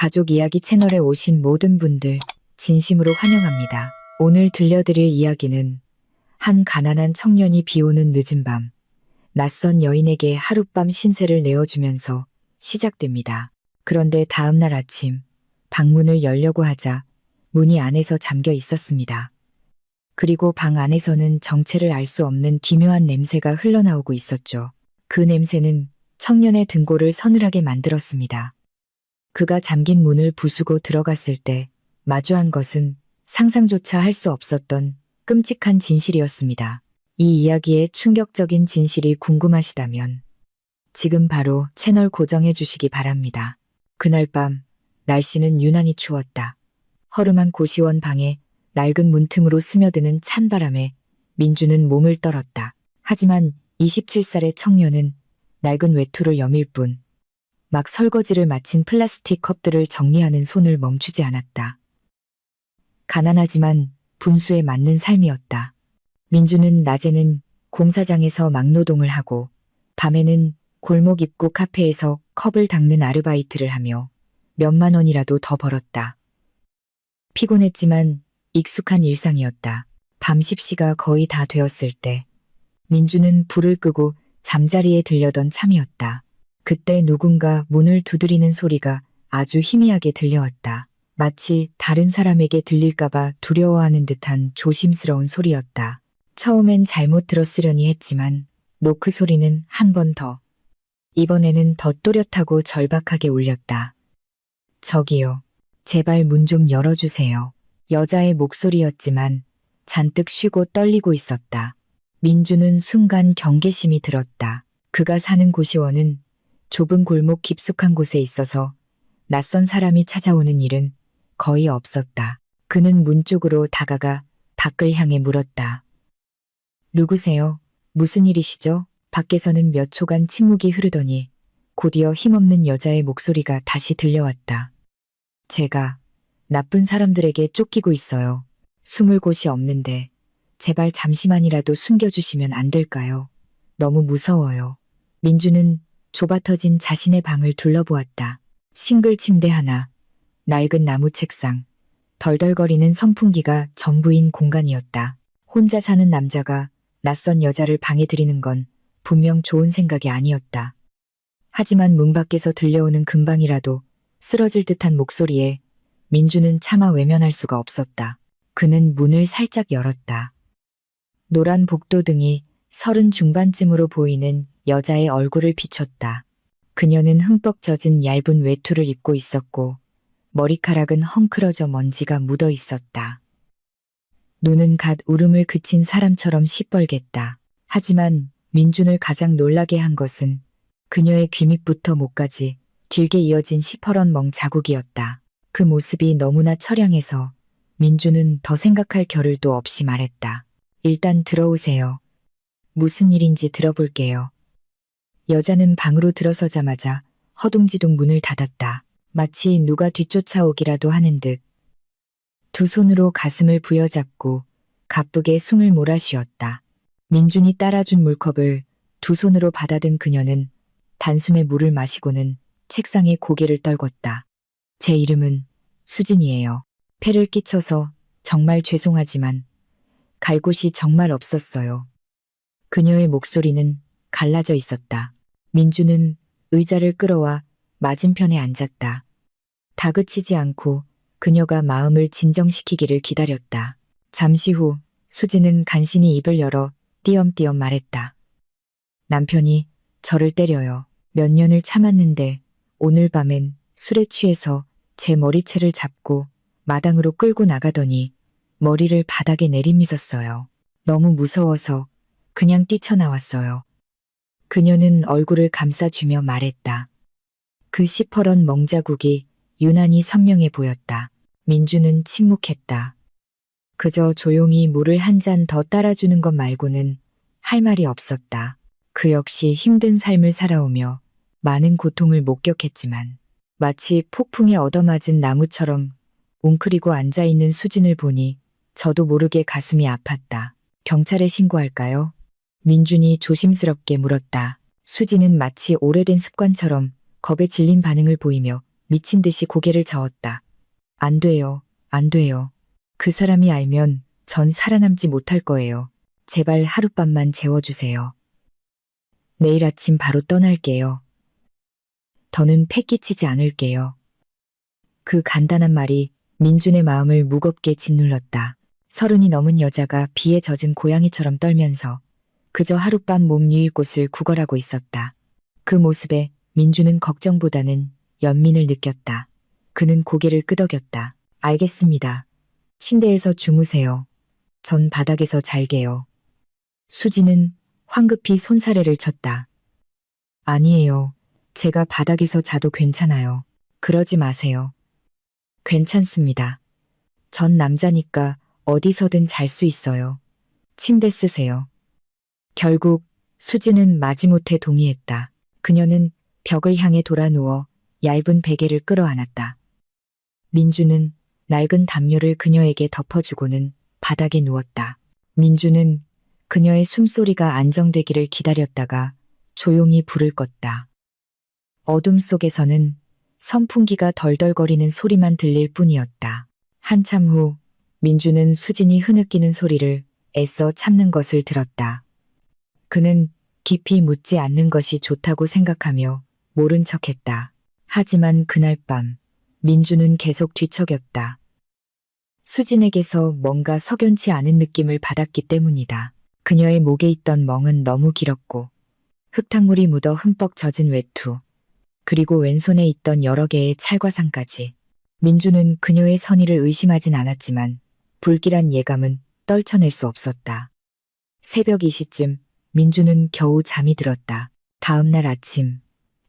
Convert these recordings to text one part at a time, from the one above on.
가족 이야기 채널에 오신 모든 분들 진심으로 환영합니다. 오늘 들려드릴 이야기는 한 가난한 청년이 비오는 늦은 밤, 낯선 여인에게 하룻밤 신세를 내어주면서 시작됩니다. 그런데 다음날 아침, 방문을 열려고 하자 문이 안에서 잠겨 있었습니다. 그리고 방 안에서는 정체를 알 수 없는 기묘한 냄새가 흘러나오고 있었죠. 그 냄새는 청년의 등골을 서늘하게 만들었습니다. 그가 잠긴 문을 부수고 들어갔을 때 마주한 것은 상상조차 할 수 없었던 끔찍한 진실이었습니다. 이 이야기의 충격적인 진실이 궁금하시다면 지금 바로 채널 고정해 주시기 바랍니다. 그날 밤 날씨는 유난히 추웠다. 허름한 고시원 방에 낡은 문틈으로 스며드는 찬바람에 민주는 몸을 떨었다. 하지만 27살의 청년은 낡은 외투를 여밀 뿐 막 설거지를 마친 플라스틱 컵들을 정리하는 손을 멈추지 않았다. 가난하지만 분수에 맞는 삶이었다. 민주는 낮에는 공사장에서 막노동을 하고 밤에는 골목 입구 카페에서 컵을 닦는 아르바이트를 하며 몇만 원이라도 더 벌었다. 피곤했지만 익숙한 일상이었다. 밤 10시가 거의 다 되었을 때 민주는 불을 끄고 잠자리에 들려던 참이었다. 그때 누군가 문을 두드리는 소리가 아주 희미하게 들려왔다. 마치 다른 사람에게 들릴까봐 두려워하는 듯한 조심스러운 소리였다. 처음엔 잘못 들었으려니 했지만 노크 소리는 한 번 더, 이번에는 더 또렷하고 절박하게 울렸다. 저기요. 제발 문 좀 열어주세요. 여자의 목소리였지만 잔뜩 쉬고 떨리고 있었다. 민주는 순간 경계심이 들었다. 그가 사는 고시원은 좁은 골목 깊숙한 곳에 있어서 낯선 사람이 찾아오는 일은 거의 없었다. 그는 문 쪽으로 다가가 밖을 향해 물었다. 누구세요? 무슨 일이시죠? 밖에서는 몇 초간 침묵이 흐르더니 곧이어 힘없는 여자의 목소리가 다시 들려왔다. 제가 나쁜 사람들에게 쫓기고 있어요. 숨을 곳이 없는데 제발 잠시만이라도 숨겨주시면 안 될까요? 너무 무서워요. 민주는 좁아터진 자신의 방을 둘러보았다. 싱글 침대 하나, 낡은 나무 책상, 덜덜거리는 선풍기가 전부인 공간이었다. 혼자 사는 남자가 낯선 여자를 방에 들이는 건 분명 좋은 생각이 아니었다. 하지만 문 밖에서 들려오는 금방이라도 쓰러질 듯한 목소리에 민주는 차마 외면할 수가 없었다. 그는 문을 살짝 열었다. 노란 복도등이 30 중반쯤으로 보이는 여자의 얼굴을 비췄다. 그녀는 흠뻑 젖은 얇은 외투를 입고 있었고 머리카락은 헝클어져 먼지가 묻어 있었다. 눈은 갓 울음을 그친 사람처럼 시뻘갰다. 하지만 민준을 가장 놀라게 한 것은 그녀의 귀 밑부터 목까지 길게 이어진 시퍼런 멍 자국이었다. 그 모습이 너무나 처량해서 민주는 더 생각할 겨를도 없이 말했다. 일단 들어오세요. 무슨 일인지 들어볼게요. 여자는 방으로 들어서자마자 허둥지둥 문을 닫았다. 마치 누가 뒤쫓아오기라도 하는 듯. 두 손으로 가슴을 부여잡고 가쁘게 숨을 몰아쉬었다. 민준이 따라준 물컵을 두 손으로 받아든 그녀는 단숨에 물을 마시고는 책상에 고개를 떨궜다. 제 이름은 수진이에요. 폐를 끼쳐서 정말 죄송하지만 갈 곳이 정말 없었어요. 그녀의 목소리는 갈라져 있었다. 민주는 의자를 끌어와 맞은편에 앉았다. 다그치지 않고 그녀가 마음을 진정시키기를 기다렸다. 잠시 후 수진은 간신히 입을 열어 띄엄띄엄 말했다. 남편이 저를 때려요. 몇 년을 참았는데 오늘 밤엔 술에 취해서 제 머리채를 잡고 마당으로 끌고 나가더니 머리를 바닥에 내리미섰어요. 너무 무서워서 그냥 뛰쳐나왔어요. 그녀는 얼굴을 감싸주며 말했다. 그 시퍼런 멍자국이 유난히 선명해 보였다. 민주는 침묵했다. 그저 조용히 물을 한 잔 더 따라주는 것 말고는 할 말이 없었다. 그 역시 힘든 삶을 살아오며 많은 고통을 목격했지만 마치 폭풍에 얻어맞은 나무처럼 웅크리고 앉아있는 수진을 보니 저도 모르게 가슴이 아팠다. 경찰에 신고할까요? 민준이 조심스럽게 물었다. 수진은 마치 오래된 습관처럼 겁에 질린 반응을 보이며 미친 듯이 고개를 저었다. 안 돼요. 안 돼요. 그 사람이 알면 전 살아남지 못할 거예요. 제발 하룻밤만 재워주세요. 내일 아침 바로 떠날게요. 더는 패 끼치지 않을게요. 그 간단한 말이 민준의 마음을 무겁게 짓눌렀다. 30이 넘은 여자가 비에 젖은 고양이처럼 떨면서 그저 하룻밤 몸 누일 곳을 구걸하고 있었다. 그 모습에 민준은 걱정보다는 연민을 느꼈다. 그는 고개를 끄덕였다. 알겠습니다. 침대에서 주무세요. 전 바닥에서 잘게요. 수지는 황급히 손사래를 쳤다. 아니에요. 제가 바닥에서 자도 괜찮아요. 그러지 마세요. 괜찮습니다. 전 남자니까 어디서든 잘 수 있어요. 침대 쓰세요. 결국 수지는 마지못해 동의했다. 그녀는 벽을 향해 돌아 누워 얇은 베개를 끌어안았다. 민주는 낡은 담요를 그녀에게 덮어주고는 바닥에 누웠다. 민주는 그녀의 숨소리가 안정되기를 기다렸다가 조용히 불을 껐다. 어둠 속에서는 선풍기가 덜덜거리는 소리만 들릴 뿐이었다. 한참 후 민주는 수진이 흐느끼는 소리를 애써 참는 것을 들었다. 그는 깊이 묻지 않는 것이 좋다고 생각하며 모른 척했다. 하지만 그날 밤 민주는 계속 뒤척였다. 수진에게서 뭔가 석연치 않은 느낌을 받았기 때문이다. 그녀의 목에 있던 멍은 너무 길었고 흙탕물이 묻어 흠뻑 젖은 외투, 그리고 왼손에 있던 여러 개의 찰과상까지. 민주는 그녀의 선의를 의심하진 않았지만 불길한 예감은 떨쳐낼 수 없었다. 새벽 2시쯤 민주는 겨우 잠이 들었다. 다음 날 아침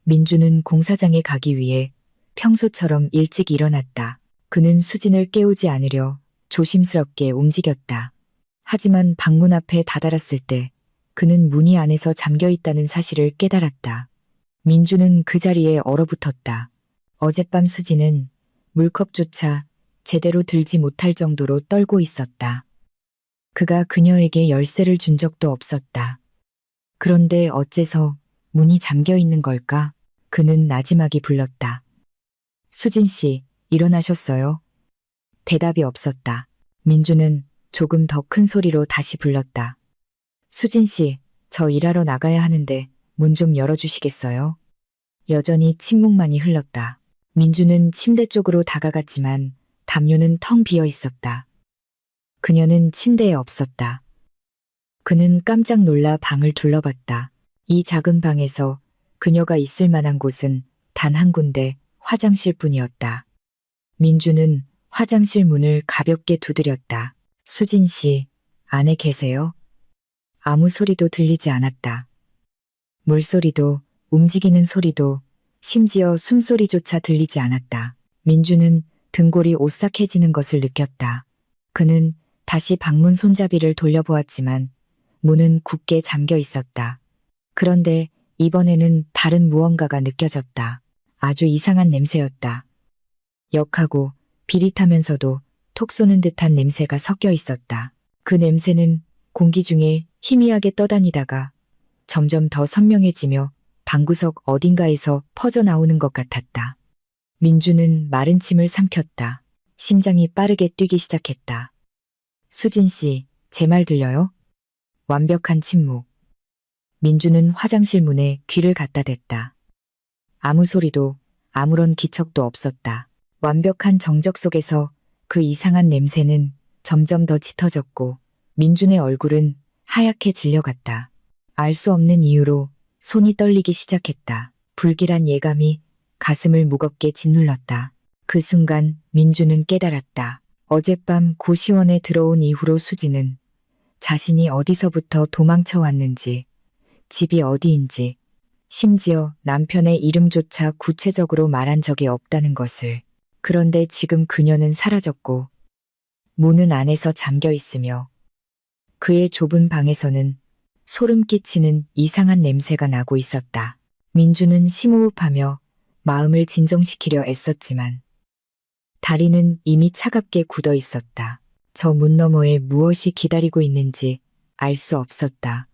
민주는 공사장에 가기 위해 평소처럼 일찍 일어났다. 그는 수진을 깨우지 않으려 조심스럽게 움직였다. 하지만 방문 앞에 다다랐을 때 그는 문이 안에서 잠겨 있다는 사실을 깨달았다. 민주는 그 자리에 얼어붙었다. 어젯밤 수진은 물컵조차 제대로 들지 못할 정도로 떨고 있었다. 그가 그녀에게 열쇠를 준 적도 없었다. 그런데 어째서 문이 잠겨 있는 걸까? 그는 나지막이 불렀다. 수진 씨, 일어나셨어요? 대답이 없었다. 민주는 조금 더 큰 소리로 다시 불렀다. 수진 씨, 저 일하러 나가야 하는데 문 좀 열어주시겠어요? 여전히 침묵만이 흘렀다. 민주는 침대 쪽으로 다가갔지만 담요는 텅 비어 있었다. 그녀는 침대에 없었다. 그는 깜짝 놀라 방을 둘러봤다. 이 작은 방에서 그녀가 있을 만한 곳은 단 한 군데, 화장실뿐이었다. 민주는 화장실 문을 가볍게 두드렸다. 수진 씨, 안에 계세요? 아무 소리도 들리지 않았다. 물소리도, 움직이는 소리도, 심지어 숨소리조차 들리지 않았다. 민주는 등골이 오싹해지는 것을 느꼈다. 그는 다시 방문 손잡이를 돌려보았지만 문은 굳게 잠겨 있었다. 그런데 이번에는 다른 무언가가 느껴졌다. 아주 이상한 냄새였다. 역하고 비릿하면서도 톡 쏘는 듯한 냄새가 섞여 있었다. 그 냄새는 공기 중에 희미하게 떠다니다가 점점 더 선명해지며 방구석 어딘가에서 퍼져나오는 것 같았다. 민주는 마른 침을 삼켰다. 심장이 빠르게 뛰기 시작했다. 수진 씨, 제 말 들려요? 완벽한 침묵. 민주는 화장실 문에 귀를 갖다 댔다. 아무 소리도 아무런 기척도 없었다. 완벽한 정적 속에서 그 이상한 냄새는 점점 더 짙어졌고 민준의 얼굴은 하얗게 질려갔다. 알 수 없는 이유로 손이 떨리기 시작했다. 불길한 예감이 가슴을 무겁게 짓눌렀다. 그 순간 민주는 깨달았다. 어젯밤 고시원에 들어온 이후로 수지는 자신이 어디서부터 도망쳐 왔는지, 집이 어디인지, 심지어 남편의 이름조차 구체적으로 말한 적이 없다는 것을. 그런데 지금 그녀는 사라졌고 문은 안에서 잠겨 있으며 그의 좁은 방에서는 소름 끼치는 이상한 냄새가 나고 있었다. 민주는 심호흡하며 마음을 진정시키려 애썼지만 다리는 이미 차갑게 굳어 있었다. 저 문 너머에 무엇이 기다리고 있는지 알 수 없었다.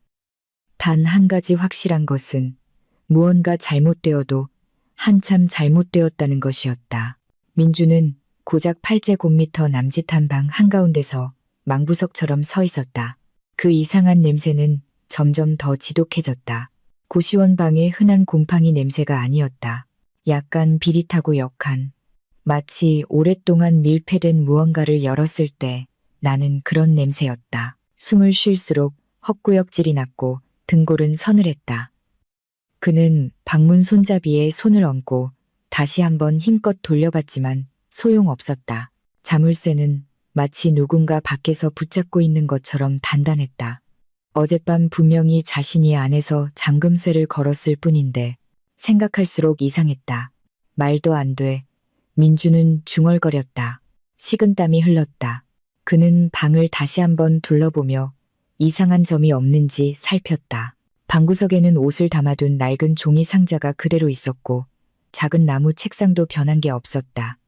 단 한 가지 확실한 것은 무언가 잘못되어도 한참 잘못되었다는 것이었다. 민주는 고작 8제곱미터 남짓한 방 한가운데서 망부석처럼 서 있었다. 그 이상한 냄새는 점점 더 지독해졌다. 고시원 방의 흔한 곰팡이 냄새가 아니었다. 약간 비릿하고 역한, 마치 오랫동안 밀폐된 무언가를 열었을 때 나는 그런 냄새였다. 숨을 쉴수록 헛구역질이 났고 등골은 서늘했다. 그는 방문 손잡이에 손을 얹고 다시 한번 힘껏 돌려봤지만 소용없었다. 자물쇠는 마치 누군가 밖에서 붙잡고 있는 것처럼 단단했다. 어젯밤 분명히 자신이 안에서 잠금쇠를 걸었을 뿐인데 생각할수록 이상했다. 말도 안 돼. 민주는 중얼거렸다. 식은땀이 흘렀다. 그는 방을 다시 한번 둘러보며 이상한 점이 없는지 살폈다. 방구석에는 옷을 담아둔 낡은 종이 상자가 그대로 있었고 작은 나무 책상도 변한 게 없었다.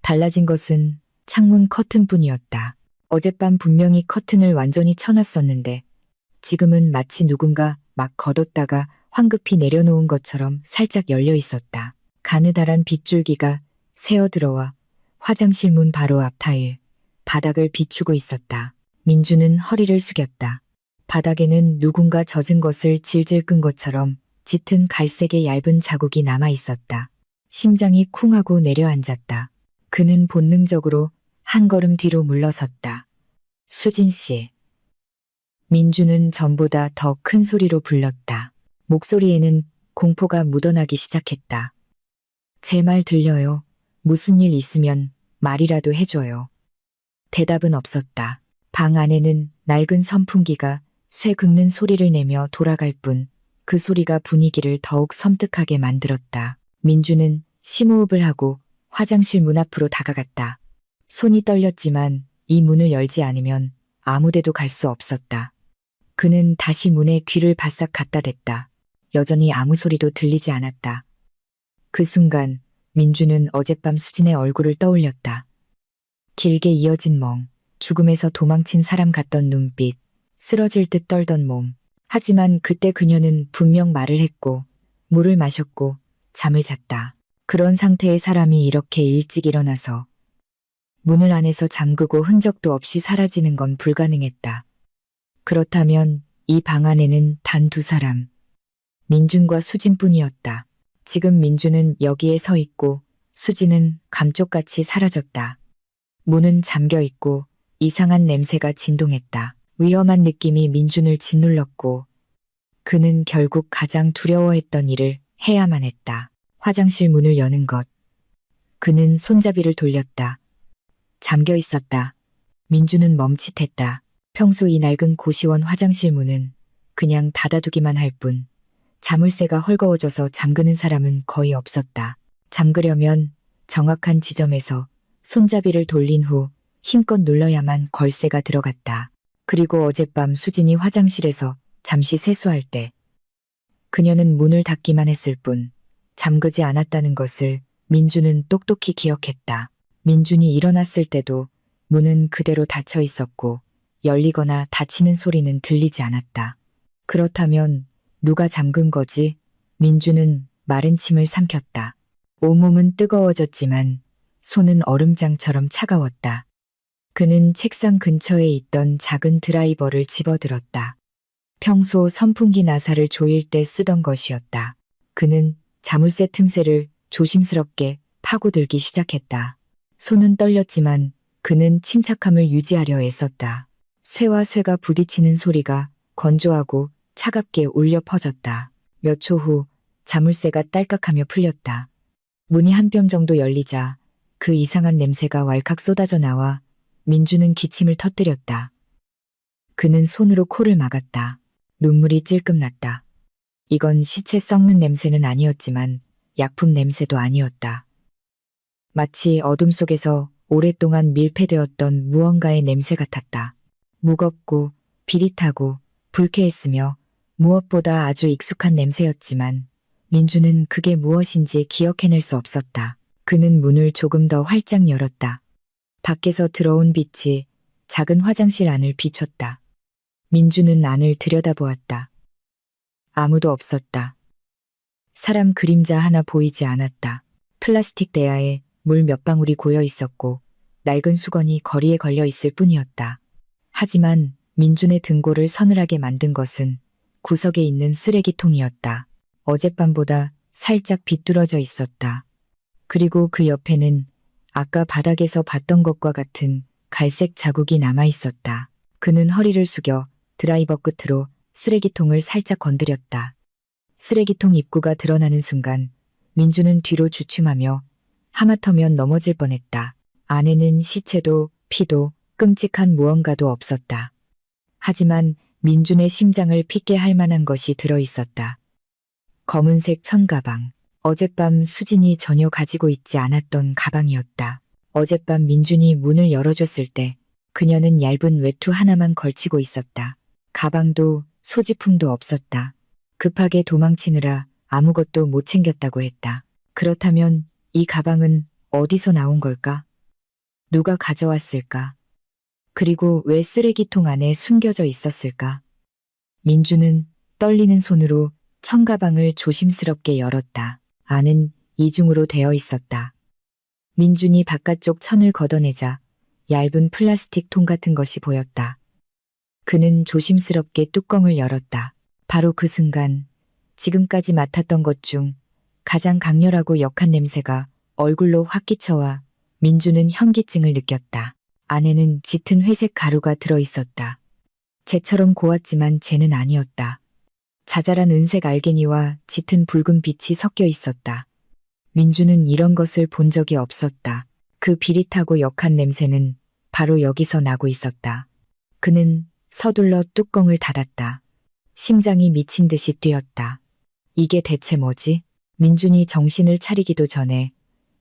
달라진 것은 창문 커튼뿐이었다. 어젯밤 분명히 커튼을 완전히 쳐놨었는데 지금은 마치 누군가 막 걷었다가 황급히 내려놓은 것처럼 살짝 열려 있었다. 가느다란 빗줄기가 새어들어와 화장실 문 바로 앞 타일, 바닥을 비추고 있었다. 민주는 허리를 숙였다. 바닥에는 누군가 젖은 것을 질질 끈 것처럼 짙은 갈색의 얇은 자국이 남아 있었다. 심장이 쿵 하고 내려앉았다. 그는 본능적으로 한 걸음 뒤로 물러섰다. 수진 씨. 민주는 전보다 더 큰 소리로 불렀다. 목소리에는 공포가 묻어나기 시작했다. 제 말 들려요. 무슨 일 있으면 말이라도 해줘요. 대답은 없었다. 방 안에는 낡은 선풍기가 쇠 긁는 소리를 내며 돌아갈 뿐 그 소리가 분위기를 더욱 섬뜩하게 만들었다. 민주는 심호흡을 하고 화장실 문 앞으로 다가갔다. 손이 떨렸지만 이 문을 열지 않으면 아무데도 갈 수 없었다. 그는 다시 문에 귀를 바싹 갖다 댔다. 여전히 아무 소리도 들리지 않았다. 그 순간 민주는 어젯밤 수진의 얼굴을 떠올렸다. 길게 이어진 멍, 죽음에서 도망친 사람 같던 눈빛, 쓰러질 듯 떨던 몸. 하지만 그때 그녀는 분명 말을 했고 물을 마셨고 잠을 잤다. 그런 상태의 사람이 이렇게 일찍 일어나서 문을 안에서 잠그고 흔적도 없이 사라지는 건 불가능했다. 그렇다면 이 방 안에는 단 두 사람, 민준과 수진뿐이었다. 지금 민준은 여기에 서 있고 수진은 감쪽같이 사라졌다. 문은 잠겨 있고 이상한 냄새가 진동했다. 위험한 느낌이 민준을 짓눌렀고 그는 결국 가장 두려워했던 일을 해야만 했다. 화장실 문을 여는 것. 그는 손잡이를 돌렸다. 잠겨 있었다. 민준은 멈칫했다. 평소 이 낡은 고시원 화장실 문은 그냥 닫아두기만 할 뿐 자물쇠가 헐거워져서 잠그는 사람은 거의 없었다. 잠그려면 정확한 지점에서 손잡이를 돌린 후 힘껏 눌러야만 걸쇠가 들어갔다. 그리고 어젯밤 수진이 화장실에서 잠시 세수할 때 그녀는 문을 닫기만 했을 뿐 잠그지 않았다는 것을 민준은 똑똑히 기억했다. 민준이 일어났을 때도 문은 그대로 닫혀 있었고 열리거나 닫히는 소리는 들리지 않았다. 그렇다면 누가 잠근 거지? 민준은 마른 침을 삼켰다. 온몸은 뜨거워졌지만 손은 얼음장처럼 차가웠다. 그는 책상 근처에 있던 작은 드라이버를 집어들었다. 평소 선풍기 나사를 조일 때 쓰던 것이었다. 그는 자물쇠 틈새를 조심스럽게 파고들기 시작했다. 손은 떨렸지만 그는 침착함을 유지하려 애썼다. 쇠와 쇠가 부딪히는 소리가 건조하고 차갑게 울려 퍼졌다. 몇 초 후 자물쇠가 딸깍하며 풀렸다. 문이 한 뼘 정도 열리자 그 이상한 냄새가 왈칵 쏟아져 나와 민주는 기침을 터뜨렸다. 그는 손으로 코를 막았다. 눈물이 찔끔 났다. 이건 시체 썩는 냄새는 아니었지만 약품 냄새도 아니었다. 마치 어둠 속에서 오랫동안 밀폐되었던 무언가의 냄새 같았다. 무겁고 비릿하고 불쾌했으며 무엇보다 아주 익숙한 냄새였지만 민주는 그게 무엇인지 기억해낼 수 없었다. 그는 문을 조금 더 활짝 열었다. 밖에서 들어온 빛이 작은 화장실 안을 비췄다. 민주는 안을 들여다보았다. 아무도 없었다. 사람 그림자 하나 보이지 않았다. 플라스틱 대야에 물 몇 방울이 고여 있었고 낡은 수건이 거리에 걸려 있을 뿐이었다. 하지만 민준의 등골을 서늘하게 만든 것은 구석에 있는 쓰레기통이었다. 어젯밤보다 살짝 비뚤어져 있었다. 그리고 그 옆에는 아까 바닥에서 봤던 것과 같은 갈색 자국이 남아 있었다. 그는 허리를 숙여 드라이버 끝으로 쓰레기통을 살짝 건드렸다. 쓰레기통 입구가 드러나는 순간 민주는 뒤로 주춤하며 하마터면 넘어질 뻔했다. 안에는 시체도 피도 끔찍한 무언가도 없었다. 하지만 민준의 심장을 핏게 할 만한 것이 들어있었다. 검은색 천가방. 어젯밤 수진이 전혀 가지고 있지 않았던 가방이었다. 어젯밤 민준이 문을 열어줬을 때 그녀는 얇은 외투 하나만 걸치고 있었다. 가방도 소지품도 없었다. 급하게 도망치느라 아무것도 못 챙겼다고 했다. 그렇다면 이 가방은 어디서 나온 걸까? 누가 가져왔을까? 그리고 왜 쓰레기통 안에 숨겨져 있었을까? 민주는 떨리는 손으로 천가방을 조심스럽게 열었다. 안은 이중으로 되어 있었다. 민준이 바깥쪽 천을 걷어내자 얇은 플라스틱 통 같은 것이 보였다. 그는 조심스럽게 뚜껑을 열었다. 바로 그 순간 지금까지 맡았던 것 중 가장 강렬하고 역한 냄새가 얼굴로 확 끼쳐와 민주는 현기증을 느꼈다. 안에는 짙은 회색 가루가 들어있었다. 쟤처럼 고왔지만 쟤는 아니었다. 자잘한 은색 알갱이와 짙은 붉은 빛이 섞여 있었다. 민주는 이런 것을 본 적이 없었다. 그 비릿하고 역한 냄새는 바로 여기서 나고 있었다. 그는 서둘러 뚜껑을 닫았다. 심장이 미친 듯이 뛰었다. 이게 대체 뭐지? 민준이 정신을 차리기도 전에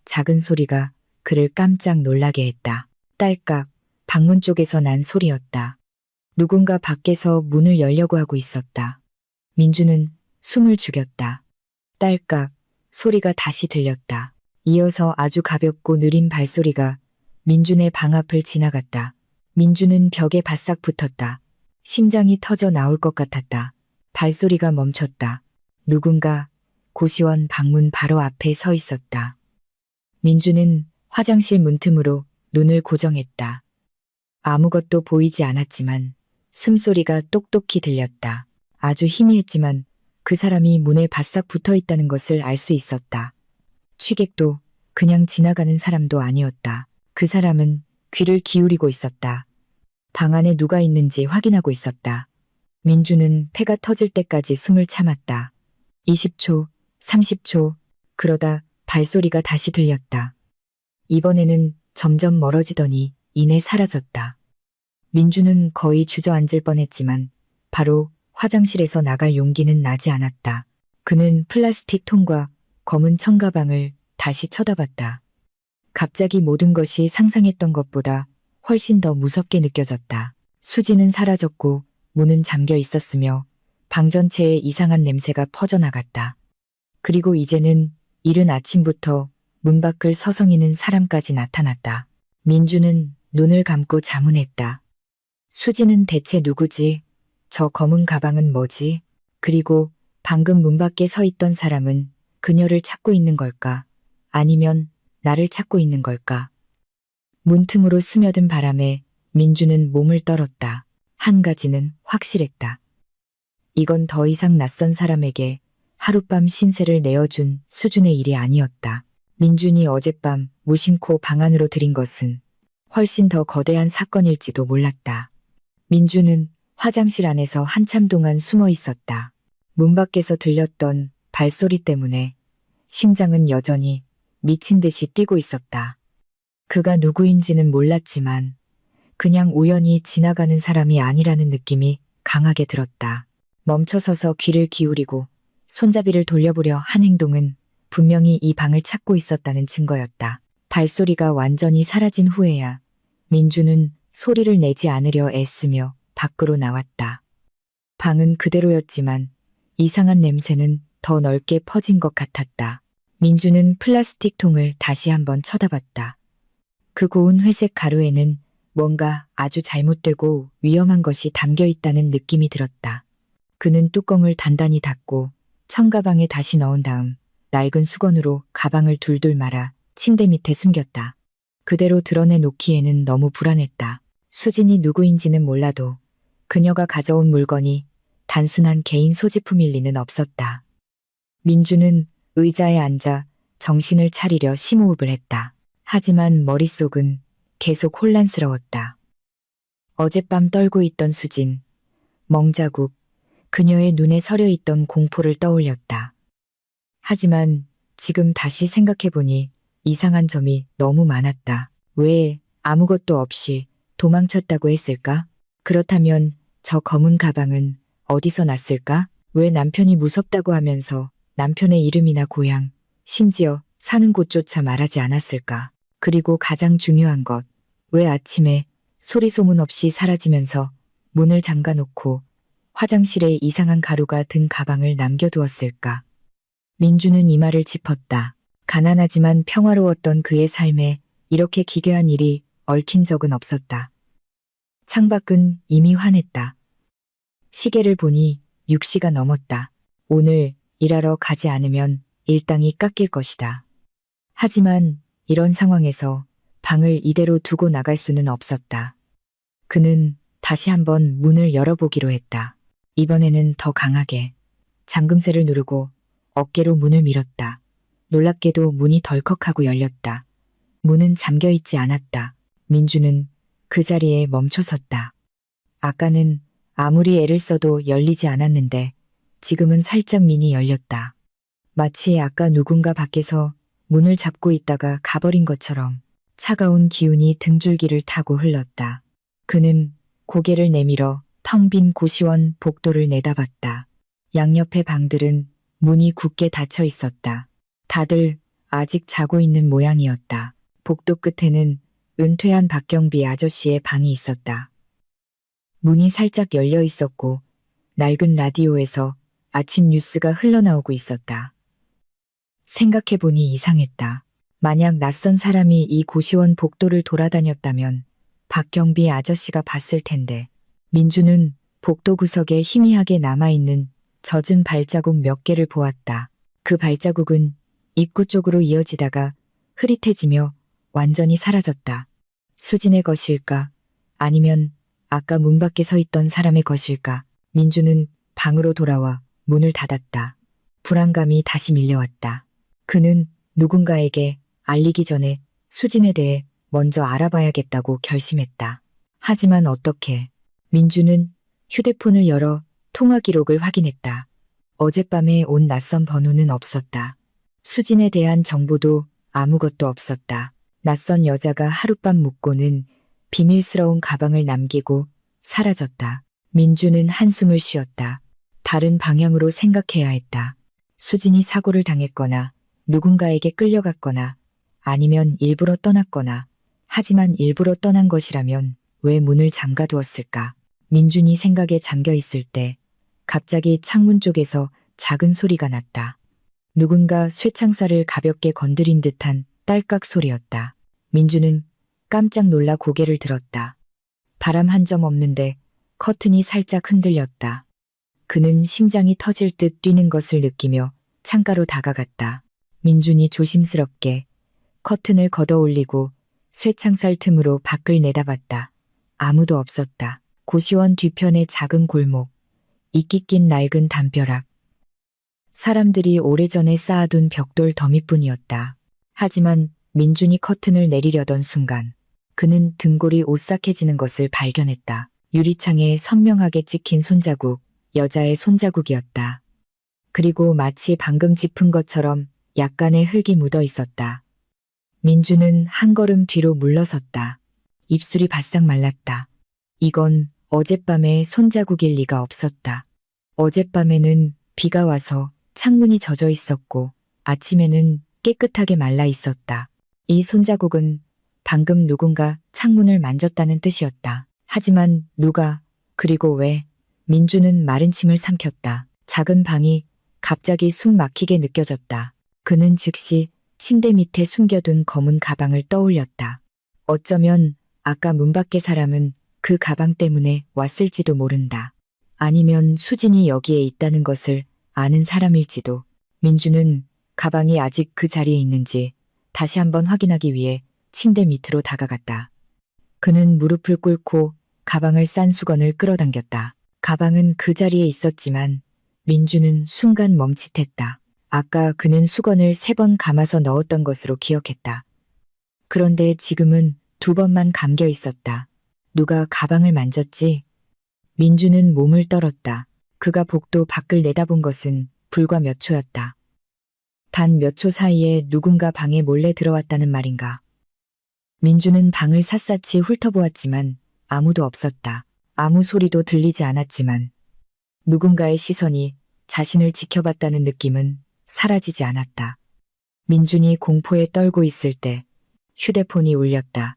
작은 소리가 그를 깜짝 놀라게 했다. 딸깍, 방문 쪽에서 난 소리였다. 누군가 밖에서 문을 열려고 하고 있었다. 민주는 숨을 죽였다. 딸깍, 소리가 다시 들렸다. 이어서 아주 가볍고 느린 발소리가 민준의 방 앞을 지나갔다. 민준은 벽에 바싹 붙었다. 심장이 터져 나올 것 같았다. 발소리가 멈췄다. 누군가 고시원 방문 바로 앞에 서 있었다. 민준은 화장실 문틈으로 눈을 고정했다. 아무것도 보이지 않았지만 숨소리가 똑똑히 들렸다. 아주 희미했지만 그 사람이 문에 바싹 붙어 있다는 것을 알 수 있었다. 취객도 그냥 지나가는 사람도 아니었다. 그 사람은 귀를 기울이고 있었다. 방 안에 누가 있는지 확인하고 있었다. 민주는 폐가 터질 때까지 숨을 참았다. 20초, 30초, 그러다 발소리가 다시 들렸다. 이번에는 점점 멀어지더니 이내 사라졌다. 민주는 거의 주저앉을 뻔했지만 바로 화장실에서 나갈 용기는 나지 않았다. 그는 플라스틱 통과 검은 청가방을 다시 쳐다봤다. 갑자기 모든 것이 상상했던 것보다 훨씬 더 무섭게 느껴졌다. 수지는 사라졌고 문은 잠겨 있었으며 방 전체에 이상한 냄새가 퍼져나갔다. 그리고 이제는 이른 아침부터 문 밖을 서성이는 사람까지 나타났다. 민주는 눈을 감고 자문했다. 수지는 대체 누구지? 저 검은 가방은 뭐지? 그리고 방금 문 밖에 서 있던 사람은 그녀를 찾고 있는 걸까? 아니면 나를 찾고 있는 걸까? 문틈으로 스며든 바람에 민주는 몸을 떨었다. 한 가지는 확실했다. 이건 더 이상 낯선 사람에게 하룻밤 신세를 내어준 수준의 일이 아니었다. 민준이 어젯밤 무심코 방 안으로 들인 것은 훨씬 더 거대한 사건일지도 몰랐다. 민준은 화장실 안에서 한참 동안 숨어 있었다. 문 밖에서 들렸던 발소리 때문에 심장은 여전히 미친 듯이 뛰고 있었다. 그가 누구인지는 몰랐지만 그냥 우연히 지나가는 사람이 아니라는 느낌이 강하게 들었다. 멈춰서서 귀를 기울이고 손잡이를 돌려보려 한 행동은 분명히 이 방을 찾고 있었다는 증거였다. 발소리가 완전히 사라진 후에야 민주는 소리를 내지 않으려 애쓰며 밖으로 나왔다. 방은 그대로였지만 이상한 냄새는 더 넓게 퍼진 것 같았다. 민주는 플라스틱 통을 다시 한번 쳐다봤다. 그 고운 회색 가루에는 뭔가 아주 잘못되고 위험한 것이 담겨 있다는 느낌이 들었다. 그는 뚜껑을 단단히 닫고 청가방에 다시 넣은 다음 낡은 수건으로 가방을 둘둘 말아 침대 밑에 숨겼다. 그대로 드러내놓기에는 너무 불안했다. 수진이 누구인지는 몰라도 그녀가 가져온 물건이 단순한 개인 소지품일 리는 없었다. 민주는 의자에 앉아 정신을 차리려 심호흡을 했다. 하지만 머릿속은 계속 혼란스러웠다. 어젯밤 떨고 있던 수진, 멍자국, 그녀의 눈에 서려 있던 공포를 떠올렸다. 하지만 지금 다시 생각해보니 이상한 점이 너무 많았다. 왜 아무것도 없이 도망쳤다고 했을까? 그렇다면 저 검은 가방은 어디서 났을까? 왜 남편이 무섭다고 하면서 남편의 이름이나 고향, 심지어 사는 곳조차 말하지 않았을까? 그리고 가장 중요한 것, 왜 아침에 소리 소문 없이 사라지면서 문을 잠가놓고 화장실에 이상한 가루가 든 가방을 남겨두었을까? 민주는 이마를 짚었다. 가난하지만 평화로웠던 그의 삶에 이렇게 기괴한 일이 얽힌 적은 없었다. 창밖은 이미 환했다. 시계를 보니 6시가 넘었다. 오늘 일하러 가지 않으면 일당이 깎일 것이다. 하지만 이런 상황에서 방을 이대로 두고 나갈 수는 없었다. 그는 다시 한번 문을 열어보기로 했다. 이번에는 더 강하게 잠금쇠를 누르고 어깨로 문을 밀었다. 놀랍게도 문이 덜컥하고 열렸다. 문은 잠겨있지 않았다. 민주는 그 자리에 멈춰섰다. 아까는 아무리 애를 써도 열리지 않았는데 지금은 살짝 문이 열렸다. 마치 아까 누군가 밖에서 문을 잡고 있다가 가버린 것처럼 차가운 기운이 등줄기를 타고 흘렀다. 그는 고개를 내밀어 텅 빈 고시원 복도를 내다봤다. 양옆의 방들은 문이 굳게 닫혀 있었다. 다들 아직 자고 있는 모양이었다. 복도 끝에는 은퇴한 박경비 아저씨의 방이 있었다. 문이 살짝 열려 있었고 낡은 라디오에서 아침 뉴스가 흘러나오고 있었다. 생각해보니 이상했다. 만약 낯선 사람이 이 고시원 복도를 돌아다녔다면 박경비 아저씨가 봤을 텐데 민주는 복도 구석에 희미하게 남아있는 젖은 발자국 몇 개를 보았다. 그 발자국은 입구 쪽으로 이어지다가 흐릿해지며 완전히 사라졌다. 수진의 것일까? 아니면 아까 문 밖에 서 있던 사람의 것일까? 민주는 방으로 돌아와 문을 닫았다. 불안감이 다시 밀려왔다. 그는 누군가에게 알리기 전에 수진에 대해 먼저 알아봐야겠다고 결심했다. 하지만 어떻게? 민주는 휴대폰을 열어 통화 기록을 확인했다. 어젯밤에 온 낯선 번호는 없었다. 수진에 대한 정보도 아무것도 없었다. 낯선 여자가 하룻밤 묵고는 비밀스러운 가방을 남기고 사라졌다. 민주는 한숨을 쉬었다. 다른 방향으로 생각해야 했다. 수진이 사고를 당했거나 누군가에게 끌려갔거나 아니면 일부러 떠났거나 하지만 일부러 떠난 것이라면 왜 문을 잠가두었을까? 민준이 생각에 잠겨 있을 때 갑자기 창문 쪽에서 작은 소리가 났다. 누군가 쇠창살을 가볍게 건드린 듯한 딸깍 소리였다. 민주는 깜짝 놀라 고개를 들었다. 바람 한 점 없는데 커튼이 살짝 흔들렸다. 그는 심장이 터질 듯 뛰는 것을 느끼며 창가로 다가갔다. 민준이 조심스럽게 커튼을 걷어 올리고 쇠창살 틈으로 밖을 내다봤다. 아무도 없었다. 고시원 뒤편의 작은 골목, 이끼 낀 낡은 담벼락. 사람들이 오래전에 쌓아둔 벽돌 더미뿐이었다. 하지만 민준이 커튼을 내리려던 순간 그는 등골이 오싹해지는 것을 발견했다. 유리창에 선명하게 찍힌 손자국, 여자의 손자국이었다. 그리고 마치 방금 짚은 것처럼 약간의 흙이 묻어 있었다. 민주는 한 걸음 뒤로 물러섰다. 입술이 바싹 말랐다. 이건 어젯밤의 손자국일 리가 없었다. 어젯밤에는 비가 와서 창문이 젖어 있었고 아침에는 깨끗하게 말라 있었다. 이 손자국은 방금 누군가 창문을 만졌다는 뜻이었다. 하지만 누가, 그리고 왜? 민주는 마른 침을 삼켰다. 작은 방이 갑자기 숨 막히게 느껴졌다. 그는 즉시 침대 밑에 숨겨둔 검은 가방을 떠올렸다. 어쩌면 아까 문 밖의 사람은 그 가방 때문에 왔을지도 모른다. 아니면 수진이 여기에 있다는 것을 아는 사람일지도. 민주는 가방이 아직 그 자리에 있는지 다시 한번 확인하기 위해 침대 밑으로 다가갔다. 그는 무릎을 꿇고 가방을 싼 수건을 끌어당겼다. 가방은 그 자리에 있었지만 민주는 순간 멈칫했다. 아까 그는 수건을 3번 감아서 넣었던 것으로 기억했다. 그런데 지금은 2번만 감겨 있었다. 누가 가방을 만졌지? 민주는 몸을 떨었다. 그가 복도 밖을 내다본 것은 불과 몇 초였다. 단 몇 초 사이에 누군가 방에 몰래 들어왔다는 말인가. 민주는 방을 샅샅이 훑어보았지만 아무도 없었다. 아무 소리도 들리지 않았지만 누군가의 시선이 자신을 지켜봤다는 느낌은 사라지지 않았다. 민준이 공포에 떨고 있을 때 휴대폰이 울렸다.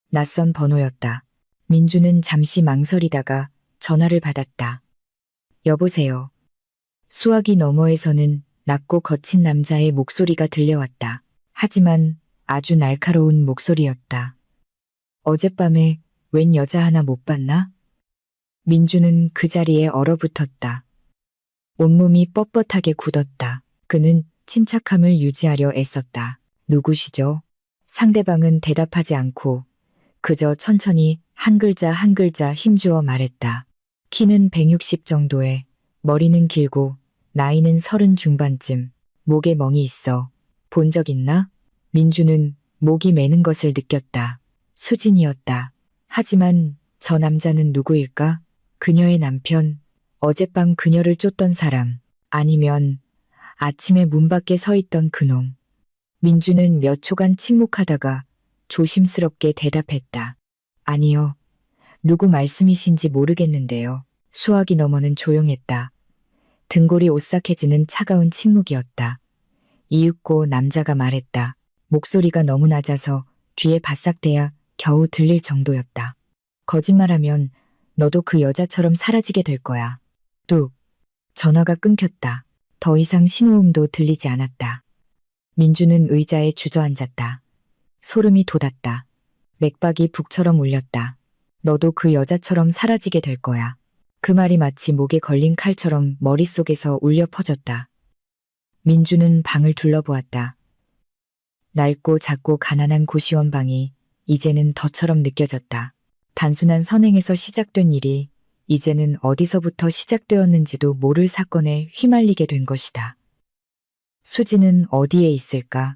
낯선 번호였다. 민주는 잠시 망설이다가 전화를 받았다. 여보세요. 수화기 너머에서는 낮고 거친 남자의 목소리가 들려왔다. 하지만 아주 날카로운 목소리였다. 어젯밤에 웬 여자 하나 못 봤나? 민주는 그 자리에 얼어붙었다. 온몸이 뻣뻣하게 굳었다. 그는 침착함을 유지하려 애썼다. 누구시죠? 상대방은 대답하지 않고 그저 천천히 한 글자 한 글자 힘주어 말했다. 키는 160 정도에 머리는 길고 나이는 30 중반쯤. 목에 멍이 있어. 본 적 있나? 민주는 목이 메는 것을 느꼈다. 수진이었다. 하지만 저 남자는 누구일까? 그녀의 남편, 어젯밤 그녀를 쫓던 사람, 아니면 아침에 문 밖에 서 있던 그놈. 민주는 몇 초간 침묵하다가 조심스럽게 대답했다. 아니요. 누구 말씀이신지 모르겠는데요. 수화기 너머는 조용했다. 등골이 오싹해지는 차가운 침묵이었다. 이윽고 남자가 말했다. 목소리가 너무 낮아서 귀에 바싹대야 겨우 들릴 정도였다. 거짓말하면 너도 그 여자처럼 사라지게 될 거야. 뚝. 전화가 끊겼다. 더 이상 신호음도 들리지 않았다. 민주는 의자에 주저앉았다. 소름이 돋았다. 맥박이 북처럼 울렸다. 너도 그 여자처럼 사라지게 될 거야. 그 말이 마치 목에 걸린 칼처럼 머릿속에서 울려 퍼졌다. 민주는 방을 둘러보았다. 낡고 작고 가난한 고시원 방이 이제는 덫처럼 느껴졌다. 단순한 선행에서 시작된 일이 이제는 어디서부터 시작되었는지도 모를 사건에 휘말리게 된 것이다. 수지는 어디에 있을까?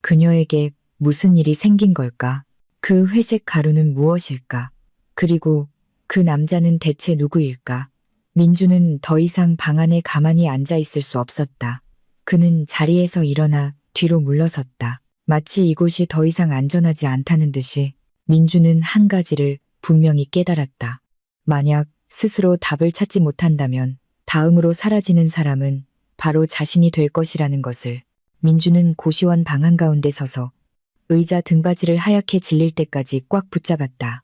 그녀에게 무슨 일이 생긴 걸까? 그 회색 가루는 무엇일까? 그리고 그 남자는 대체 누구일까? 민주는 더 이상 방 안에 가만히 앉아 있을 수 없었다. 그는 자리에서 일어나 뒤로 물러섰다. 마치 이곳이 더 이상 안전하지 않다는 듯이 민주는 한 가지를 분명히 깨달았다. 만약 스스로 답을 찾지 못한다면 다음으로 사라지는 사람은 바로 자신이 될 것이라는 것을. 민주는 고시원 방 한가운데 서서 의자 등받이를 하얗게 질릴 때까지 꽉 붙잡았다.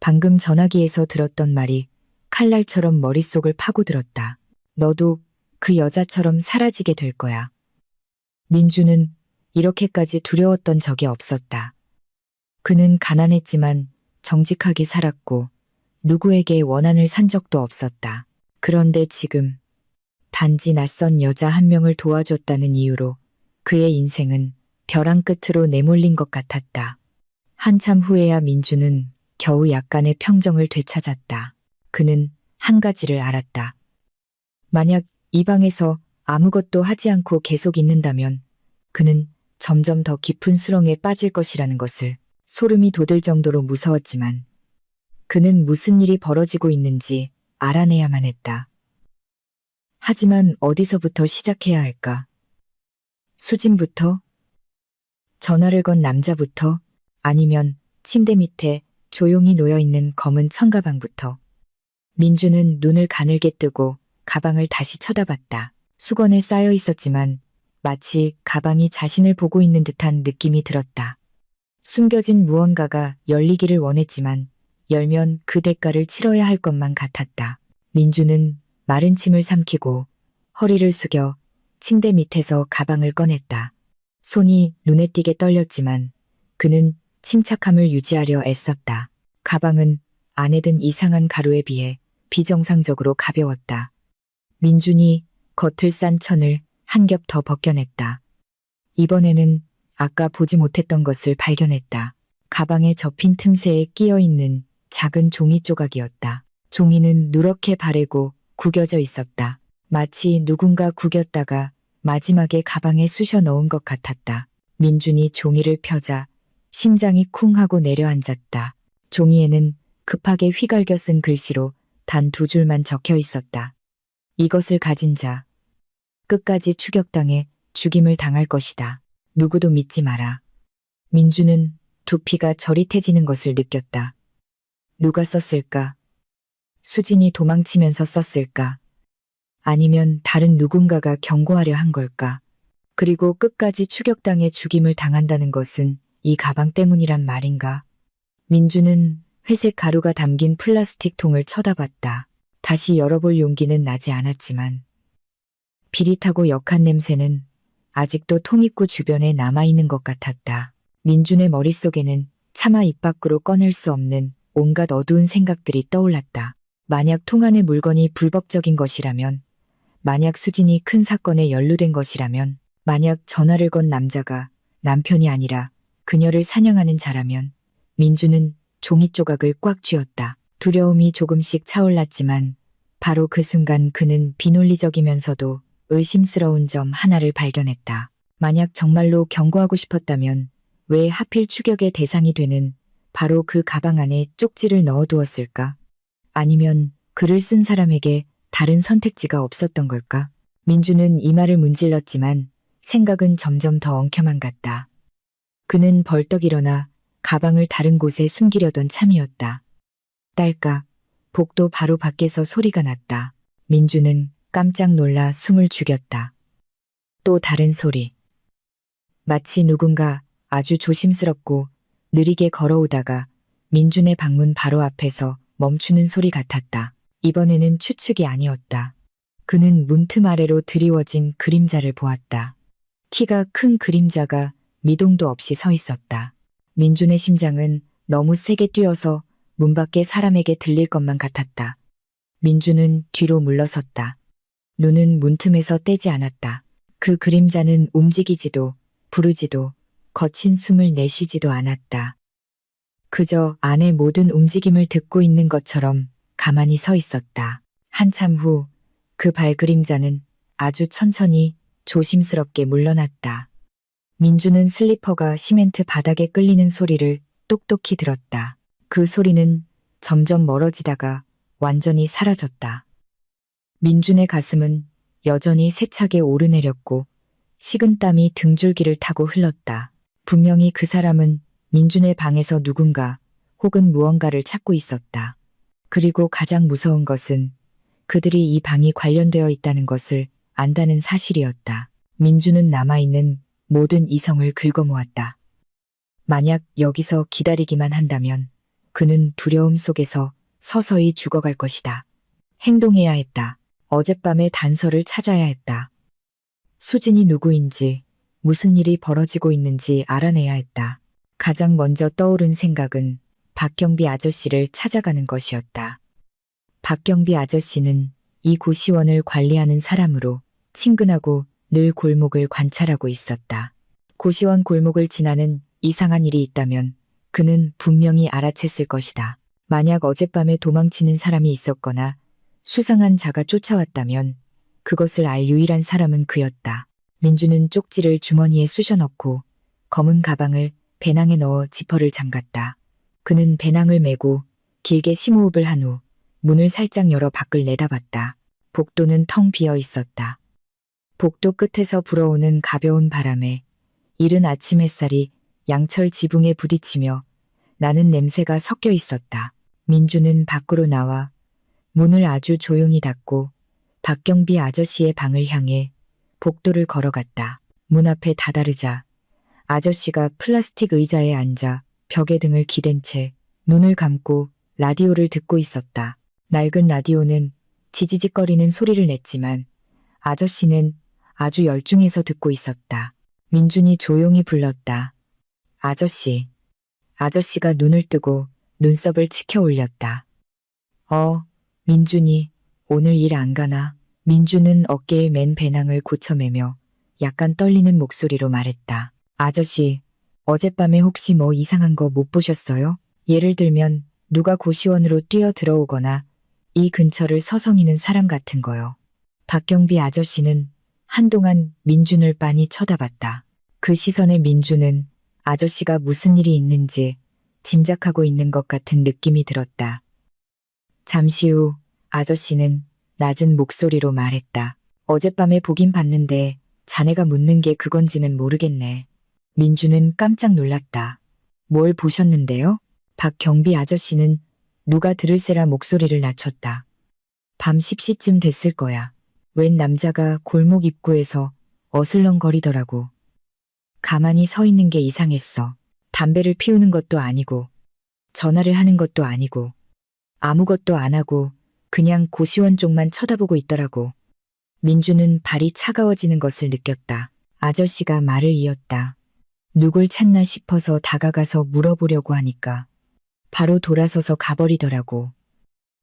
방금 전화기에서 들었던 말이 칼날처럼 머릿속을 파고들었다. 너도 그 여자처럼 사라지게 될 거야. 민주는 이렇게까지 두려웠던 적이 없었다. 그는 가난했지만 정직하게 살았고 누구에게 원한을 산 적도 없었다. 그런데 지금 단지 낯선 여자 한 명을 도와줬다는 이유로 그의 인생은 벼랑 끝으로 내몰린 것 같았다. 한참 후에야 민주는 겨우 약간의 평정을 되찾았다. 그는 한 가지를 알았다. 만약 이 방에서 아무것도 하지 않고 계속 있는다면 그는 점점 더 깊은 수렁에 빠질 것이라는 것을. 소름이 돋을 정도로 무서웠지만 그는 무슨 일이 벌어지고 있는지 알아내야만 했다. 하지만 어디서부터 시작해야 할까? 수진부터? 전화를 건 남자부터? 아니면 침대 밑에 조용히 놓여있는 검은 청가방부터? 민주는 눈을 가늘게 뜨고 가방을 다시 쳐다봤다. 수건에 쌓여 있었지만 마치 가방이 자신을 보고 있는 듯한 느낌이 들었다. 숨겨진 무언가가 열리기를 원했지만 열면 그 대가를 치러야 할 것만 같았다. 민주는 마른 침을 삼키고 허리를 숙여 침대 밑에서 가방을 꺼냈다. 손이 눈에 띄게 떨렸지만 그는 침착함을 유지하려 애썼다. 가방은 안에 든 이상한 가루에 비해 비정상적으로 가벼웠다. 민준이 겉을 싼 천을 한 겹 더 벗겨냈다. 이번에는 아까 보지 못했던 것을 발견했다. 가방에 접힌 틈새에 끼어 있는 작은 종이 조각이었다. 종이는 누렇게 바래고 구겨져 있었다. 마치 누군가 구겼다가 마지막에 가방에 쑤셔 넣은 것 같았다. 민준이 종이를 펴자 심장이 쿵 하고 내려앉았다. 종이에는 급하게 휘갈겨 쓴 글씨로 단 2줄만 적혀 있었다. 이것을 가진 자, 끝까지 추격당해 죽임을 당할 것이다. 누구도 믿지 마라. 민주는 두피가 저릿해지는 것을 느꼈다. 누가 썼을까? 수진이 도망치면서 썼을까? 아니면 다른 누군가가 경고하려 한 걸까? 그리고 끝까지 추격당해 죽임을 당한다는 것은 이 가방 때문이란 말인가? 민주는 회색 가루가 담긴 플라스틱 통을 쳐다봤다. 다시 열어볼 용기는 나지 않았지만 비릿하고 역한 냄새는 아직도 통입구 주변에 남아있는 것 같았다. 민준의 머릿속에는 차마 입 밖으로 꺼낼 수 없는 온갖 어두운 생각들이 떠올랐다. 만약 통 안의 물건이 불법적인 것이라면, 만약 수진이 큰 사건에 연루된 것이라면, 만약 전화를 건 남자가 남편이 아니라 그녀를 사냥하는 자라면 민주는 종이 조각을 꽉 쥐었다. 두려움이 조금씩 차올랐지만 바로 그 순간 그는 비논리적이면서도 의심스러운 점 하나를 발견했다. 만약 정말로 경고하고 싶었다면 왜 하필 추격의 대상이 되는 바로 그 가방 안에 쪽지를 넣어두었을까? 아니면 글을 쓴 사람에게 다른 선택지가 없었던 걸까? 민주는 이 말을 문질렀지만 생각은 점점 더 엉켜만 갔다. 그는 벌떡 일어나 가방을 다른 곳에 숨기려던 참이었다. 딸깍, 복도 바로 밖에서 소리가 났다. 민주는 깜짝 놀라 숨을 죽였다. 또 다른 소리. 마치 누군가 아주 조심스럽고 느리게 걸어오다가 민준의 방문 바로 앞에서 멈추는 소리 같았다. 이번에는 추측이 아니었다. 그는 문틈 아래로 드리워진 그림자를 보았다. 키가 큰 그림자가 미동도 없이 서 있었다. 민준의 심장은 너무 세게 뛰어서 문 밖에 사람에게 들릴 것만 같았다. 민준은 뒤로 물러섰다. 눈은 문틈에서 떼지 않았다. 그 그림자는 움직이지도 부르지도 거친 숨을 내쉬지도 않았다. 그저 안의 모든 움직임을 듣고 있는 것처럼 가만히 서 있었다. 한참 후 그 발그림자는 아주 천천히 조심스럽게 물러났다. 민주는 슬리퍼가 시멘트 바닥에 끌리는 소리를 똑똑히 들었다. 그 소리는 점점 멀어지다가 완전히 사라졌다. 민준의 가슴은 여전히 세차게 오르내렸고 식은땀이 등줄기를 타고 흘렀다. 분명히 그 사람은 민준의 방에서 누군가 혹은 무언가를 찾고 있었다. 그리고 가장 무서운 것은 그들이 이 방이 관련되어 있다는 것을 안다는 사실이었다. 민준은 남아있는 모든 이성을 긁어모았다. 만약 여기서 기다리기만 한다면 그는 두려움 속에서 서서히 죽어갈 것이다. 행동해야 했다. 어젯밤의 단서를 찾아야 했다. 수진이 누구인지, 무슨 일이 벌어지고 있는지 알아내야 했다. 가장 먼저 떠오른 생각은 박경비 아저씨를 찾아가는 것이었다. 박경비 아저씨는 이 고시원을 관리하는 사람으로 친근하고 늘 골목을 관찰하고 있었다. 고시원 골목을 지나는 이상한 일이 있다면 그는 분명히 알아챘을 것이다. 만약 어젯밤에 도망치는 사람이 있었거나 수상한 자가 쫓아왔다면 그것을 알 유일한 사람은 그였다. 민주는 쪽지를 주머니에 쑤셔 넣고 검은 가방을 배낭에 넣어 지퍼를 잠갔다. 그는 배낭을 메고 길게 심호흡을 한 후 문을 살짝 열어 밖을 내다봤다. 복도는 텅 비어 있었다. 복도 끝에서 불어오는 가벼운 바람에 이른 아침 햇살이 양철 지붕에 부딪히며 나는 냄새가 섞여 있었다. 민주는 밖으로 나와 문을 아주 조용히 닫고 박경비 아저씨의 방을 향해 복도를 걸어갔다. 문 앞에 다다르자 아저씨가 플라스틱 의자에 앉아 벽에 등을 기댄 채 눈을 감고 라디오를 듣고 있었다. 낡은 라디오는 지지직거리는 소리를 냈지만 아저씨는 아주 열중해서 듣고 있었다. 민준이 조용히 불렀다. 아저씨. 아저씨가 눈을 뜨고 눈썹을 치켜 올렸다. 민준이 오늘 일 안 가나? 민주는 어깨에 맨 배낭을 고쳐매며 약간 떨리는 목소리로 말했다. 아저씨, 어젯밤에 혹시 뭐 이상한 거 못 보셨어요? 예를 들면 누가 고시원으로 뛰어 들어오거나 이 근처를 서성이는 사람 같은 거요. 박경비 아저씨는 한동안 민준을 빤히 쳐다봤다. 그 시선에 민준은 아저씨가 무슨 일이 있는지 짐작하고 있는 것 같은 느낌이 들었다. 잠시 후 아저씨는 낮은 목소리로 말했다. 어젯밤에 보긴 봤는데 자네가 묻는 게 그건지는 모르겠네. 민주는 깜짝 놀랐다. 뭘 보셨는데요? 박경비 아저씨는 누가 들을세라 목소리를 낮췄다. 밤 10시쯤 됐을 거야. 웬 남자가 골목 입구에서 어슬렁거리더라고. 가만히 서 있는 게 이상했어. 담배를 피우는 것도 아니고 전화를 하는 것도 아니고 아무것도 안 하고 그냥 고시원 쪽만 쳐다보고 있더라고. 민주는 발이 차가워지는 것을 느꼈다. 아저씨가 말을 이었다. 누굴 찾나 싶어서 다가가서 물어보려고 하니까 바로 돌아서서 가버리더라고.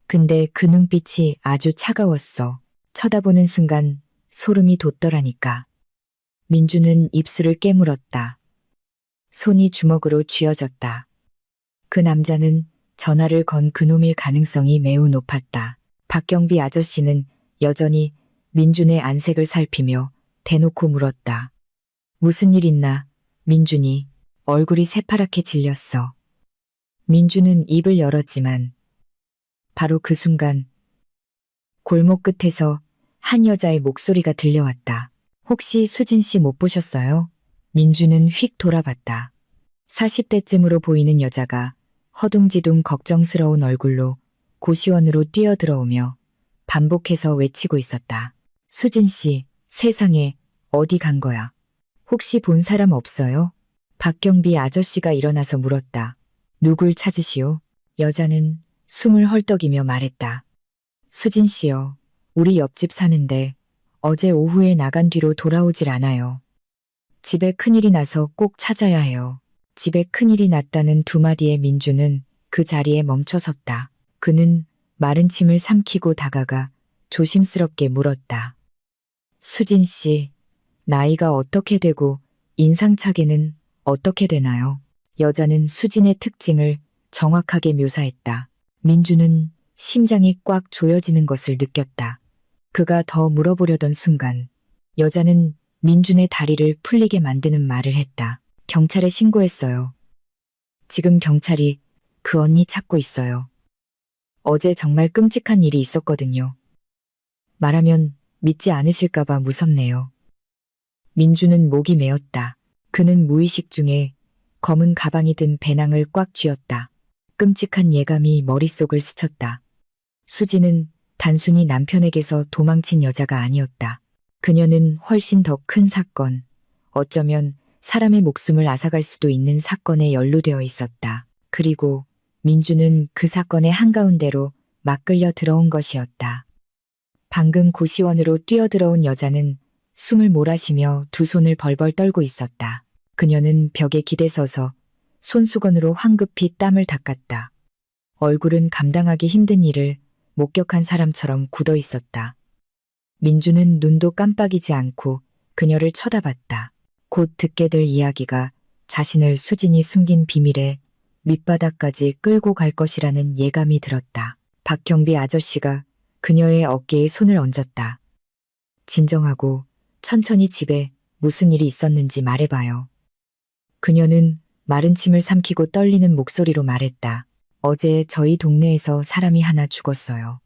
근데 그 눈빛이 아주 차가웠어. 쳐다보는 순간 소름이 돋더라니까. 민주는 입술을 깨물었다. 손이 주먹으로 쥐어졌다. 그 남자는 전화를 건 그놈일 가능성이 매우 높았다. 박경비 아저씨는 여전히 민준의 안색을 살피며 대놓고 물었다. 무슨 일 있나? 민준이 얼굴이 새파랗게 질렸어. 민준은 입을 열었지만 바로 그 순간 골목 끝에서 한 여자의 목소리가 들려왔다. 혹시 수진 씨 못 보셨어요? 민준은 휙 돌아봤다. 40대쯤으로 보이는 여자가 허둥지둥 걱정스러운 얼굴로 고시원으로 뛰어들어오며 반복해서 외치고 있었다. 수진 씨, 세상에 어디 간 거야? 혹시 본 사람 없어요? 박경비 아저씨가 일어나서 물었다. 누굴 찾으시오? 여자는 숨을 헐떡이며 말했다. 수진 씨요. 우리 옆집 사는데 어제 오후에 나간 뒤로 돌아오질 않아요. 집에 큰일이 나서 꼭 찾아야 해요. 집에 큰일이 났다는 두 마디에 민주는 그 자리에 멈춰섰다. 그는 마른 침을 삼키고 다가가 조심스럽게 물었다. 수진 씨, 나이가 어떻게 되고 인상착의는 어떻게 되나요? 여자는 수진의 특징을 정확하게 묘사했다. 민주는 심장이 꽉 조여지는 것을 느꼈다. 그가 더 물어보려던 순간 여자는 민준의 다리를 풀리게 만드는 말을 했다. 경찰에 신고했어요. 지금 경찰이 그 언니 찾고 있어요. 어제 정말 끔찍한 일이 있었거든요. 말하면 믿지 않으실까봐 무섭네요. 민주는 목이 메었다. 그는 무의식 중에 검은 가방이 든 배낭을 꽉 쥐었다. 끔찍한 예감이 머릿속을 스쳤다. 수지는 단순히 남편에게서 도망친 여자가 아니었다. 그녀는 훨씬 더 큰 사건, 어쩌면 사람의 목숨을 앗아갈 수도 있는 사건에 연루되어 있었다. 그리고 민주는 그 사건의 한가운데로 막 끌려 들어온 것이었다. 방금 고시원으로 뛰어들어온 여자는 숨을 몰아쉬며 두 손을 벌벌 떨고 있었다. 그녀는 벽에 기대서서 손수건으로 황급히 땀을 닦았다. 얼굴은 감당하기 힘든 일을 목격한 사람처럼 굳어 있었다. 민주는 눈도 깜빡이지 않고 그녀를 쳐다봤다. 곧 듣게 될 이야기가 자신을 수진이 숨긴 비밀에 밑바닥까지 끌고 갈 것이라는 예감이 들었다. 박경비 아저씨가 그녀의 어깨에 손을 얹었다. 진정하고 천천히 집에 무슨 일이 있었는지 말해봐요. 그녀는 마른 침을 삼키고 떨리는 목소리로 말했다. 어제 저희 동네에서 사람이 하나 죽었어요.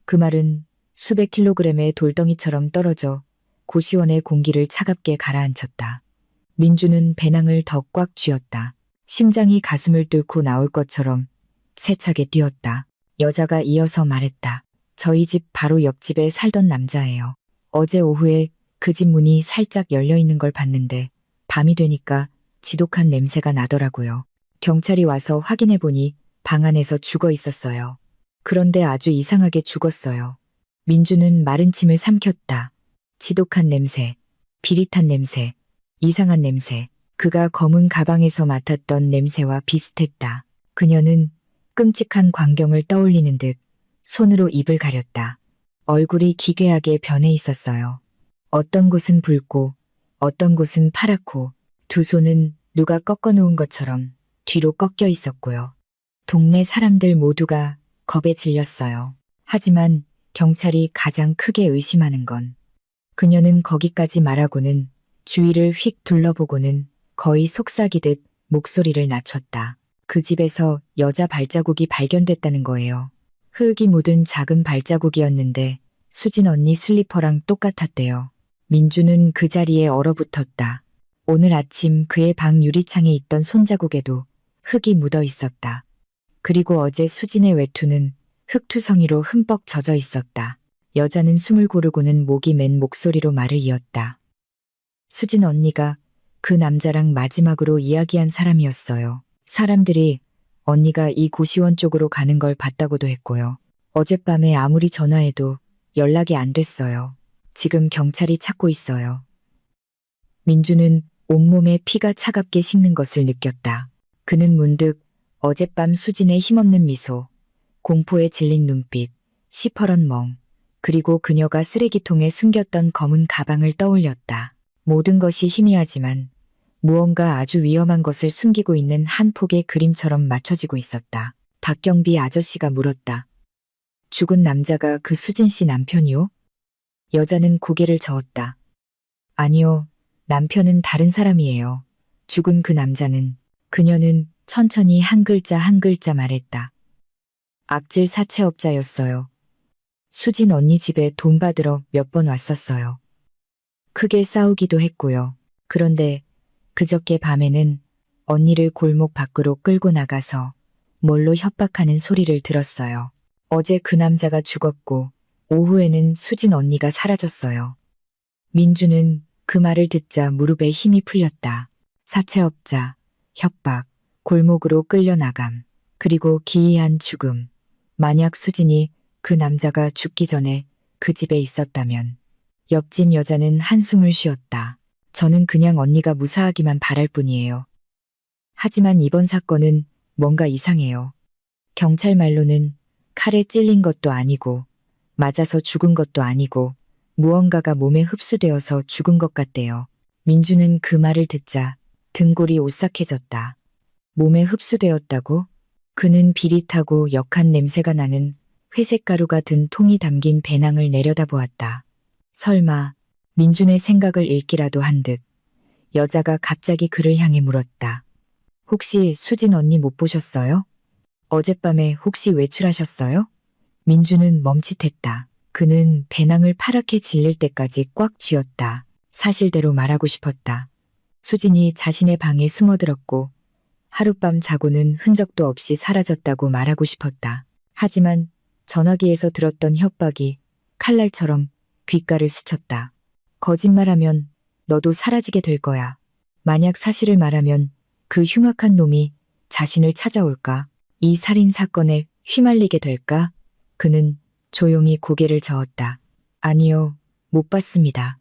그 말은 수백 킬로그램의 돌덩이처럼 떨어져 고시원의 공기를 차갑게 가라앉혔다. 민주는 배낭을 더 꽉 쥐었다. 심장이 가슴을 뚫고 나올 것처럼 세차게 뛰었다. 여자가 이어서 말했다. 저희 집 바로 옆집에 살던 남자예요. 어제 오후에 그 집 문이 살짝 열려있는 걸 봤는데 밤이 되니까 지독한 냄새가 나더라고요. 경찰이 와서 확인해보니 방 안에서 죽어 있었어요. 그런데 아주 이상하게 죽었어요. 민주는 마른 침을 삼켰다. 지독한 냄새, 비릿한 냄새, 이상한 냄새. 그가 검은 가방에서 맡았던 냄새와 비슷했다. 그녀는 끔찍한 광경을 떠올리는 듯 손으로 입을 가렸다. 얼굴이 기괴하게 변해 있었어요. 어떤 곳은 붉고 어떤 곳은 파랗고 두 손은 누가 꺾어 놓은 것처럼 뒤로 꺾여 있었고요. 동네 사람들 모두가 겁에 질렸어요. 하지만 경찰이 가장 크게 의심하는 건 그녀는 거기까지 말하고는 주위를 휙 둘러보고는 거의 속삭이듯 목소리를 낮췄다. 그 집에서 여자 발자국이 발견됐다는 거예요. 흙이 묻은 작은 발자국이었는데 수진 언니 슬리퍼랑 똑같았대요. 민주는 그 자리에 얼어붙었다. 오늘 아침 그의 방 유리창에 있던 손자국에도 흙이 묻어 있었다. 그리고 어제 수진의 외투는 흙투성이로 흠뻑 젖어 있었다. 여자는 숨을 고르고는 목이 맨 목소리로 말을 이었다. 수진 언니가 그 남자랑 마지막으로 이야기한 사람이었어요. 사람들이 언니가 이 고시원 쪽으로 가는 걸 봤다고도 했고요. 어젯밤에 아무리 전화해도 연락이 안 됐어요. 지금 경찰이 찾고 있어요. 민주는 온몸에 피가 차갑게 식는 것을 느꼈다. 그는 문득 어젯밤 수진의 힘없는 미소, 공포에 질린 눈빛, 시퍼런 멍, 그리고 그녀가 쓰레기통에 숨겼던 검은 가방을 떠올렸다. 모든 것이 희미하지만 무언가 아주 위험한 것을 숨기고 있는 한 폭의 그림처럼 맞춰지고 있었다. 박경비 아저씨가 물었다. 죽은 남자가 그 수진 씨 남편이요? 여자는 고개를 저었다. 아니요, 남편은 다른 사람이에요. 죽은 그 남자는, 그녀는 천천히 한 글자 한 글자 말했다. 악질 사채업자였어요. 수진 언니 집에 돈 받으러 몇 번 왔었어요. 크게 싸우기도 했고요. 그런데 그저께 밤에는 언니를 골목 밖으로 끌고 나가서 몰로 협박하는 소리를 들었어요. 어제 그 남자가 죽었고 오후에는 수진 언니가 사라졌어요. 민주는 그 말을 듣자 무릎에 힘이 풀렸다. 사채업자, 협박, 골목으로 끌려나감, 그리고 기이한 죽음. 만약 수진이 그 남자가 죽기 전에 그 집에 있었다면. 옆집 여자는 한숨을 쉬었다. 저는 그냥 언니가 무사하기만 바랄 뿐이에요. 하지만 이번 사건은 뭔가 이상해요. 경찰 말로는 칼에 찔린 것도 아니고 맞아서 죽은 것도 아니고 무언가가 몸에 흡수되어서 죽은 것 같대요. 민주는 그 말을 듣자 등골이 오싹해졌다. 몸에 흡수되었다고? 그는 비릿하고 역한 냄새가 나는 회색 가루가 든 통이 담긴 배낭을 내려다보았다. 설마 민준의 생각을 읽기라도 한 듯 여자가 갑자기 그를 향해 물었다. 혹시 수진 언니 못 보셨어요? 어젯밤에 혹시 외출하셨어요? 민주는 멈칫했다. 그는 배낭을 파랗게 질릴 때까지 꽉 쥐었다. 사실대로 말하고 싶었다. 수진이 자신의 방에 숨어들었고 하룻밤 자고는 흔적도 없이 사라졌다고 말하고 싶었다. 하지만 전화기에서 들었던 협박이 칼날처럼 귓가를 스쳤다. 거짓말하면 너도 사라지게 될 거야. 만약 사실을 말하면 그 흉악한 놈이 자신을 찾아올까? 이 살인 사건에 휘말리게 될까? 그는 조용히 고개를 저었다. 아니요, 못 봤습니다.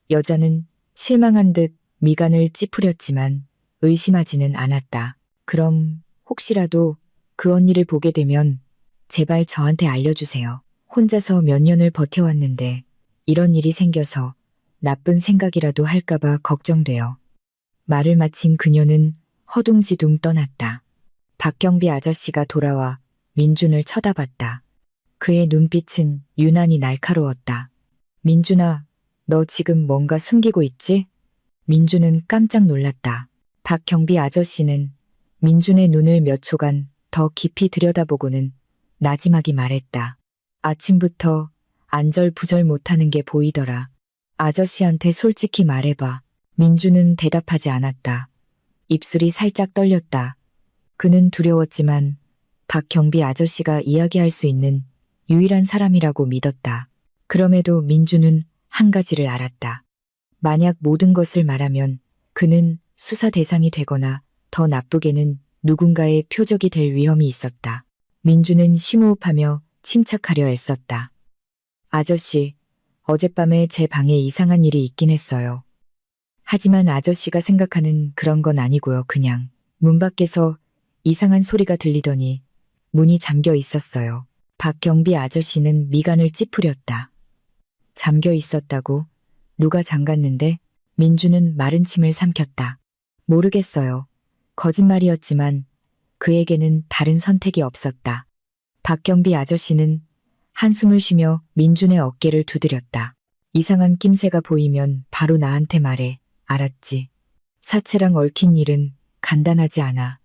여자는 실망한 듯 미간을 찌푸렸지만 의심하지는 않았다. 그럼 혹시라도 그 언니를 보게 되면 제발 저한테 알려주세요. 혼자서 몇 년을 버텨왔는데 이런 일이 생겨서 나쁜 생각이라도 할까봐 걱정돼요. 말을 마친 그녀는 허둥지둥 떠났다. 박경비 아저씨가 돌아와 민준을 쳐다봤다. 그의 눈빛은 유난히 날카로웠다. 민준아, 너 지금 뭔가 숨기고 있지? 민준은 깜짝 놀랐다. 박경비 아저씨는 민준의 눈을 몇 초간 더 깊이 들여다보고는 나지막이 말했다. 아침부터 안절부절 못하는 게 보이더라. 아저씨한테 솔직히 말해봐. 민준은 대답하지 않았다. 입술이 살짝 떨렸다. 그는 두려웠지만 박경비 아저씨가 이야기할 수 있는 유일한 사람이라고 믿었다. 그럼에도 민준은 한 가지를 알았다. 만약 모든 것을 말하면 그는 수사 대상이 되거나 더 나쁘게는 누군가의 표적이 될 위험이 있었다. 민준은 심호흡하며 침착하려 애썼다. 아저씨, 어젯밤에 제 방에 이상한 일이 있긴 했어요. 하지만 아저씨가 생각하는 그런 건 아니고요. 그냥 문 밖에서 이상한 소리가 들리더니 문이 잠겨 있었어요. 박경비 아저씨는 미간을 찌푸렸다. 잠겨 있었다고. 누가 잠갔는데? 민주는 마른 침을 삼켰다. 모르겠어요. 거짓말이었지만 그에게는 다른 선택이 없었다. 박경비 아저씨는 한숨을 쉬며 민준의 어깨를 두드렸다. 이상한 낌새가 보이면 바로 나한테 말해. 알았지? 사체랑 얽힌 일은 간단하지 않아.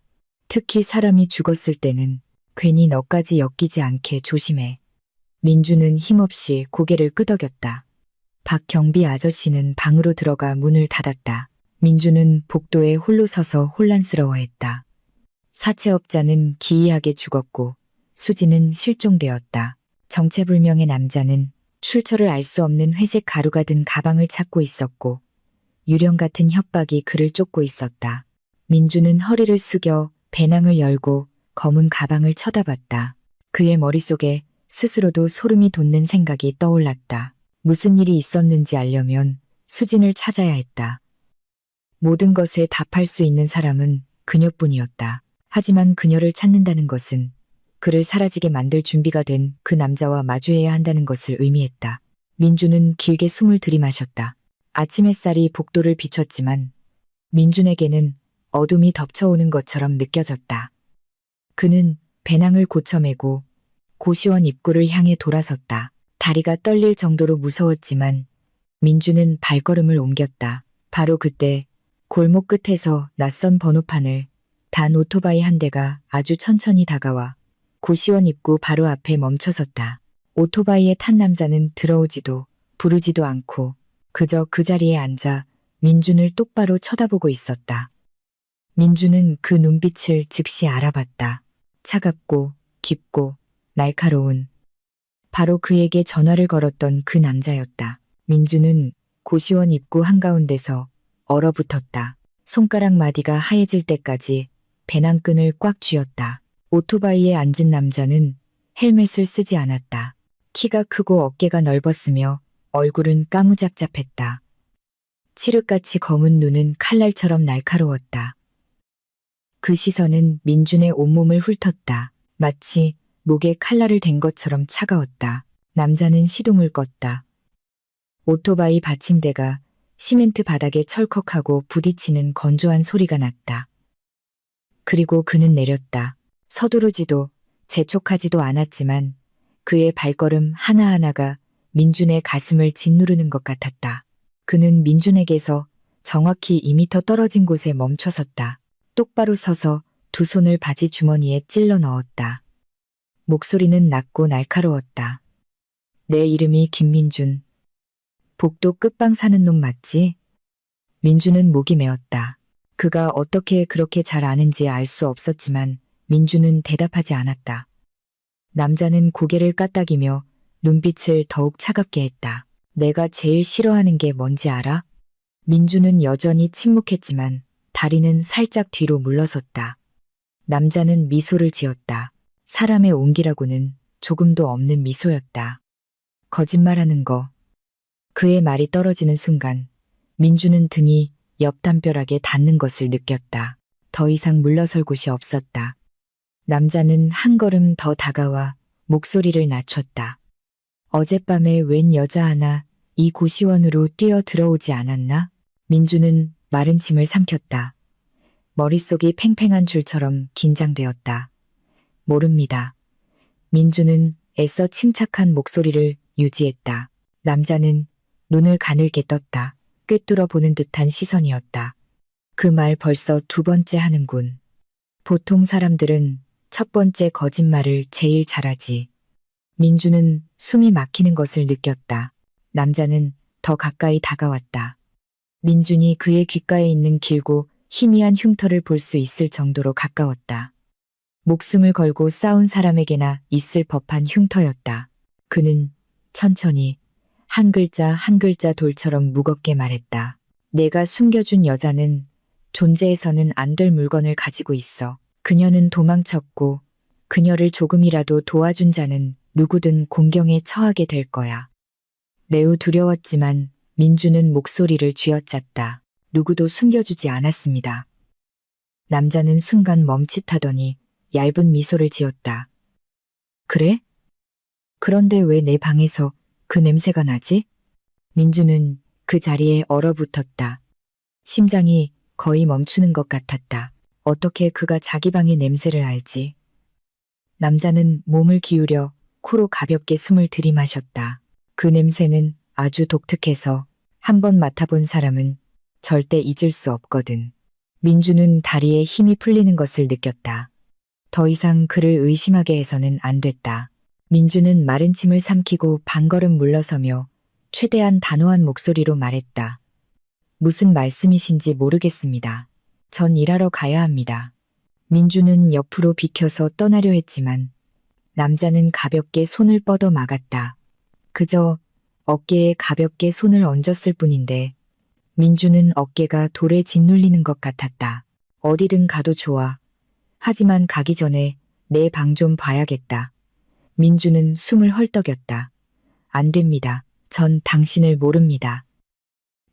특히 사람이 죽었을 때는 괜히 너까지 엮이지 않게 조심해. 민주는 힘없이 고개를 끄덕였다. 박경비 아저씨는 방으로 들어가 문을 닫았다. 민주는 복도에 홀로 서서 혼란스러워했다. 사채업자는 기이하게 죽었고 수지는 실종되었다. 정체불명의 남자는 출처를 알 수 없는 회색 가루가 든 가방을 찾고 있었고 유령 같은 협박이 그를 쫓고 있었다. 민주는 허리를 숙여 배낭을 열고 검은 가방을 쳐다봤다. 그의 머릿속에 스스로도 소름이 돋는 생각이 떠올랐다. 무슨 일이 있었는지 알려면 수진을 찾아야 했다. 모든 것에 답할 수 있는 사람은 그녀뿐이었다. 하지만 그녀를 찾는다는 것은 그를 사라지게 만들 준비가 된 그 남자와 마주해야 한다는 것을 의미했다. 민주는 길게 숨을 들이마셨다. 아침 햇살이 복도를 비췄지만 민준에게는 어둠이 덮쳐오는 것처럼 느껴졌다. 그는 배낭을 고쳐매고 고시원 입구를 향해 돌아섰다. 다리가 떨릴 정도로 무서웠지만 민주는 발걸음을 옮겼다. 바로 그때 골목 끝에서 낯선 번호판을 단 오토바이 한 대가 아주 천천히 다가와 고시원 입구 바로 앞에 멈춰섰다. 오토바이에 탄 남자는 들어오지도 부르지도 않고 그저 그 자리에 앉아 민준을 똑바로 쳐다보고 있었다. 민준은 그 눈빛을 즉시 알아봤다. 차갑고 깊고 날카로운. 바로 그에게 전화를 걸었던 그 남자였다. 민준은 고시원 입구 한가운데서 얼어붙었다. 손가락 마디가 하얘질 때까지 배낭끈을 꽉 쥐었다. 오토바이에 앉은 남자는 헬멧을 쓰지 않았다. 키가 크고 어깨가 넓었으며 얼굴은 까무잡잡했다. 칠흑같이 검은 눈은 칼날처럼 날카로웠다. 그 시선은 민준의 온몸을 훑었다. 마치 목에 칼날을 댄 것처럼 차가웠다. 남자는 시동을 껐다. 오토바이 받침대가 시멘트 바닥에 철컥하고 부딪히는 건조한 소리가 났다. 그리고 그는 내렸다. 서두르지도 재촉하지도 않았지만 그의 발걸음 하나하나가 민준의 가슴을 짓누르는 것 같았다. 그는 민준에게서 정확히 2미터 떨어진 곳에 멈춰섰다. 똑바로 서서 두 손을 바지 주머니에 찔러 넣었다. 목소리는 낮고 날카로웠다. 내 이름이 김민준. 복도 끝방 사는 놈 맞지? 민준은 목이 메었다. 그가 어떻게 그렇게 잘 아는지 알 수 없었지만 민준은 대답하지 않았다. 남자는 고개를 까딱이며 눈빛을 더욱 차갑게 했다. 내가 제일 싫어하는 게 뭔지 알아? 민준은 여전히 침묵했지만 다리는 살짝 뒤로 물러섰다. 남자는 미소를 지었다. 사람의 온기라고는 조금도 없는 미소였다. 거짓말하는 거. 그의 말이 떨어지는 순간 민준은 등이 옆 담벼락에 닿는 것을 느꼈다. 더 이상 물러설 곳이 없었다. 남자는 한 걸음 더 다가와 목소리를 낮췄다. 어젯밤에 웬 여자 하나 이 고시원으로 뛰어 들어오지 않았나? 민준은 마른 침을 삼켰다. 머릿속이 팽팽한 줄처럼 긴장되었다. 모릅니다. 민준은 애써 침착한 목소리를 유지했다. 남자는 눈을 가늘게 떴다. 꿰뚫어 보는 듯한 시선이었다. 그 말 벌써 두 번째 하는군. 보통 사람들은 첫 번째 거짓말을 제일 잘하지. 민준은 숨이 막히는 것을 느꼈다. 남자는 더 가까이 다가왔다. 민준이 그의 귓가에 있는 길고 희미한 흉터를 볼 수 있을 정도로 가까웠다. 목숨을 걸고 싸운 사람에게나 있을 법한 흉터였다. 그는 천천히 한 글자 한 글자 돌처럼 무겁게 말했다. 내가 숨겨준 여자는 존재해서는 안 될 물건을 가지고 있어. 그녀는 도망쳤고 그녀를 조금이라도 도와준 자는 누구든 공경에 처하게 될 거야. 매우 두려웠지만 민주는 목소리를 쥐어짰다. 누구도 숨겨주지 않았습니다. 남자는 순간 멈칫하더니 얇은 미소를 지었다. 그래? 그런데 왜 내 방에서 그 냄새가 나지? 민주는 그 자리에 얼어붙었다. 심장이 거의 멈추는 것 같았다. 어떻게 그가 자기 방의 냄새를 알지? 남자는 몸을 기울여 코로 가볍게 숨을 들이마셨다. 그 냄새는 아주 독특해서 한 번 맡아본 사람은 절대 잊을 수 없거든. 민주는 다리에 힘이 풀리는 것을 느꼈다. 더 이상 그를 의심하게 해서는 안 됐다. 민주는 마른 침을 삼키고 반걸음 물러서며 최대한 단호한 목소리로 말했다. 무슨 말씀이신지 모르겠습니다. 전 일하러 가야 합니다. 민주는 옆으로 비켜서 떠나려 했지만 남자는 가볍게 손을 뻗어 막았다. 그저 어깨에 가볍게 손을 얹었을 뿐인데 민주는 어깨가 돌에 짓눌리는 것 같았다. 어디든 가도 좋아. 하지만 가기 전에 내 방 좀 봐야겠다. 민주는 숨을 헐떡였다. 안 됩니다. 전 당신을 모릅니다.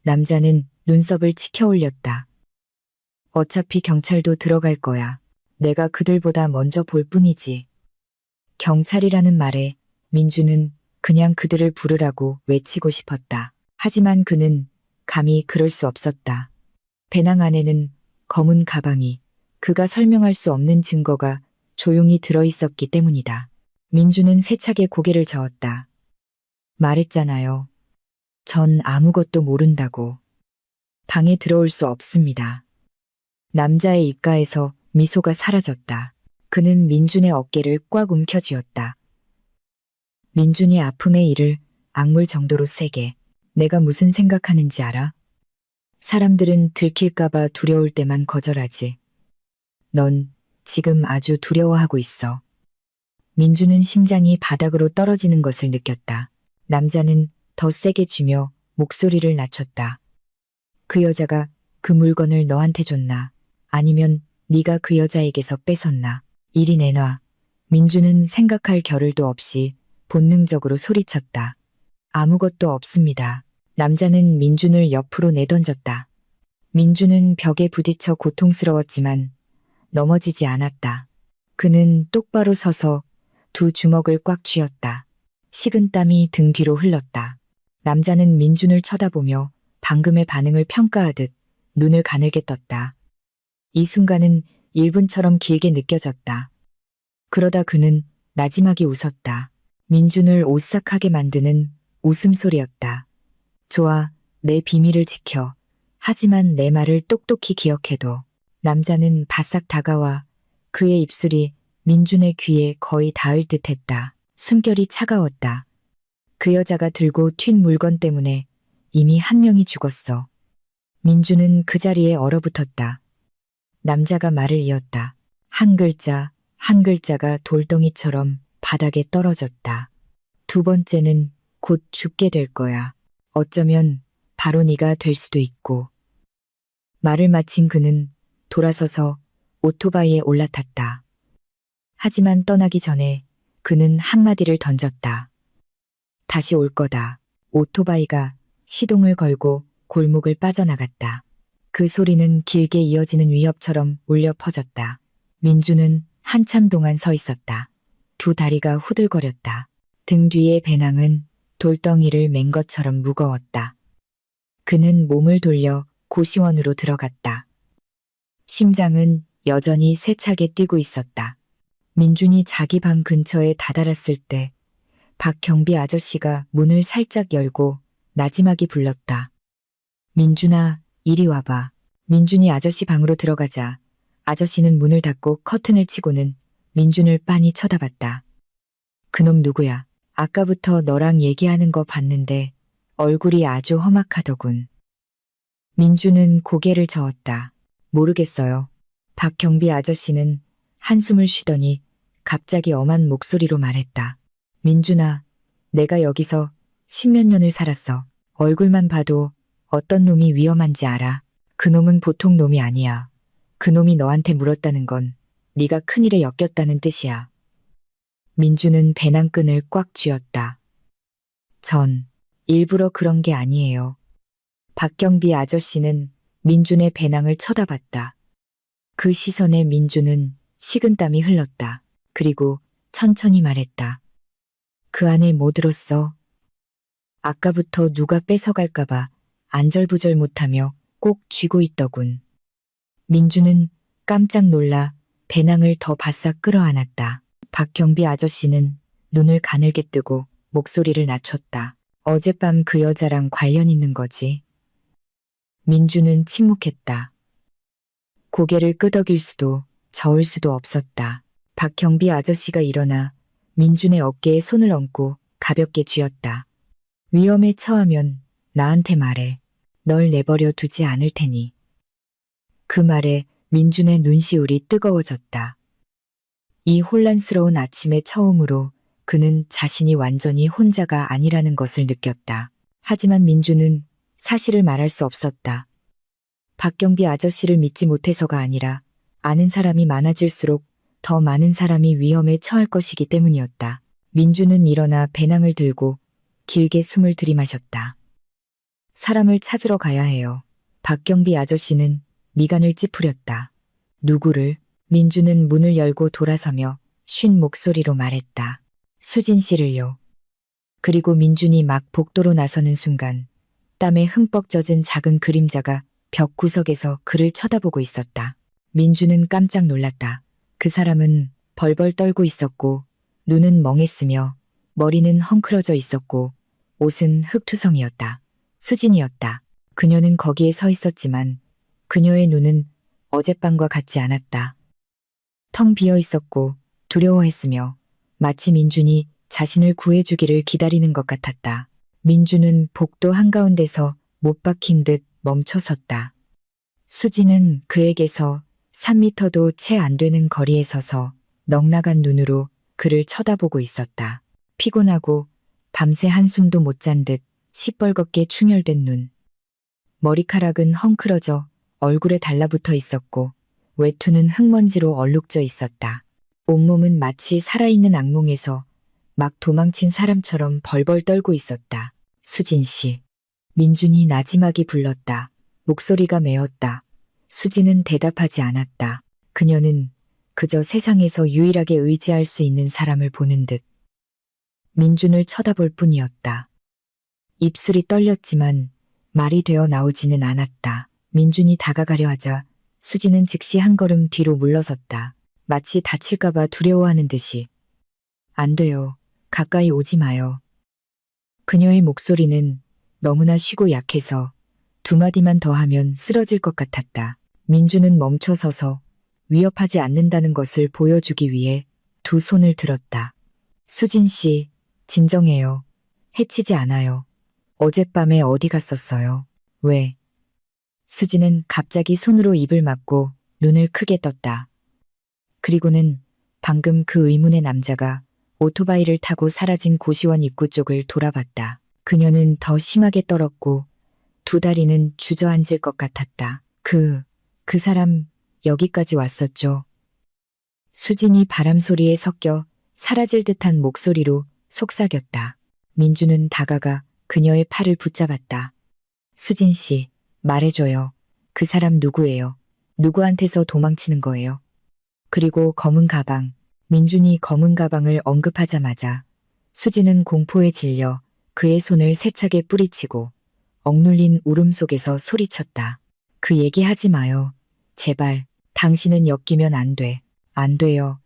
남자는 눈썹을 치켜 올렸다. 어차피 경찰도 들어갈 거야. 내가 그들보다 먼저 볼 뿐이지. 경찰이라는 말에 민주는 그냥 그들을 부르라고 외치고 싶었다. 하지만 그는 감히 그럴 수 없었다. 배낭 안에는 검은 가방이 그가 설명할 수 없는 증거가 조용히 들어있었기 때문이다. 민주는 세차게 고개를 저었다. 말했잖아요. 전 아무것도 모른다고. 방에 들어올 수 없습니다. 남자의 입가에서 미소가 사라졌다. 그는 민준의 어깨를 꽉 움켜쥐었다. 민준이 아픔의 이를 악물 정도로 세게. 내가 무슨 생각하는지 알아? 사람들은 들킬까봐 두려울 때만 거절하지. 넌 지금 아주 두려워하고 있어. 민주는 심장이 바닥으로 떨어지는 것을 느꼈다. 남자는 더 세게 쥐며 목소리를 낮췄다. 그 여자가 그 물건을 너한테 줬나? 아니면 네가 그 여자에게서 뺏었나? 이리 내놔. 민주는 생각할 겨를도 없이 본능적으로 소리쳤다. 아무것도 없습니다. 남자는 민준을 옆으로 내던졌다. 민준은 벽에 부딪혀 고통스러웠지만 넘어지지 않았다. 그는 똑바로 서서 두 주먹을 꽉 쥐었다. 식은땀이 등 뒤로 흘렀다. 남자는 민준을 쳐다보며 방금의 반응을 평가하듯 눈을 가늘게 떴다. 이 순간은 1분처럼 길게 느껴졌다. 그러다 그는 나지막이 웃었다. 민준을 오싹하게 만드는 웃음소리였다. 좋아, 내 비밀을 지켜. 하지만 내 말을 똑똑히 기억해둬. 남자는 바싹 다가와 그의 입술이 민준의 귀에 거의 닿을 듯했다. 숨결이 차가웠다. 그 여자가 들고 튄 물건 때문에 이미 한 명이 죽었어. 민준은 그 자리에 얼어붙었다. 남자가 말을 이었다. 한 글자, 한 글자가 돌덩이처럼 바닥에 떨어졌다. 두 번째는 곧 죽게 될 거야. 어쩌면 바로 네가 될 수도 있고. 말을 마친 그는 돌아서서 오토바이에 올라탔다. 하지만 떠나기 전에 그는 한마디를 던졌다. 다시 올 거다. 오토바이가 시동을 걸고 골목을 빠져나갔다. 그 소리는 길게 이어지는 위협처럼 울려 퍼졌다. 민주는 한참 동안 서 있었다. 두 다리가 후들거렸다. 등 뒤의 배낭은 돌덩이를 맨 것처럼 무거웠다. 그는 몸을 돌려 고시원으로 들어갔다. 심장은 여전히 세차게 뛰고 있었다. 민준이 자기 방 근처에 다다랐을 때 박경비 아저씨가 문을 살짝 열고 나지막이 불렀다. 민준아, 이리 와봐. 민준이 아저씨 방으로 들어가자 아저씨는 문을 닫고 커튼을 치고는 민준을 빤히 쳐다봤다. 그놈 누구야? 아까부터 너랑 얘기하는 거 봤는데 얼굴이 아주 험악하더군. 민준은 고개를 저었다. 모르겠어요. 박경비 아저씨는 한숨을 쉬더니 갑자기 엄한 목소리로 말했다. 민준아, 내가 여기서 10몇 년을 살았어. 얼굴만 봐도 어떤 놈이 위험한지 알아. 그놈은 보통 놈이 아니야. 그놈이 너한테 물었다는 건 네가 큰일에 엮였다는 뜻이야. 민주는 배낭끈을 꽉 쥐었다. 전 일부러 그런 게 아니에요. 박경비 아저씨는 민준의 배낭을 쳐다봤다. 그 시선에 민주는 식은땀이 흘렀다. 그리고 천천히 말했다. 그 안에 뭐 들었어? 아까부터 누가 뺏어갈까봐 안절부절 못하며 꼭 쥐고 있더군. 민주는 깜짝 놀라 배낭을 더 바싹 끌어안았다. 박경비 아저씨는 눈을 가늘게 뜨고 목소리를 낮췄다. 어젯밤 그 여자랑 관련 있는 거지. 민주는 침묵했다. 고개를 끄덕일 수도 저을 수도 없었다. 박경비 아저씨가 일어나 민준의 어깨에 손을 얹고 가볍게 쥐었다. 위험에 처하면 나한테 말해. 널 내버려 두지 않을 테니. 그 말에 민준의 눈시울이 뜨거워졌다. 이 혼란스러운 아침에 처음으로 그는 자신이 완전히 혼자가 아니라는 것을 느꼈다. 하지만 민준은 사실을 말할 수 없었다. 박경비 아저씨를 믿지 못해서가 아니라 아는 사람이 많아질수록 더 많은 사람이 위험에 처할 것이기 때문이었다. 민준은 일어나 배낭을 들고 길게 숨을 들이마셨다. 사람을 찾으러 가야 해요. 박경비 아저씨는 미간을 찌푸렸다. 누구를? 민준은 문을 열고 돌아서며 쉰 목소리로 말했다. 수진 씨를요. 그리고 민준이 막 복도로 나서는 순간 땀에 흠뻑 젖은 작은 그림자가 벽 구석에서 그를 쳐다보고 있었다. 민준은 깜짝 놀랐다. 그 사람은 벌벌 떨고 있었고 눈은 멍했으며 머리는 헝클어져 있었고 옷은 흙투성이었다. 수진이었다. 그녀는 거기에 서 있었지만 그녀의 눈은 어젯밤과 같지 않았다. 텅 비어 있었고 두려워했으며 마치 민준이 자신을 구해주기를 기다리는 것 같았다. 민준은 복도 한가운데서 못 박힌 듯 멈춰 섰다. 수진은 그에게서 3미터도 채 안 되는 거리에 서서 넉나간 눈으로 그를 쳐다보고 있었다. 피곤하고 밤새 한숨도 못 잔 듯 시뻘겋게 충혈된 눈. 머리카락은 헝클어져 얼굴에 달라붙어 있었고 외투는 흙먼지로 얼룩져 있었다. 온몸은 마치 살아있는 악몽에서 막 도망친 사람처럼 벌벌 떨고 있었다. 수진 씨. 민준이 나지막이 불렀다. 목소리가 메었다. 수진은 대답하지 않았다. 그녀는 그저 세상에서 유일하게 의지할 수 있는 사람을 보는 듯 민준을 쳐다볼 뿐이었다. 입술이 떨렸지만 말이 되어 나오지는 않았다. 민준이 다가가려 하자 수진은 즉시 한 걸음 뒤로 물러섰다. 마치 다칠까봐 두려워하는 듯이. 안 돼요. 가까이 오지 마요. 그녀의 목소리는 너무나 쉬고 약해서 두 마디만 더 하면 쓰러질 것 같았다. 민준은 멈춰서서 위협하지 않는다는 것을 보여주기 위해 두 손을 들었다. 수진 씨, 진정해요. 해치지 않아요. 어젯밤에 어디 갔었어요? 왜? 수진은 갑자기 손으로 입을 막고 눈을 크게 떴다. 그리고는 방금 그 의문의 남자가 오토바이를 타고 사라진 고시원 입구 쪽을 돌아봤다. 그녀는 더 심하게 떨었고 두 다리는 주저앉을 것 같았다. 그 사람 여기까지 왔었죠. 수진이 바람 소리에 섞여 사라질 듯한 목소리로 속삭였다. 민주는 다가가 그녀의 팔을 붙잡았다. 수진 씨, 말해줘요. 그 사람 누구예요? 누구한테서 도망치는 거예요? 그리고 검은 가방. 민준이 검은 가방을 언급하자마자 수진은 공포에 질려 그의 손을 세차게 뿌리치고 억눌린 울음 속에서 소리쳤다. 그 얘기하지 마요. 제발, 당신은 엮이면 안 돼. 안 돼요.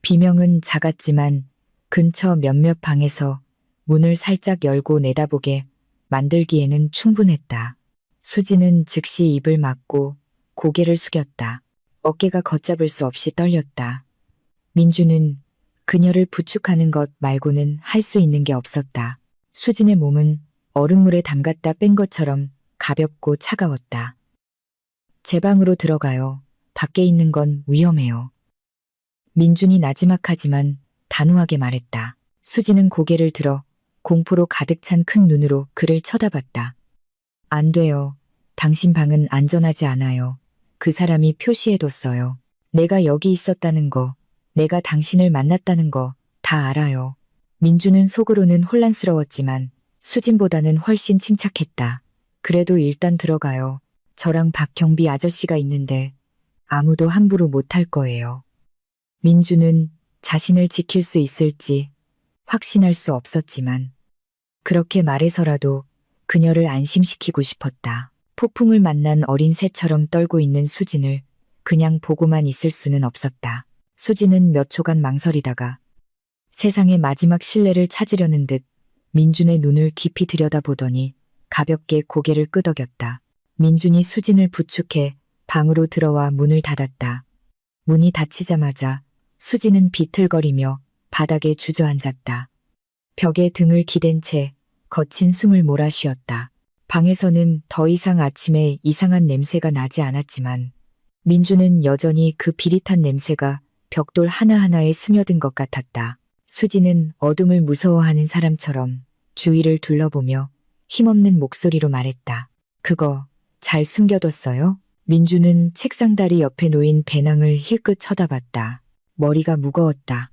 비명은 작았지만 근처 몇몇 방에서 문을 살짝 열고 내다보게 만들기에는 충분했다. 수지는 즉시 입을 막고 고개를 숙였다. 어깨가 걷잡을 수 없이 떨렸다. 민주는 그녀를 부축하는 것 말고는 할 수 있는 게 없었다. 수진의 몸은 얼음물에 담갔다 뺀 것처럼 가볍고 차가웠다. 제 방으로 들어가요. 밖에 있는 건 위험해요. 민준이 나지막하지만 단호하게 말했다. 수지는 고개를 들어 공포로 가득 찬 큰 눈으로 그를 쳐다봤다. 안 돼요. 당신 방은 안전하지 않아요. 그 사람이 표시해뒀어요. 내가 여기 있었다는 거, 내가 당신을 만났다는 거 다 알아요. 민주는 속으로는 혼란스러웠지만 수진보다는 훨씬 침착했다. 그래도 일단 들어가요. 저랑 박경비 아저씨가 있는데 아무도 함부로 못할 거예요. 민주는 자신을 지킬 수 있을지 확신할 수 없었지만 그렇게 말해서라도 그녀를 안심시키고 싶었다. 폭풍을 만난 어린 새처럼 떨고 있는 수진을 그냥 보고만 있을 수는 없었다. 수진은 몇 초간 망설이다가 세상의 마지막 신뢰를 찾으려는 듯 민준의 눈을 깊이 들여다보더니 가볍게 고개를 끄덕였다. 민준이 수진을 부축해 방으로 들어와 문을 닫았다. 문이 닫히자마자 수진은 비틀거리며 바닥에 주저앉았다. 벽에 등을 기댄 채 거친 숨을 몰아쉬었다. 방에서는 더 이상 아침에 이상한 냄새가 나지 않았지만 민주는 여전히 그 비릿한 냄새가 벽돌 하나하나에 스며든 것 같았다. 수지는 어둠을 무서워하는 사람처럼 주위를 둘러보며 힘없는 목소리로 말했다. 그거 잘 숨겨뒀어요? 민주는 책상 다리 옆에 놓인 배낭을 힐끗 쳐다봤다. 머리가 무거웠다.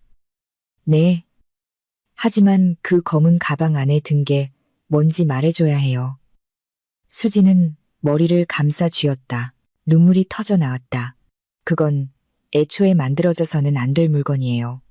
네. 하지만 그 검은 가방 안에 든 게 뭔지 말해줘야 해요. 수지는 머리를 감싸 쥐었다. 눈물이 터져 나왔다. 그건 애초에 만들어져서는 안 될 물건이에요.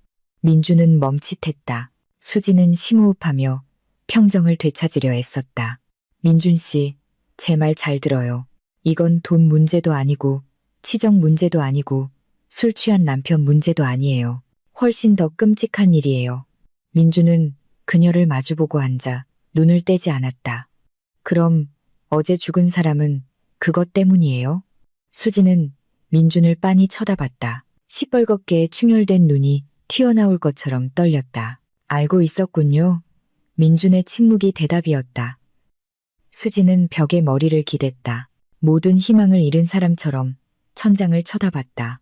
민주는 멈칫했다. 수지는 심호흡하며 평정을 되찾으려 애썼다. 민준 씨, 제 말 잘 들어요. 이건 돈 문제도 아니고 치정 문제도 아니고 술 취한 남편 문제도 아니에요. 훨씬 더 끔찍한 일이에요. 민주는 그녀를 마주보고 앉아 눈을 떼지 않았다. 그럼 어제 죽은 사람은 그것 때문이에요? 수지는 민준을 빤히 쳐다봤다. 시뻘겋게 충혈된 눈이 튀어나올 것처럼 떨렸다. 알고 있었군요. 민준의 침묵이 대답이었다. 수지는 벽에 머리를 기댔다. 모든 희망을 잃은 사람처럼 천장을 쳐다봤다.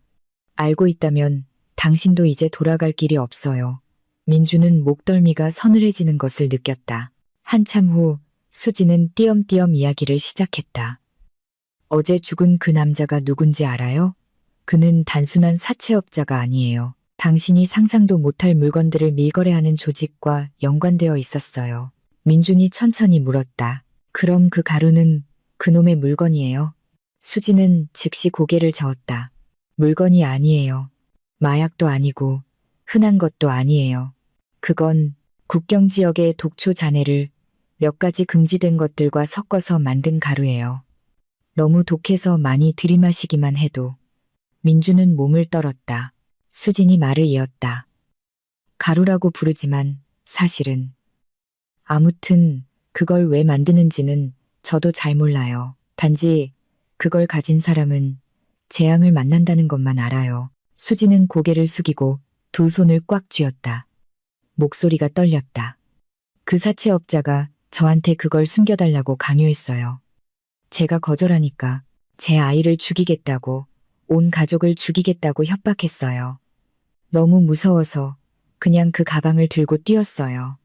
알고 있다면 당신도 이제 돌아갈 길이 없어요. 민주는 목덜미가 서늘해지는 것을 느꼈다. 한참 후 수지는 띄엄띄엄 이야기를 시작했다. 어제 죽은 그 남자가 누군지 알아요? 그는 단순한 사채업자가 아니에요. 당신이 상상도 못할 물건들을 밀거래하는 조직과 연관되어 있었어요. 민준이 천천히 물었다. 그럼 그 가루는 그놈의 물건이에요? 수지는 즉시 고개를 저었다. 물건이 아니에요. 마약도 아니고 흔한 것도 아니에요. 그건 국경 지역의 독초 잔해를 몇 가지 금지된 것들과 섞어서 만든 가루예요. 너무 독해서 많이 들이마시기만 해도. 민주는 몸을 떨었다. 수진이 말을 이었다. 가루라고 부르지만 사실은. 아무튼 그걸 왜 만드는지는 저도 잘 몰라요. 단지 그걸 가진 사람은 재앙을 만난다는 것만 알아요. 수지는 고개를 숙이고 두 손을 꽉 쥐었다. 목소리가 떨렸다. 그 사채업자가 저한테 그걸 숨겨달라고 강요했어요. 제가 거절하니까 제 아이를 죽이겠다고, 온 가족을 죽이겠다고 협박했어요. 너무 무서워서 그냥 그 가방을 들고 뛰었어요.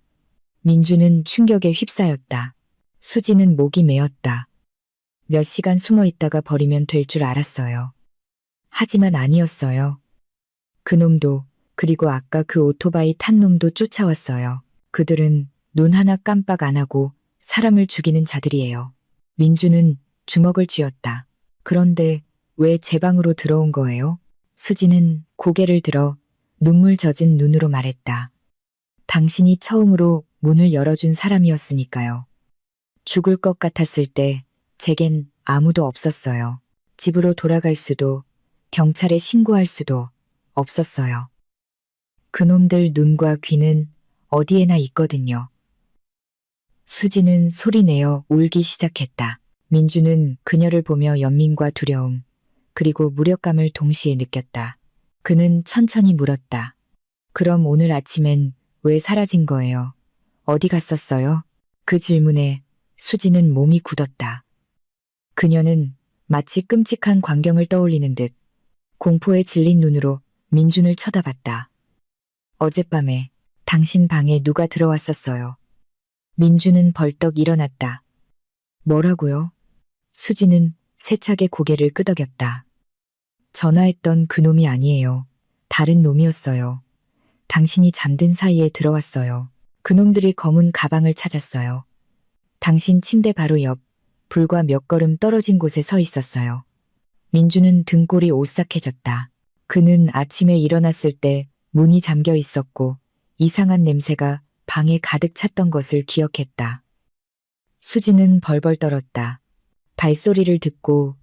민주는 충격에 휩싸였다. 수지는 목이 메었다. 몇 시간 숨어 있다가 버리면 될 줄 알았어요. 하지만 아니었어요. 그놈도, 그리고 아까 그 오토바이 탄 놈도 쫓아왔어요. 그들은 눈 하나 깜빡 안 하고 사람을 죽이는 자들이에요. 민주는 주먹을 쥐었다. 그런데 왜 제 방으로 들어온 거예요? 수지는 고개를 들어 눈물 젖은 눈으로 말했다. 당신이 처음으로 문을 열어준 사람이었으니까요. 죽을 것 같았을 때 제겐 아무도 없었어요. 집으로 돌아갈 수도, 경찰에 신고할 수도 없었어요. 그놈들 눈과 귀는 어디에나 있거든요. 수지는 소리내어 울기 시작했다. 민주는 그녀를 보며 연민과 두려움, 그리고 무력감을 동시에 느꼈다. 그는 천천히 물었다. 그럼 오늘 아침엔 왜 사라진 거예요? 어디 갔었어요? 그 질문에 수지는 몸이 굳었다. 그녀는 마치 끔찍한 광경을 떠올리는 듯 공포에 질린 눈으로 민준을 쳐다봤다. 어젯밤에 당신 방에 누가 들어왔었어요. 민준은 벌떡 일어났다. 뭐라고요? 수지는 세차게 고개를 끄덕였다. 전화했던 그놈이 아니에요. 다른 놈이었어요. 당신이 잠든 사이에 들어왔어요. 그놈들이 검은 가방을 찾았어요. 당신 침대 바로 옆, 불과 몇 걸음 떨어진 곳에 서 있었어요. 민주는 등골이 오싹해졌다. 그는 아침에 일어났을 때 문이 잠겨 있었고 이상한 냄새가 방에 가득 찼던 것을 기억했다. 수지는 벌벌 떨었다. 발소리를 듣고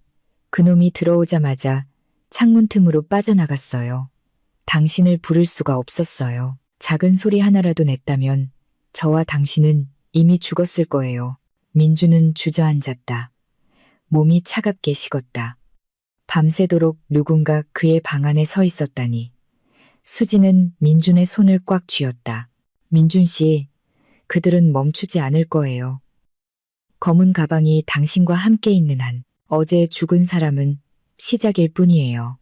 그놈이 들어오자마자 창문 틈으로 빠져나갔어요. 당신을 부를 수가 없었어요. 작은 소리 하나라도 냈다면 저와 당신은 이미 죽었을 거예요. 민주는 주저앉았다. 몸이 차갑게 식었다. 밤새도록 누군가 그의 방 안에 서 있었다니. 수지는 민준의 손을 꽉 쥐었다. 민준 씨, 그들은 멈추지 않을 거예요. 검은 가방이 당신과 함께 있는 한 어제 죽은 사람은 시작일 뿐이에요.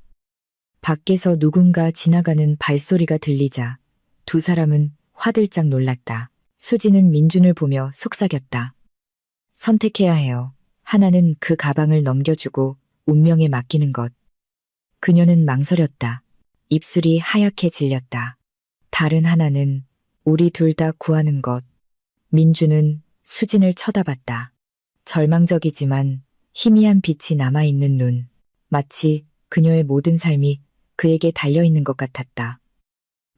밖에서 누군가 지나가는 발소리가 들리자 두 사람은 화들짝 놀랐다. 수지는 민준을 보며 속삭였다. 선택해야 해요. 하나는 그 가방을 넘겨주고 운명에 맡기는 것. 그녀는 망설였다. 입술이 하얗게 질렸다. 다른 하나는 우리 둘 다 구하는 것. 민준은 수진을 쳐다봤다. 절망적이지만 희미한 빛이 남아있는 눈. 마치 그녀의 모든 삶이 그에게 달려있는 것 같았다.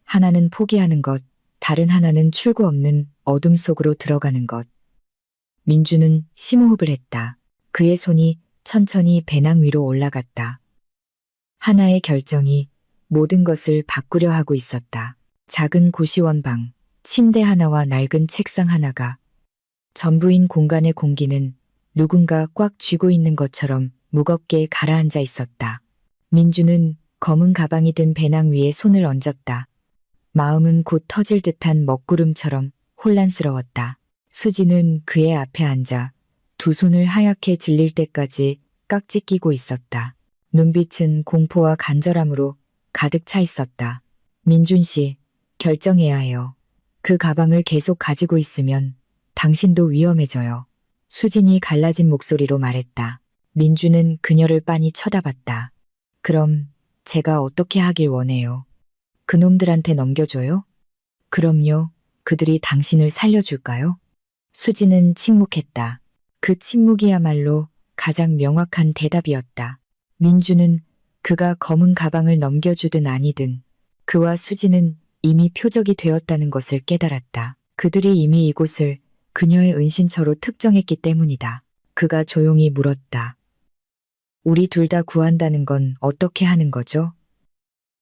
하나는 포기하는 것, 다른 하나는 출구 없는 어둠 속으로 들어가는 것. 민주는 심호흡을 했다. 그의 손이 천천히 배낭 위로 올라갔다. 하나의 결정이 모든 것을 바꾸려 하고 있었다. 작은 고시원 방, 침대 하나와 낡은 책상 하나가 전부인 공간의 공기는 누군가 꽉 쥐고 있는 것처럼 무겁게 가라앉아 있었다. 민주는 검은 가방이 든 배낭 위에 손을 얹었다. 마음은 곧 터질 듯한 먹구름처럼 혼란스러웠다. 수지는 그의 앞에 앉아 두 손을 하얗게 질릴 때까지 깍지 끼고 있었다. 눈빛은 공포와 간절함으로 가득 차 있었다. 민준 씨, 결정해야 해요. 그 가방을 계속 가지고 있으면 당신도 위험해져요. 수진이 갈라진 목소리로 말했다. 민주는 그녀를 빤히 쳐다봤다. 그럼 제가 어떻게 하길 원해요? 그놈들한테 넘겨줘요? 그럼요. 그들이 당신을 살려줄까요? 수지는 침묵했다. 그 침묵이야말로 가장 명확한 대답이었다. 민주는 그가 검은 가방을 넘겨주든 아니든 그와 수지는 이미 표적이 되었다는 것을 깨달았다. 그들이 이미 이곳을 그녀의 은신처로 특정했기 때문이다. 그가 조용히 물었다. 우리 둘 다 구한다는 건 어떻게 하는 거죠?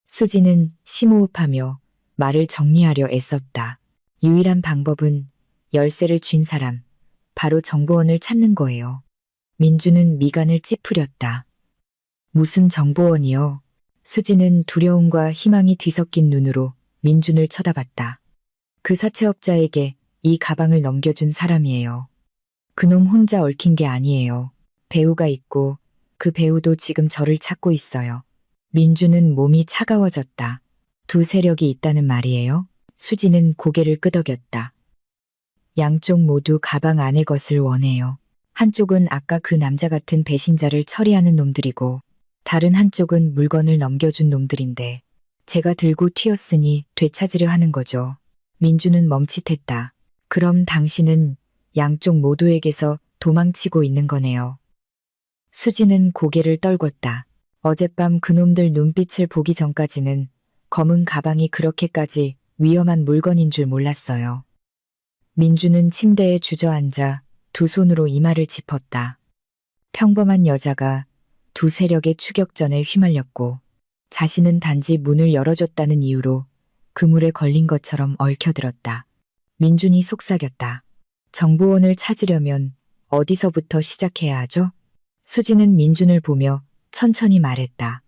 수지는 심호흡하며 말을 정리하려 애썼다. 유일한 방법은 열쇠를 쥔 사람, 바로 정보원을 찾는 거예요. 민주는 미간을 찌푸렸다. 무슨 정보원이요? 수지는 두려움과 희망이 뒤섞인 눈으로 민준을 쳐다봤다. 그 사채업자에게 이 가방을 넘겨준 사람이에요. 그놈 혼자 얽힌 게 아니에요. 배우가 있고 그 배우도 지금 저를 찾고 있어요. 민주는 몸이 차가워졌다. 두 세력이 있다는 말이에요? 수지는 고개를 끄덕였다. 양쪽 모두 가방 안의 것을 원해요. 한쪽은 아까 그 남자 같은 배신자를 처리하는 놈들이고 다른 한쪽은 물건을 넘겨준 놈들인데 제가 들고 튀었으니 되찾으려 하는 거죠. 민주는 멈칫했다. 그럼 당신은 양쪽 모두에게서 도망치고 있는 거네요. 수지는 고개를 떨궜다. 어젯밤 그놈들 눈빛을 보기 전까지는 검은 가방이 그렇게까지 위험한 물건인 줄 몰랐어요. 민주는 침대에 주저앉아 두 손으로 이마를 짚었다. 평범한 여자가 두 세력의 추격전에 휘말렸고 자신은 단지 문을 열어줬다는 이유로 그물에 걸린 것처럼 얽혀들었다. 민준이 속삭였다. 정보원을 찾으려면 어디서부터 시작해야 하죠? 수지는 민준을 보며 천천히 말했다.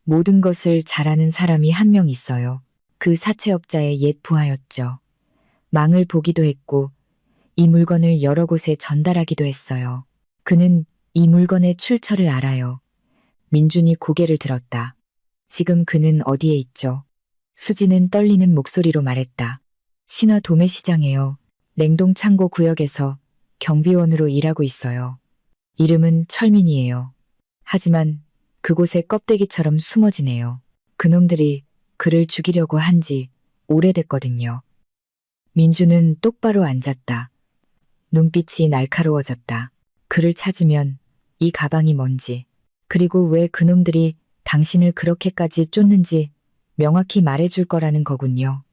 모든 것을 잘하는 사람이 한 명 있어요. 그 사채업자의 옛 부하였죠. 망을 보기도 했고 이 물건을 여러 곳에 전달하기도 했어요. 그는 이 물건의 출처를 알아요. 민준이 고개를 들었다. 지금 그는 어디에 있죠? 수지는 떨리는 목소리로 말했다. 신화 도매시장에요. 냉동창고 구역에서 경비원으로 일하고 있어요. 이름은 철민이에요. 하지만 그곳에 껍데기처럼 숨어 지내요. 그놈들이 그를 죽이려고 한 지 오래됐거든요. 민주는 똑바로 앉았다. 눈빛이 날카로워졌다. 그를 찾으면 이 가방이 뭔지, 그리고 왜 그놈들이 당신을 그렇게까지 쫓는지 명확히 말해줄 거라는 거군요.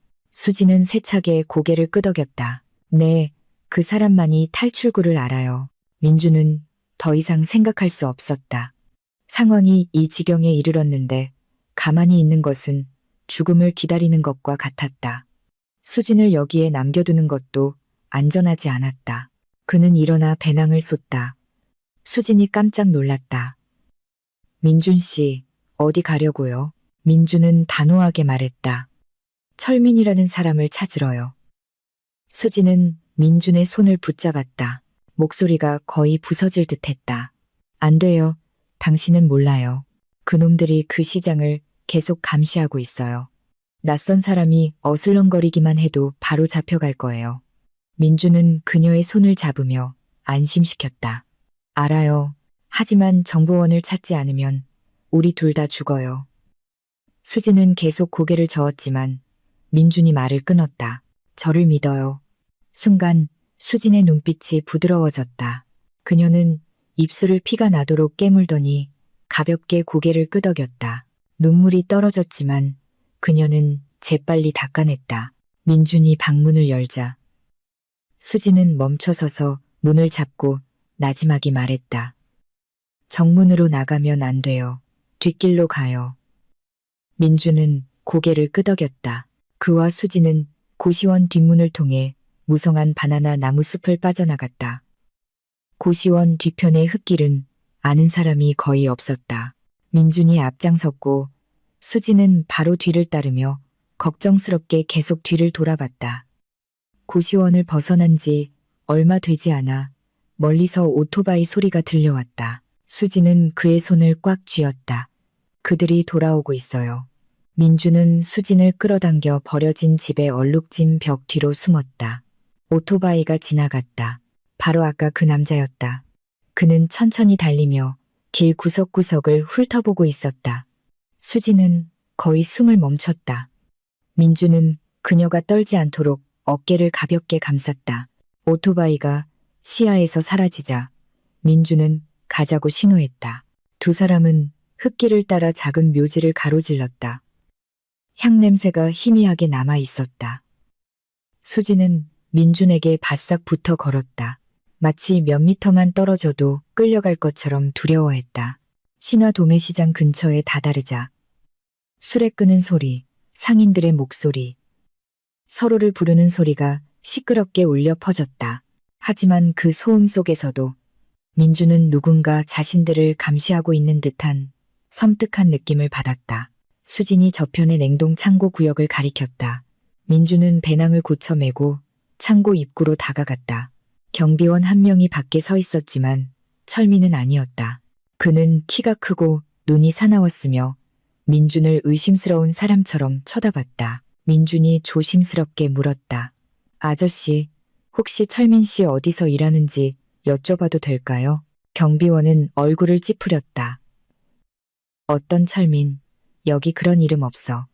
수지는 세차게 고개를 끄덕였다. 네, 그 사람만이 탈출구를 알아요. 민주는 더 이상 생각할 수 없었다. 상황이 이 지경에 이르렀는데 가만히 있는 것은 죽음을 기다리는 것과 같았다. 수진을 여기에 남겨두는 것도 안전하지 않았다. 그는 일어나 배낭을 쏟다. 수진이 깜짝 놀랐다. 민준 씨, 어디 가려고요? 민주는 단호하게 말했다. 철민이라는 사람을 찾으러요. 수진은 민준의 손을 붙잡았다. 목소리가 거의 부서질 듯했다. 안 돼요. 당신은 몰라요. 그놈들이 그 시장을 계속 감시하고 있어요. 낯선 사람이 어슬렁거리기만 해도 바로 잡혀갈 거예요. 민주는 그녀의 손을 잡으며 안심시켰다. 알아요. 하지만 정보원을 찾지 않으면 우리 둘 다 죽어요. 수지는 계속 고개를 저었지만 민준이 말을 끊었다. 저를 믿어요. 순간 수진의 눈빛이 부드러워졌다. 그녀는 입술을 피가 나도록 깨물더니 가볍게 고개를 끄덕였다. 눈물이 떨어졌지만 그녀는 재빨리 닦아냈다. 민준이 방문을 열자 수지는 멈춰서서 문을 잡고 나지막이 말했다. 정문으로 나가면 안 돼요. 뒷길로 가요. 민준은 고개를 끄덕였다. 그와 수지는 고시원 뒷문을 통해 무성한 바나나 나무 숲을 빠져나갔다. 고시원 뒤편의 흙길은 아는 사람이 거의 없었다. 민준이 앞장섰고 수지는 바로 뒤를 따르며 걱정스럽게 계속 뒤를 돌아봤다. 고시원을 벗어난 지 얼마 되지 않아 멀리서 오토바이 소리가 들려왔다. 수지는 그의 손을 꽉 쥐었다. 그들이 돌아오고 있어요. 민주는 수진을 끌어당겨 버려진 집의 얼룩진 벽 뒤로 숨었다. 오토바이가 지나갔다. 바로 아까 그 남자였다. 그는 천천히 달리며 길 구석구석을 훑어보고 있었다. 수지는 거의 숨을 멈췄다. 민주는 그녀가 떨지 않도록 어깨를 가볍게 감쌌다. 오토바이가 시야에서 사라지자 민주는 가자고 신호했다. 두 사람은 흙길을 따라 작은 묘지를 가로질렀다. 향냄새가 희미하게 남아 있었다. 수지는 민준에게 바싹 붙어 걸었다. 마치 몇 미터만 떨어져도 끌려갈 것처럼 두려워했다. 신화 도매시장 근처에 다다르자 술에 끄는 소리, 상인들의 목소리, 서로를 부르는 소리가 시끄럽게 울려 퍼졌다. 하지만 그 소음 속에서도 민주는 누군가 자신들을 감시하고 있는 듯한 섬뜩한 느낌을 받았다. 수진이 저편의 냉동 창고 구역을 가리켰다. 민주는 배낭을 고쳐 메고 창고 입구로 다가갔다. 경비원 한 명이 밖에 서 있었지만 철민은 아니었다. 그는 키가 크고 눈이 사나웠으며 민준을 의심스러운 사람처럼 쳐다봤다. 민준이 조심스럽게 물었다. 아저씨, 혹시 철민 씨 어디서 일하는지 여쭤봐도 될까요? 경비원은 얼굴을 찌푸렸다. 어떤 철민, 여기 그런 이름 없어.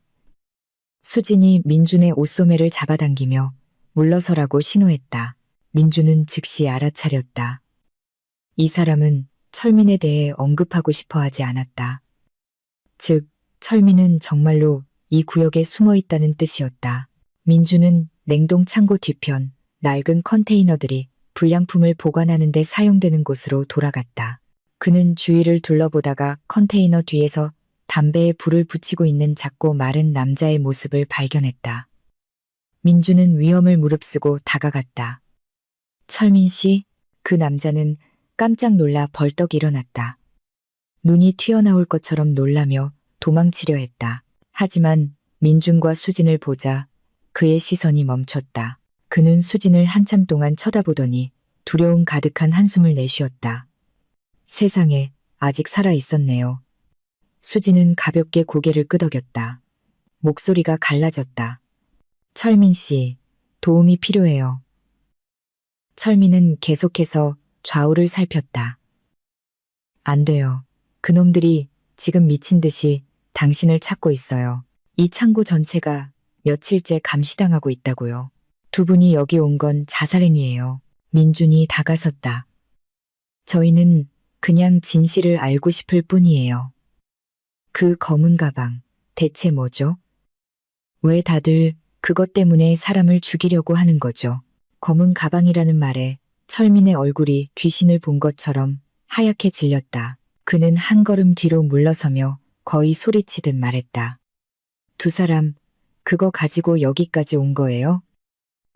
수진이 민준의 옷소매를 잡아당기며 물러서라고 신호했다. 민준은 즉시 알아차렸다. 이 사람은 철민에 대해 언급하고 싶어 하지 않았다. 즉, 철민은 정말로 이 구역에 숨어 있다는 뜻이었다. 민준은 냉동 창고 뒤편 낡은 컨테이너들이 불량품을 보관하는 데 사용되는 곳으로 돌아갔다. 그는 주위를 둘러보다가 컨테이너 뒤에서 담배에 불을 붙이고 있는 작고 마른 남자의 모습을 발견했다. 민준은 위험을 무릅쓰고 다가갔다. 철민 씨, 그 남자는 깜짝 놀라 벌떡 일어났다. 눈이 튀어나올 것처럼 놀라며 도망치려 했다. 하지만 민준과 수진을 보자 그의 시선이 멈췄다. 그는 수진을 한참 동안 쳐다보더니 두려움 가득한 한숨을 내쉬었다. 세상에, 아직 살아 있었네요. 수진은 가볍게 고개를 끄덕였다. 목소리가 갈라졌다. 철민 씨, 도움이 필요해요. 철민은 계속해서 좌우를 살폈다. 안 돼요. 그놈들이 지금 미친 듯이 당신을 찾고 있어요. 이 창고 전체가 며칠째 감시당하고 있다고요. 두 분이 여기 온 건 자살행위예요. 민준이 다가섰다. 저희는 그냥 진실을 알고 싶을 뿐이에요. 그 검은 가방, 대체 뭐죠? 왜 다들 그것 때문에 사람을 죽이려고 하는 거죠. 검은 가방이라는 말에 철민의 얼굴이 귀신을 본 것처럼 하얗게 질렸다. 그는 한 걸음 뒤로 물러서며 거의 소리치듯 말했다. 두 사람, 그거 가지고 여기까지 온 거예요?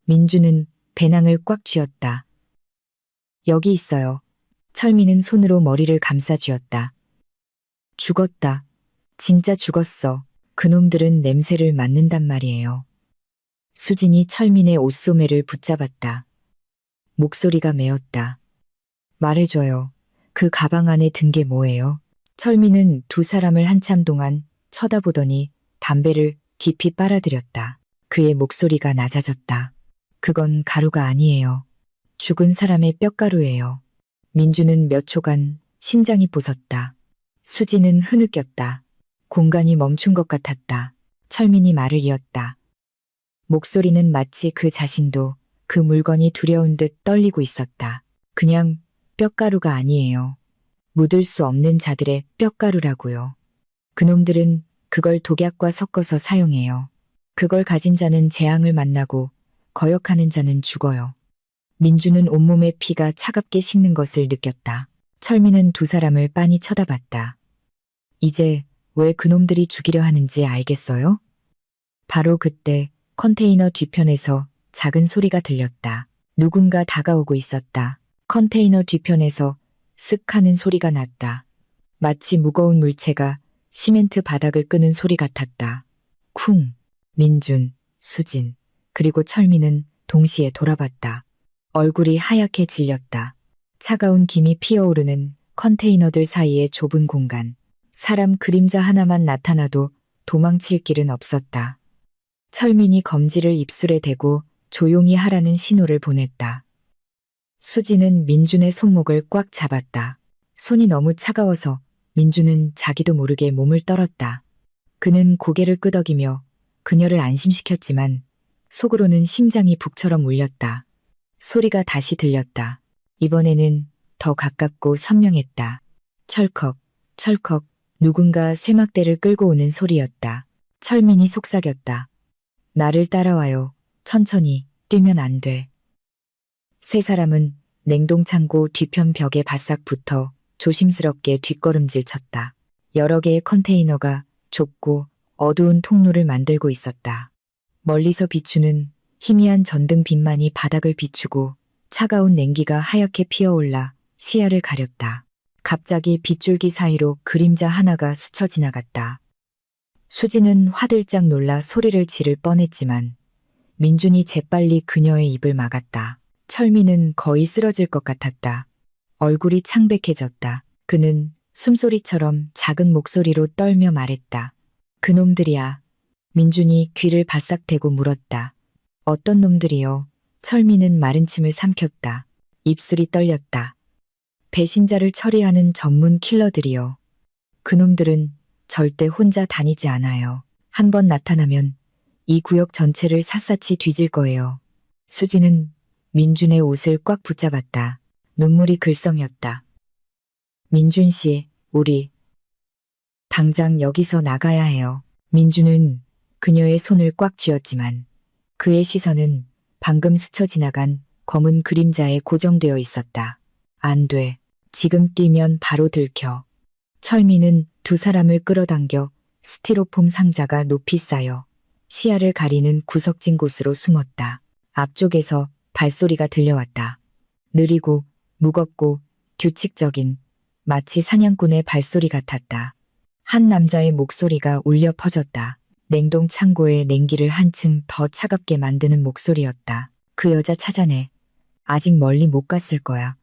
민주는 배낭을 꽉 쥐었다. 여기 있어요. 철민은 손으로 머리를 감싸 쥐었다. 죽었다. 진짜 죽었어. 그놈들은 냄새를 맡는단 말이에요. 수진이 철민의 옷소매를 붙잡았다. 목소리가 메었다. 말해줘요. 그 가방 안에 든 게 뭐예요? 철민은 두 사람을 한참 동안 쳐다보더니 담배를 깊이 빨아들였다. 그의 목소리가 낮아졌다. 그건 가루가 아니에요. 죽은 사람의 뼈가루예요. 민주는 몇 초간 심장이 부섰다. 수지는 흐느꼈다. 공간이 멈춘 것 같았다. 철민이 말을 이었다. 목소리는 마치 그 자신도 그 물건이 두려운 듯 떨리고 있었다. 그냥 뼈가루가 아니에요. 묻을 수 없는 자들의 뼈가루라고요. 그놈들은 그걸 독약과 섞어서 사용해요. 그걸 가진 자는 재앙을 만나고 거역하는 자는 죽어요. 민주는 온몸의 피가 차갑게 식는 것을 느꼈다. 철민은 두 사람을 빤히 쳐다봤다. 이제 왜 그놈들이 죽이려 하는지 알겠어요? 바로 그때 컨테이너 뒤편에서 작은 소리가 들렸다. 누군가 다가오고 있었다. 컨테이너 뒤편에서 쓱 하는 소리가 났다. 마치 무거운 물체가 시멘트 바닥을 끄는 소리 같았다. 쿵! 민준, 수진, 그리고 철민은 동시에 돌아봤다. 얼굴이 하얗게 질렸다. 차가운 김이 피어오르는 컨테이너들 사이의 좁은 공간. 사람 그림자 하나만 나타나도 도망칠 길은 없었다. 철민이 검지를 입술에 대고 조용히 하라는 신호를 보냈다. 수지는 민준의 손목을 꽉 잡았다. 손이 너무 차가워서 민준은 자기도 모르게 몸을 떨었다. 그는 고개를 끄덕이며 그녀를 안심시켰지만 속으로는 심장이 북처럼 울렸다. 소리가 다시 들렸다. 이번에는 더 가깝고 선명했다. 철컥, 철컥, 누군가 쇠막대를 끌고 오는 소리였다. 철민이 속삭였다. 나를 따라와요. 천천히, 뛰면 안 돼. 세 사람은 냉동창고 뒤편 벽에 바싹 붙어 조심스럽게 뒷걸음질 쳤다. 여러 개의 컨테이너가 좁고 어두운 통로를 만들고 있었다. 멀리서 비추는 희미한 전등빛만이 바닥을 비추고 차가운 냉기가 하얗게 피어올라 시야를 가렸다. 갑자기 빗줄기 사이로 그림자 하나가 스쳐 지나갔다. 수지는 화들짝 놀라 소리를 지를 뻔했지만 민준이 재빨리 그녀의 입을 막았다. 철민은 거의 쓰러질 것 같았다. 얼굴이 창백해졌다. 그는 숨소리처럼 작은 목소리로 떨며 말했다. 그놈들이야. 민준이 귀를 바싹 대고 물었다. 어떤 놈들이요? 철민은 마른 침을 삼켰다. 입술이 떨렸다. 배신자를 처리하는 전문 킬러들이요. 그놈들은 절대 혼자 다니지 않아요. 한 번 나타나면 이 구역 전체를 샅샅이 뒤질 거예요. 수지는 민준의 옷을 꽉 붙잡았다. 눈물이 글썽였다. 민준 씨, 우리 당장 여기서 나가야 해요. 민준은 그녀의 손을 꽉 쥐었지만 그의 시선은 방금 스쳐 지나간 검은 그림자에 고정되어 있었다. 안 돼. 지금 뛰면 바로 들켜. 철민은 두 사람을 끌어당겨 스티로폼 상자가 높이 쌓여 시야를 가리는 구석진 곳으로 숨었다. 앞쪽에서 발소리가 들려왔다. 느리고 무겁고 규칙적인 마치 사냥꾼의 발소리 같았다. 한 남자의 목소리가 울려 퍼졌다. 냉동 창고의 냉기를 한층 더 차갑게 만드는 목소리였다. 그 여자 찾아내. 아직 멀리 못 갔을 거야.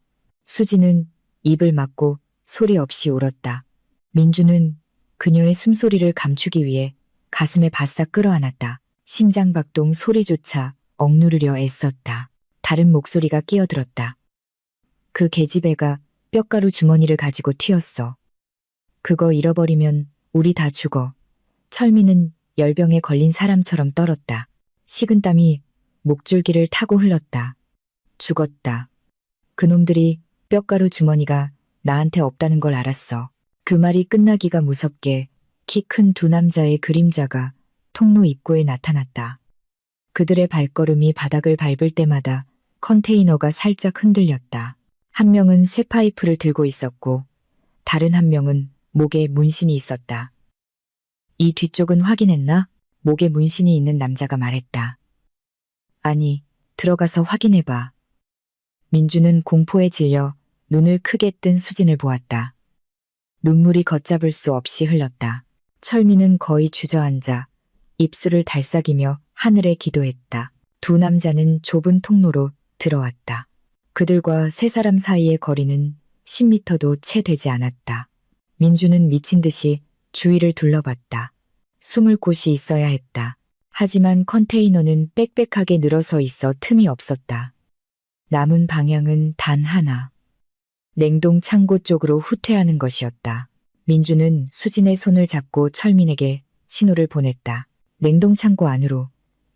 수지는 입을 막고 소리 없이 울었다. 민주는 그녀의 숨소리를 감추기 위해 가슴에 바싹 끌어안았다. 심장박동 소리조차 억누르려 애썼다. 다른 목소리가 끼어들었다. 그 계집애가 뼈가루 주머니를 가지고 튀었어. 그거 잃어버리면 우리 다 죽어. 철민은 열병에 걸린 사람처럼 떨었다. 식은땀이 목줄기를 타고 흘렀다. 죽었다. 그놈들이 뼈가루 주머니가 나한테 없다는 걸 알았어. 그 말이 끝나기가 무섭게 키 큰 두 남자의 그림자가 통로 입구에 나타났다. 그들의 발걸음이 바닥을 밟을 때마다 컨테이너가 살짝 흔들렸다. 한 명은 쇠파이프를 들고 있었고 다른 한 명은 목에 문신이 있었다. 이 뒤쪽은 확인했나? 목에 문신이 있는 남자가 말했다. 아니, 들어가서 확인해봐. 민주는 공포에 질려 눈을 크게 뜬 수진을 보았다. 눈물이 걷잡을 수 없이 흘렀다. 철민은 거의 주저앉아 입술을 달싹이며 하늘에 기도했다. 두 남자는 좁은 통로로 들어왔다. 그들과 세 사람 사이의 거리는 10m도 채 되지 않았다. 민주는 미친 듯이 주위를 둘러봤다. 숨을 곳이 있어야 했다. 하지만 컨테이너는 빽빽하게 늘어서 있어 틈이 없었다. 남은 방향은 단 하나. 냉동 창고 쪽으로 후퇴하는 것이었다. 민주는 수진의 손을 잡고 철민에게 신호를 보냈다. 냉동 창고 안으로.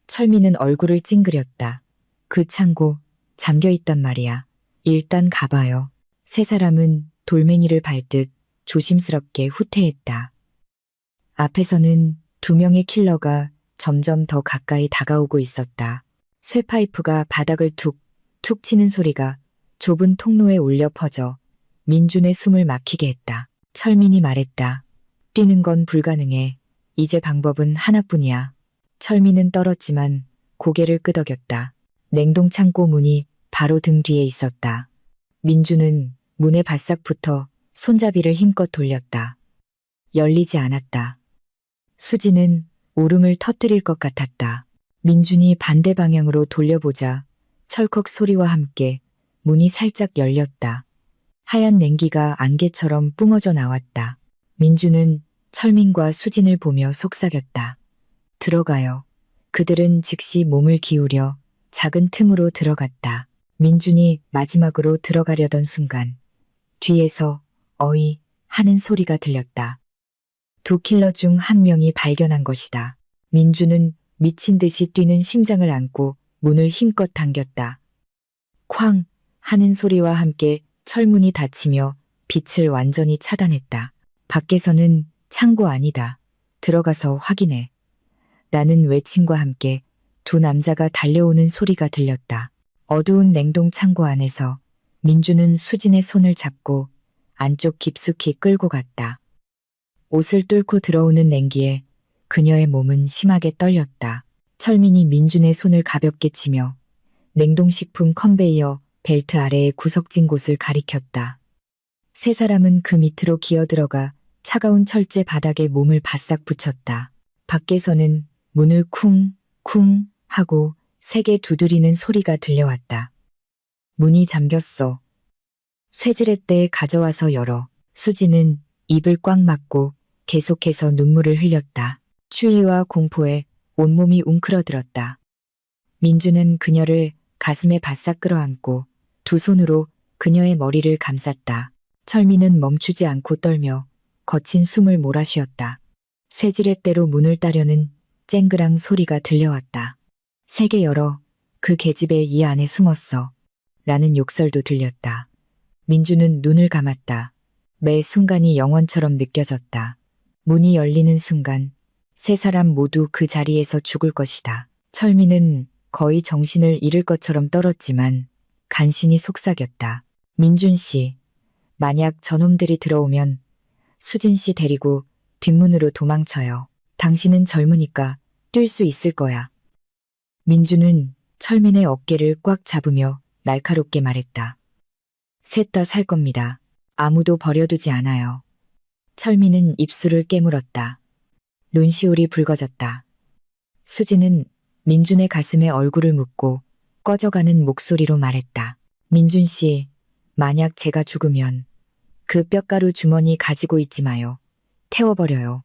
철민은 얼굴을 찡그렸다. 그 창고 잠겨있단 말이야. 일단 가봐요. 세 사람은 돌멩이를 밟듯 조심스럽게 후퇴했다. 앞에서는 두 명의 킬러가 점점 더 가까이 다가오고 있었다. 쇠파이프가 바닥을 툭툭 치는 소리가 좁은 통로에 울려 퍼져 민준의 숨을 막히게 했다. 철민이 말했다. 뛰는 건 불가능해. 이제 방법은 하나뿐이야. 철민은 떨었지만 고개를 끄덕였다. 냉동창고 문이 바로 등 뒤에 있었다. 민주는 문에 바싹 붙어 손잡이를 힘껏 돌렸다. 열리지 않았다. 수지는 울음을 터뜨릴 것 같았다. 민준이 반대 방향으로 돌려보자 철컥 소리와 함께 문이 살짝 열렸다. 하얀 냉기가 안개처럼 뿜어져 나왔다. 민준은 철민과 수진을 보며 속삭였다. 들어가요. 그들은 즉시 몸을 기울여 작은 틈으로 들어갔다. 민준이 마지막으로 들어가려던 순간 뒤에서 어이 하는 소리가 들렸다. 두 킬러 중 한 명이 발견한 것이다. 민준은 미친 듯이 뛰는 심장을 안고 문을 힘껏 당겼다. 쾅 하는 소리와 함께 철문이 닫히며 빛을 완전히 차단했다. 밖에서는 창고 아니다. 들어가서 확인해. 라는 외침과 함께 두 남자가 달려오는 소리가 들렸다. 어두운 냉동 창고 안에서 민주는 수진의 손을 잡고 안쪽 깊숙이 끌고 갔다. 옷을 뚫고 들어오는 냉기에 그녀의 몸은 심하게 떨렸다. 철민이 민준의 손을 가볍게 치며 냉동식품 컨베이어 벨트 아래의 구석진 곳을 가리켰다. 세 사람은 그 밑으로 기어들어가 차가운 철제 바닥에 몸을 바싹 붙였다. 밖에서는 문을 쿵쿵 하고 세게 두드리는 소리가 들려왔다. 문이 잠겼어. 쇠지렛대 가져와서 열어. 수지는 입을 꽉 막고 계속해서 눈물을 흘렸다. 추위와 공포에 온몸이 웅크러들었다. 민주는 그녀를 가슴에 바싹 끌어안고 두 손으로 그녀의 머리를 감쌌다. 철민은 멈추지 않고 떨며 거친 숨을 몰아쉬었다. 쇠지렛대로 문을 따려는 쨍그랑 소리가 들려왔다. 세게 열어. 그 계집애 이 안에 숨었어. 라는 욕설도 들렸다. 민주는 눈을 감았다. 매 순간이 영원처럼 느껴졌다. 문이 열리는 순간 세 사람 모두 그 자리에서 죽을 것이다. 철민은 거의 정신을 잃을 것처럼 떨었지만 간신히 속삭였다. 민준 씨, 만약 저놈들이 들어오면 수진 씨 데리고 뒷문으로 도망쳐요. 당신은 젊으니까 뛸 수 있을 거야. 민주는 철민의 어깨를 꽉 잡으며 날카롭게 말했다. 셋 다 살 겁니다. 아무도 버려두지 않아요. 철민은 입술을 깨물었다. 눈시울이 붉어졌다. 수지는 민준의 가슴에 얼굴을 묻고 꺼져가는 목소리로 말했다. 민준 씨, 만약 제가 죽으면 그 뼈가루 주머니 가지고 있지 마요. 태워버려요.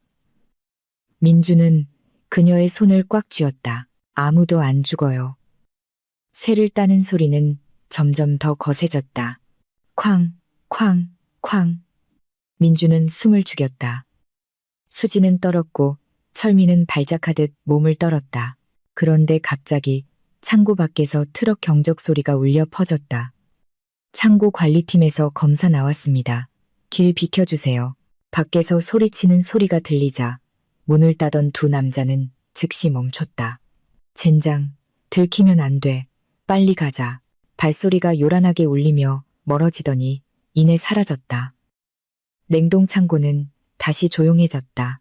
민주는 그녀의 손을 꽉 쥐었다. 아무도 안 죽어요. 쇠를 따는 소리는 점점 더 거세졌다. 쾅, 쾅, 쾅. 민주는 숨을 죽였다. 수지는 떨었고 철민은 발작하듯 몸을 떨었다. 그런데 갑자기 창고 밖에서 트럭 경적 소리가 울려 퍼졌다. 창고 관리팀에서 검사 나왔습니다. 길 비켜주세요. 밖에서 소리치는 소리가 들리자 문을 따던 두 남자는 즉시 멈췄다. 젠장, 들키면 안 돼. 빨리 가자. 발소리가 요란하게 울리며 멀어지더니 이내 사라졌다. 냉동창고는 다시 조용해졌다.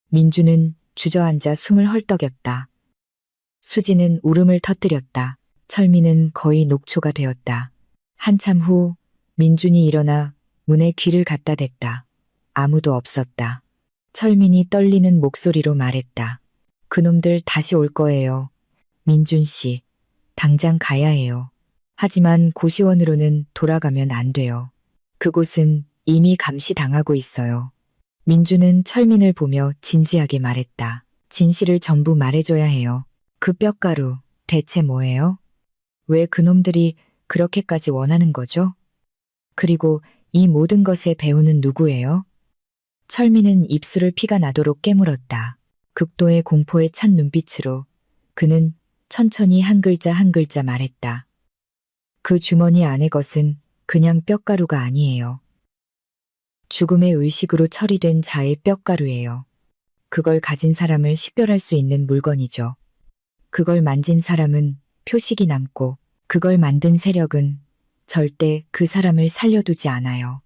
민주는 주저앉아 숨을 헐떡였다. 수지는 울음을 터뜨렸다. 철민은 거의 녹초가 되었다. 한참 후 민준이 일어나 문에 귀를 갖다 댔다. 아무도 없었다. 철민이 떨리는 목소리로 말했다. 그놈들 다시 올 거예요. 민준 씨, 당장 가야 해요. 하지만 고시원으로는 돌아가면 안 돼요. 그곳은 이미 감시당하고 있어요. 민준은 철민을 보며 진지하게 말했다. 진실을 전부 말해줘야 해요. 그 뼈가루, 대체 뭐예요? 왜 그놈들이 그렇게까지 원하는 거죠? 그리고 이 모든 것의 배우는 누구예요? 철민은 입술을 피가 나도록 깨물었다. 극도의 공포에 찬 눈빛으로 그는 천천히 한 글자 한 글자 말했다. 그 주머니 안의 것은 그냥 뼈가루가 아니에요. 죽음의 의식으로 처리된 자의 뼈가루예요. 그걸 가진 사람을 식별할 수 있는 물건이죠. 그걸 만진 사람은 표식이 남고 그걸 만든 세력은 절대 그 사람을 살려두지 않아요.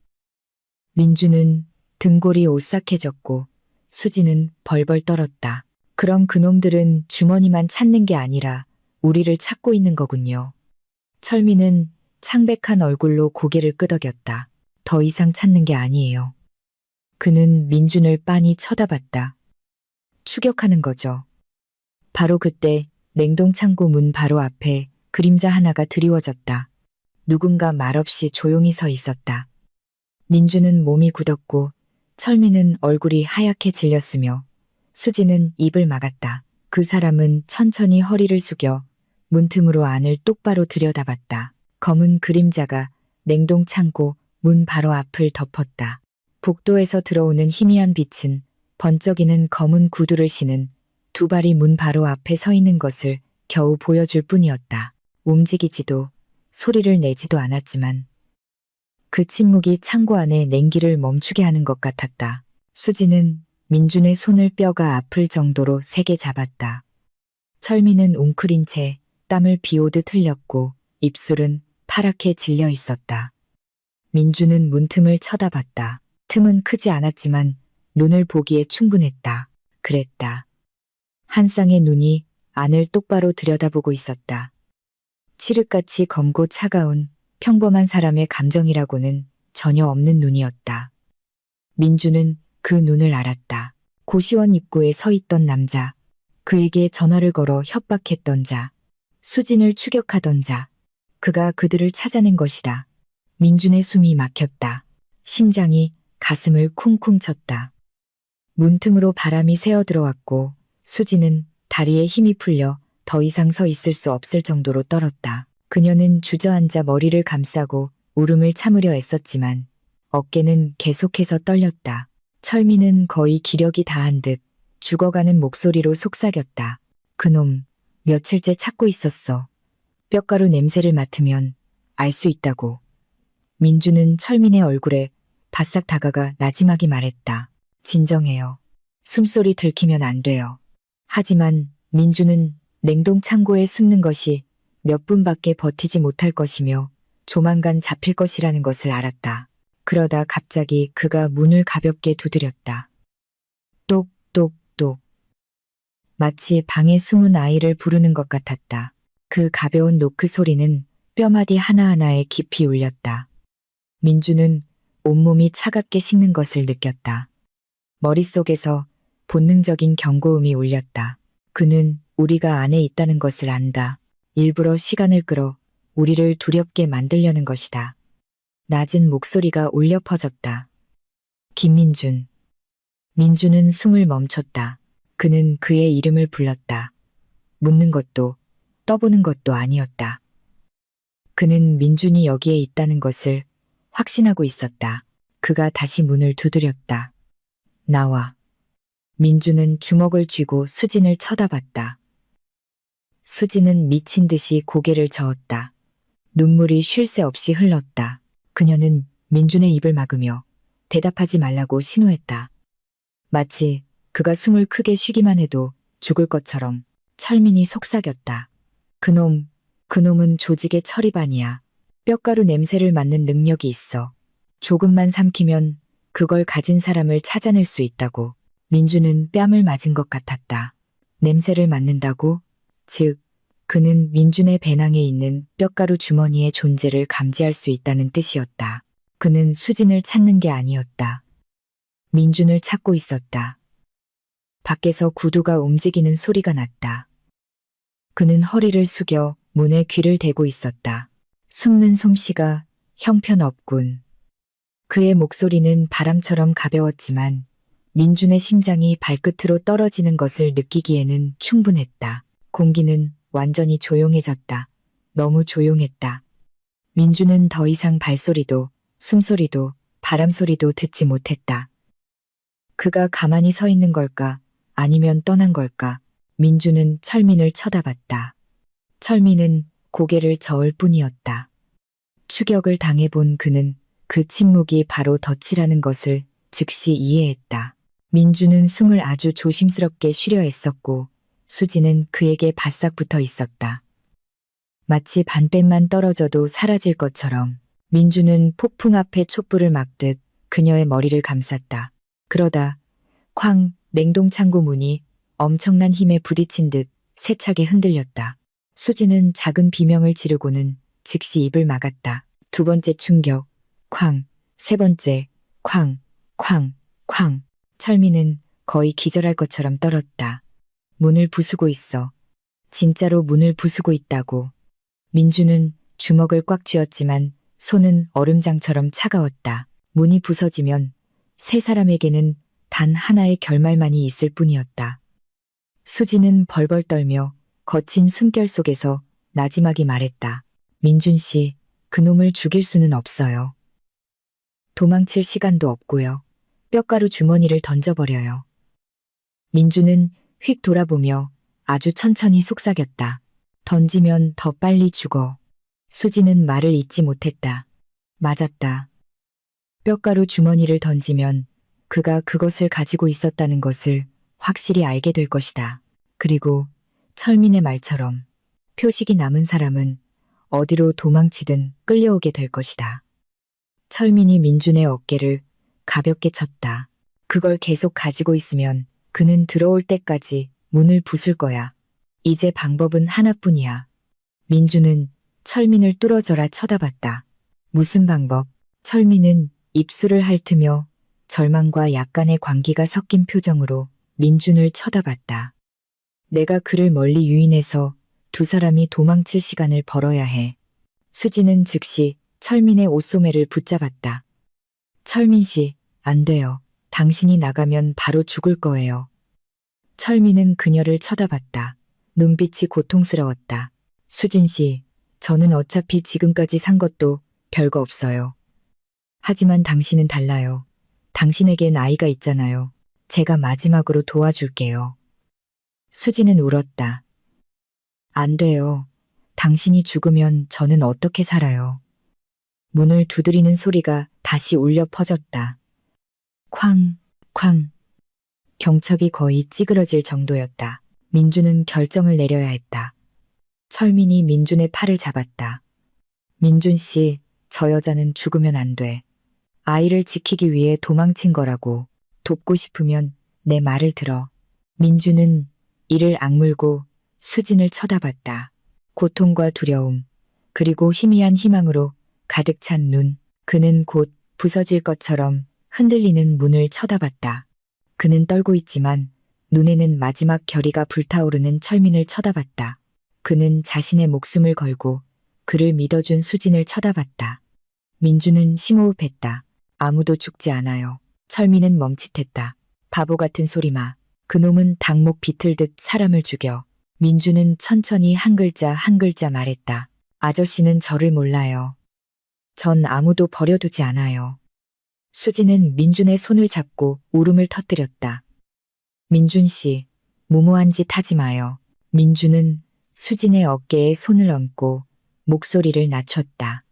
민주는 등골이 오싹해졌고 수지는 벌벌 떨었다. 그럼 그놈들은 주머니만 찾는 게 아니라 우리를 찾고 있는 거군요. 철민은 창백한 얼굴로 고개를 끄덕였다. 더 이상 찾는 게 아니에요. 그는 민준을 빤히 쳐다봤다. 추격하는 거죠. 바로 그때 냉동창고 문 바로 앞에 그림자 하나가 드리워졌다. 누군가 말없이 조용히 서 있었다. 민준은 몸이 굳었고 철민은 얼굴이 하얗게 질렸으며 수지는 입을 막았다. 그 사람은 천천히 허리를 숙여 문틈으로 안을 똑바로 들여다봤다. 검은 그림자가 냉동창고 문 바로 앞을 덮었다. 복도에서 들어오는 희미한 빛은 번쩍이는 검은 구두를 신은 두 발이 문 바로 앞에 서 있는 것을 겨우 보여줄 뿐이었다. 움직이지도 소리를 내지도 않았지만 그 침묵이 창고 안에 냉기를 멈추게 하는 것 같았다. 수지는 민준의 손을 뼈가 아플 정도로 세게 잡았다. 철민은 웅크린 채 땀을 비오듯 흘렸고 입술은 파랗게 질려 있었다. 민준은 문틈을 쳐다봤다. 틈은 크지 않았지만 눈을 보기에 충분했다. 그랬다. 한 쌍의 눈이 안을 똑바로 들여다보고 있었다. 칠흑같이 검고 차가운 평범한 사람의 감정이라고는 전혀 없는 눈이었다. 민주는 그 눈을 알았다. 고시원 입구에 서 있던 남자, 그에게 전화를 걸어 협박했던 자, 수진을 추격하던 자, 그가 그들을 찾아낸 것이다. 민준의 숨이 막혔다. 심장이 가슴을 쿵쿵 쳤다. 문틈으로 바람이 새어 들어왔고 수지는 다리에 힘이 풀려 더 이상 서 있을 수 없을 정도로 떨었다. 그녀는 주저앉아 머리를 감싸고 울음을 참으려 애썼지만 어깨는 계속해서 떨렸다. 철민은 거의 기력이 다한 듯 죽어가는 목소리로 속삭였다. 그놈 며칠째 찾고 있었어. 뼈가루 냄새를 맡으면 알 수 있다고. 민주는 철민의 얼굴에 바싹 다가가 나지막이 말했다. 진정해요. 숨소리 들키면 안 돼요. 하지만 민주는 냉동창고에 숨는 것이 몇 분밖에 버티지 못할 것이며 조만간 잡힐 것이라는 것을 알았다. 그러다 갑자기 그가 문을 가볍게 두드렸다. 똑똑똑. 마치 방에 숨은 아이를 부르는 것 같았다. 그 가벼운 노크 소리는 뼈마디 하나하나에 깊이 울렸다. 민주는 온몸이 차갑게 식는 것을 느꼈다. 머릿속에서 본능적인 경고음이 울렸다. 그는 우리가 안에 있다는 것을 안다. 일부러 시간을 끌어 우리를 두렵게 만들려는 것이다. 낮은 목소리가 울려 퍼졌다. 김민준. 민준은 숨을 멈췄다. 그는 그의 이름을 불렀다. 묻는 것도 떠보는 것도 아니었다. 그는 민준이 여기에 있다는 것을 확신하고 있었다. 그가 다시 문을 두드렸다. 나와. 민준은 주먹을 쥐고 수진을 쳐다봤다. 수진은 미친 듯이 고개를 저었다. 눈물이 쉴 새 없이 흘렀다. 그녀는 민준의 입을 막으며 대답하지 말라고 신호했다. 마치 그가 숨을 크게 쉬기만 해도 죽을 것처럼 철민이 속삭였다. 그놈은 조직의 철입안이야. 뼈가루 냄새를 맡는 능력이 있어. 조금만 삼키면 그걸 가진 사람을 찾아낼 수 있다고. 민주는 뺨을 맞은 것 같았다. 냄새를 맡는다고? 즉, 그는 민준의 배낭에 있는 뼈가루 주머니의 존재를 감지할 수 있다는 뜻이었다. 그는 수진을 찾는 게 아니었다. 민준을 찾고 있었다. 밖에서 구두가 움직이는 소리가 났다. 그는 허리를 숙여 문에 귀를 대고 있었다. 숨는 솜씨가 형편없군. 그의 목소리는 바람처럼 가벼웠지만 민준의 심장이 발끝으로 떨어지는 것을 느끼기에는 충분했다. 공기는 완전히 조용해졌다. 너무 조용했다. 민준은 더 이상 발소리도, 숨소리도, 바람소리도 듣지 못했다. 그가 가만히 서 있는 걸까? 아니면 떠난 걸까? 민준은 철민을 쳐다봤다. 철민은 고개를 저을 뿐이었다. 추격을 당해본 그는 그 침묵이 바로 덫이라는 것을 즉시 이해했다. 민준은 숨을 아주 조심스럽게 쉬려 애썼고 수지는 그에게 바싹 붙어 있었다. 마치 반뼘만 떨어져도 사라질 것처럼 민준은 폭풍 앞에 촛불을 막듯 그녀의 머리를 감쌌다. 그러다 쾅 냉동창고 문이 엄청난 힘에 부딪힌 듯 세차게 흔들렸다. 수지는 작은 비명을 지르고는 즉시 입을 막았다. 두 번째 충격, 쾅, 세 번째, 쾅, 쾅, 쾅. 철민은 거의 기절할 것처럼 떨었다. 문을 부수고 있어. 진짜로 문을 부수고 있다고. 민주는 주먹을 꽉 쥐었지만 손은 얼음장처럼 차가웠다. 문이 부서지면 세 사람에게는 단 하나의 결말만이 있을 뿐이었다. 수지는 벌벌 떨며 거친 숨결 속에서 나지막이 말했다. 민준 씨, 그놈을 죽일 수는 없어요. 도망칠 시간도 없고요. 뼈가루 주머니를 던져버려요. 민준은 휙 돌아보며 아주 천천히 속삭였다. 던지면 더 빨리 죽어. 수지는 말을 잇지 못했다. 맞았다. 뼈가루 주머니를 던지면 그가 그것을 가지고 있었다는 것을 확실히 알게 될 것이다. 그리고 철민의 말처럼 표식이 남은 사람은 어디로 도망치든 끌려오게 될 것이다. 철민이 민준의 어깨를 가볍게 쳤다. 그걸 계속 가지고 있으면 그는 들어올 때까지 문을 부술 거야. 이제 방법은 하나뿐이야. 민준은 철민을 뚫어져라 쳐다봤다. 무슨 방법? 철민은 입술을 핥으며 절망과 약간의 광기가 섞인 표정으로 민준을 쳐다봤다. 내가 그를 멀리 유인해서 두 사람이 도망칠 시간을 벌어야 해. 수지는 즉시 철민의 옷소매를 붙잡았다. 철민 씨, 안 돼요. 당신이 나가면 바로 죽을 거예요. 철민은 그녀를 쳐다봤다. 눈빛이 고통스러웠다. 수진 씨, 저는 어차피 지금까지 산 것도 별거 없어요. 하지만 당신은 달라요. 당신에겐 아이가 있잖아요. 제가 마지막으로 도와줄게요. 수지는 울었다. 안 돼요. 당신이 죽으면 저는 어떻게 살아요. 문을 두드리는 소리가 다시 울려 퍼졌다. 쾅, 쾅. 경첩이 거의 찌그러질 정도였다. 민준은 결정을 내려야 했다. 철민이 민준의 팔을 잡았다. 민준 씨, 저 여자는 죽으면 안 돼. 아이를 지키기 위해 도망친 거라고. 돕고 싶으면 내 말을 들어. 민준은 이를 악물고 수진을 쳐다봤다. 고통과 두려움, 그리고 희미한 희망으로 가득 찬 눈. 그는 곧 부서질 것처럼 흔들리는 문을 쳐다봤다. 그는 떨고 있지만 눈에는 마지막 결의가 불타오르는 철민을 쳐다봤다. 그는 자신의 목숨을 걸고 그를 믿어준 수진을 쳐다봤다. 민주는 심호흡했다. 아무도 죽지 않아요. 철민은 멈칫했다. 바보 같은 소리마. 그놈은 닭목 비틀듯 사람을 죽여. 민주는 천천히 한 글자 한 글자 말했다. 아저씨는 저를 몰라요. 전 아무도 버려두지 않아요. 수지는 민준의 손을 잡고 울음을 터뜨렸다. 민준 씨, 무모한 짓 하지 마요. 민준은 수진의 어깨에 손을 얹고 목소리를 낮췄다.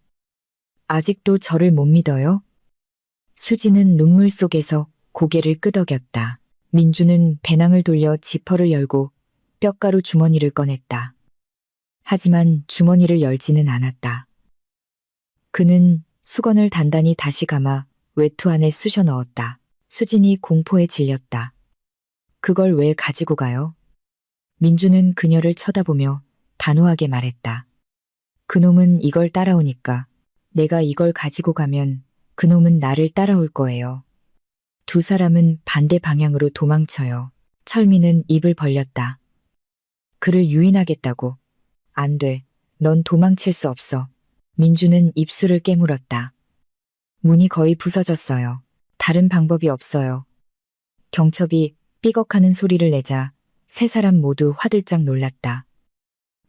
아직도 저를 못 믿어요? 수지는 눈물 속에서 고개를 끄덕였다. 민준은 배낭을 돌려 지퍼를 열고 뼈가루 주머니를 꺼냈다. 하지만 주머니를 열지는 않았다. 그는 수건을 단단히 다시 감아 외투 안에 쑤셔 넣었다. 수진이 공포에 질렸다. 그걸 왜 가지고 가요? 민주는 그녀를 쳐다보며 단호하게 말했다. 그놈은 이걸 따라오니까 내가 이걸 가지고 가면 그놈은 나를 따라올 거예요. 두 사람은 반대 방향으로 도망쳐요. 철민은 입을 벌렸다. 그를 유인하겠다고. 안 돼. 넌 도망칠 수 없어. 민주는 입술을 깨물었다. 문이 거의 부서졌어요. 다른 방법이 없어요. 경첩이 삐걱하는 소리를 내자 세 사람 모두 화들짝 놀랐다.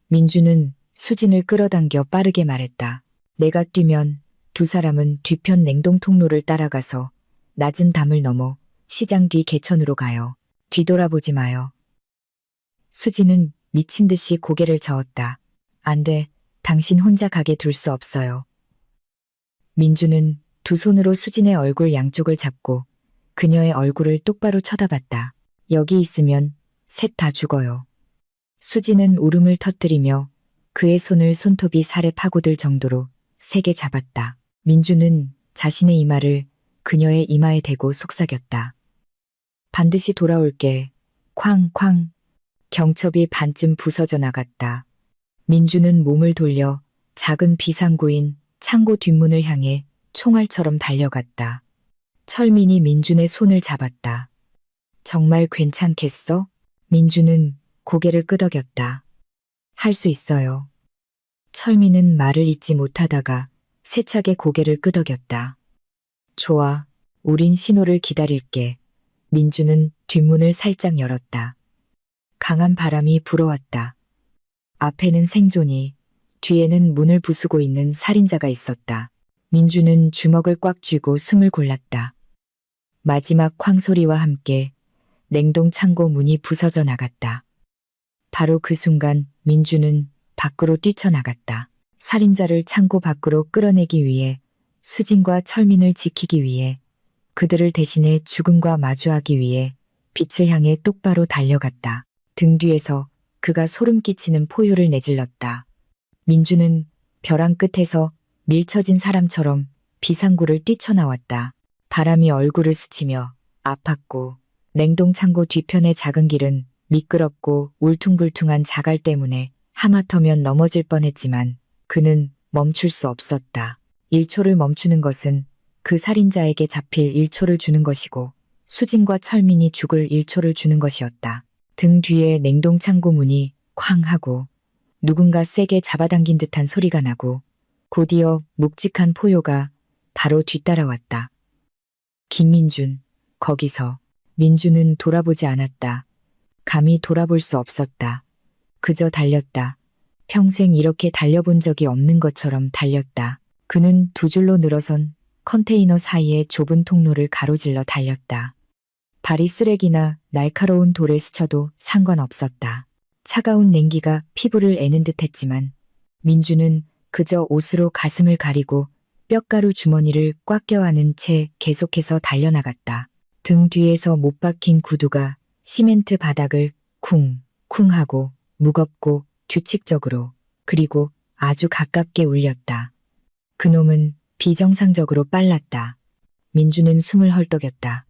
민주는 수진을 끌어당겨 빠르게 말했다. 내가 뛰면 두 사람은 뒤편 냉동 통로를 따라가서 낮은 담을 넘어 시장 뒤 개천으로 가요. 뒤돌아보지 마요. 수진은 미친 듯이 고개를 저었다. 안 돼. 당신 혼자 가게 둘 수 없어요. 민주는 두 손으로 수진의 얼굴 양쪽을 잡고 그녀의 얼굴을 똑바로 쳐다봤다. 여기 있으면 셋 다 죽어요. 수진은 울음을 터뜨리며 그의 손을 손톱이 살에 파고들 정도로 세게 잡았다. 민주는 자신의 이마를 그녀의 이마에 대고 속삭였다. 반드시 돌아올게. 쾅쾅. 경첩이 반쯤 부서져 나갔다. 민주는 몸을 돌려 작은 비상구인 창고 뒷문을 향해 총알처럼 달려갔다. 철민이 민준의 손을 잡았다. 정말 괜찮겠어? 민주는 고개를 끄덕였다. 할 수 있어요. 철민은 말을 잇지 못하다가 세차게 고개를 끄덕였다. 좋아. 우린 신호를 기다릴게. 민주는 뒷문을 살짝 열었다. 강한 바람이 불어왔다. 앞에는 생존이, 뒤에는 문을 부수고 있는 살인자가 있었다. 민주는 주먹을 꽉 쥐고 숨을 골랐다. 마지막 쾅 소리와 함께 냉동 창고 문이 부서져 나갔다. 바로 그 순간 민주는 밖으로 뛰쳐나갔다. 살인자를 창고 밖으로 끌어내기 위해, 수진과 철민을 지키기 위해, 그들을 대신해 죽음과 마주하기 위해 빛을 향해 똑바로 달려갔다. 등 뒤에서 그가 소름 끼치는 포효를 내질렀다. 민주는 벼랑 끝에서 밀쳐진 사람처럼 비상구를 뛰쳐나왔다. 바람이 얼굴을 스치며 아팠고 냉동창고 뒤편의 작은 길은 미끄럽고 울퉁불퉁한 자갈 때문에 하마터면 넘어질 뻔했지만 그는 멈출 수 없었다. 1초를 멈추는 것은 그 살인자에게 잡힐 1초를 주는 것이고 수진과 철민이 죽을 1초를 주는 것이었다. 등 뒤에 냉동창고 문이 쾅 하고 누군가 세게 잡아당긴 듯한 소리가 나고 곧이어 묵직한 포효가 바로 뒤따라왔다. 김민준, 거기서. 민주는 돌아보지 않았다. 감히 돌아볼 수 없었다. 그저 달렸다. 평생 이렇게 달려본 적이 없는 것처럼 달렸다. 그는 두 줄로 늘어선 컨테이너 사이의 좁은 통로를 가로질러 달렸다. 발이 쓰레기나 날카로운 돌에 스쳐도 상관없었다. 차가운 냉기가 피부를 애는 듯했지만 민주는 그저 옷으로 가슴을 가리고 뼈가루 주머니를 꽉 껴안은 채 계속해서 달려나갔다. 등 뒤에서 못 박힌 구두가 시멘트 바닥을 쿵쿵 하고 무겁고 규칙적으로 그리고 아주 가깝게 울렸다. 그놈은 비정상적으로 빨랐다. 민주는 숨을 헐떡였다.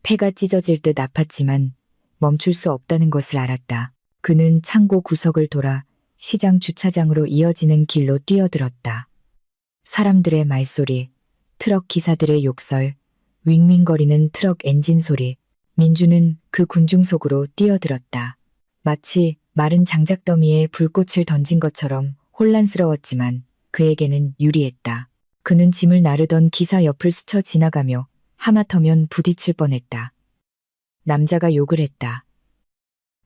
폐가 찢어질 듯 아팠지만 멈출 수 없다는 것을 알았다. 그는 창고 구석을 돌아 시장 주차장으로 이어지는 길로 뛰어들었다. 사람들의 말소리, 트럭 기사들의 욕설, 윙윙거리는 트럭 엔진 소리, 민주는 그 군중 속으로 뛰어들었다. 마치 마른 장작더미에 불꽃을 던진 것처럼 혼란스러웠지만 그에게는 유리했다. 그는 짐을 나르던 기사 옆을 스쳐 지나가며 하마터면 부딪힐 뻔했다. 남자가 욕을 했다.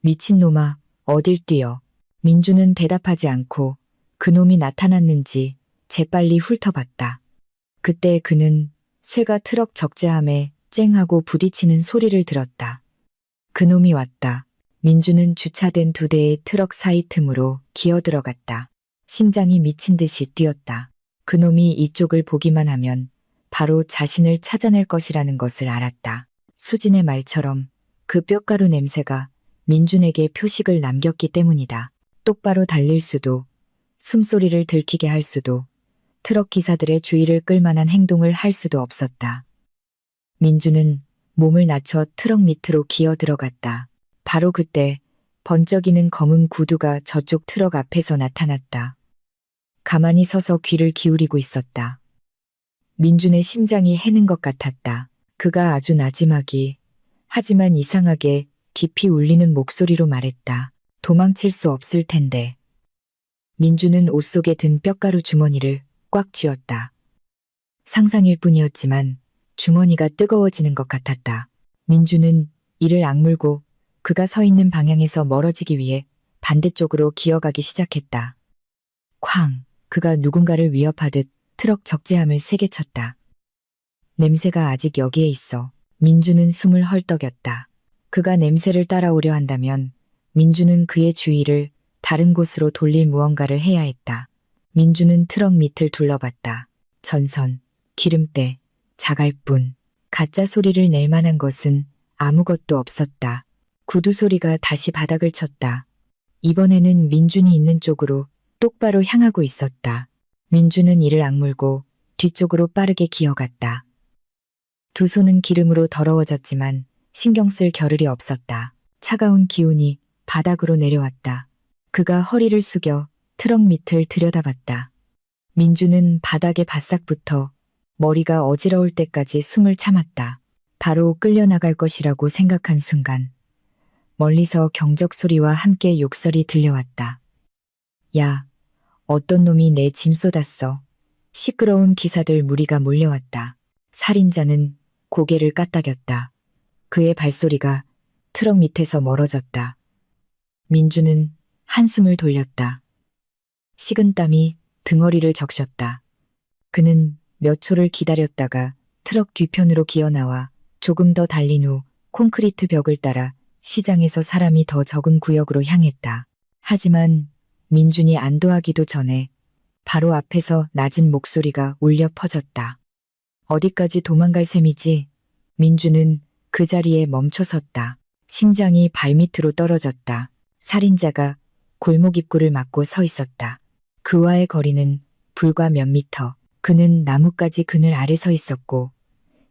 미친놈아, 어딜 뛰어. 민주는 대답하지 않고 그놈이 나타났는지 재빨리 훑어봤다. 그때 그는 쇠가 트럭 적재함에 쨍하고 부딪히는 소리를 들었다. 그놈이 왔다. 민주는 주차된 두 대의 트럭 사이 틈으로 기어들어갔다. 심장이 미친 듯이 뛰었다. 그놈이 이쪽을 보기만 하면 바로 자신을 찾아낼 것이라는 것을 알았다. 수진의 말처럼 그 뼈가루 냄새가 민준에게 표식을 남겼기 때문이다. 똑바로 달릴 수도 숨소리를 들키게 할 수도, 트럭 기사들의 주의를 끌 만한 행동을 할 수도 없었다. 민주는 몸을 낮춰 트럭 밑으로 기어 들어갔다. 바로 그때 번쩍이는 검은 구두가 저쪽 트럭 앞에서 나타났다. 가만히 서서 귀를 기울이고 있었다. 민준의 심장이 해는 것 같았다. 그가 아주 나지막이, 하지만 이상하게 깊이 울리는 목소리로 말했다. 도망칠 수 없을 텐데. 민준은 옷 속에 든 뼈가루 주머니를 꽉 쥐었다. 상상일 뿐이었지만 주머니가 뜨거워지는 것 같았다. 민준은 이를 악물고 그가 서 있는 방향에서 멀어지기 위해 반대쪽으로 기어가기 시작했다. 쾅! 그가 누군가를 위협하듯 트럭 적재함을 세게 쳤다. 냄새가 아직 여기에 있어. 민주는 숨을 헐떡였다. 그가 냄새를 따라오려 한다면 민주는 그의 주의를 다른 곳으로 돌릴 무언가를 해야 했다. 민주는 트럭 밑을 둘러봤다. 전선, 기름때, 자갈뿐, 가짜 소리를 낼 만한 것은 아무것도 없었다. 구두 소리가 다시 바닥을 쳤다. 이번에는 민준이 있는 쪽으로 똑바로 향하고 있었다. 민준은 이를 악물고 뒤쪽으로 빠르게 기어갔다. 두 손은 기름으로 더러워졌지만 신경 쓸 겨를이 없었다. 차가운 기운이 바닥으로 내려왔다. 그가 허리를 숙여 트럭 밑을 들여다봤다. 민주는 바닥에 바싹 붙어 머리가 어지러울 때까지 숨을 참았다. 바로 끌려나갈 것이라고 생각한 순간 멀리서 경적 소리와 함께 욕설이 들려왔다. 야, 어떤 놈이 내 짐 쏟았어. 시끄러운 기사들 무리가 몰려왔다. 살인자는 고개를 까딱였다. 그의 발소리가 트럭 밑에서 멀어졌다. 민주는 한숨을 돌렸다. 식은땀이 등허리를 적셨다. 그는 몇 초를 기다렸다가 트럭 뒤편으로 기어나와 조금 더 달린 후 콘크리트 벽을 따라 시장에서 사람이 더 적은 구역으로 향했다. 하지만 민준이 안도하기도 전에 바로 앞에서 낮은 목소리가 울려 퍼졌다. 어디까지 도망갈 셈이지? 민준은 그 자리에 멈춰섰다. 심장이 발밑으로 떨어졌다. 살인자가 골목 입구를 막고 서 있었다. 그와의 거리는 불과 몇 미터. 그는 나뭇가지 그늘 아래 서 있었고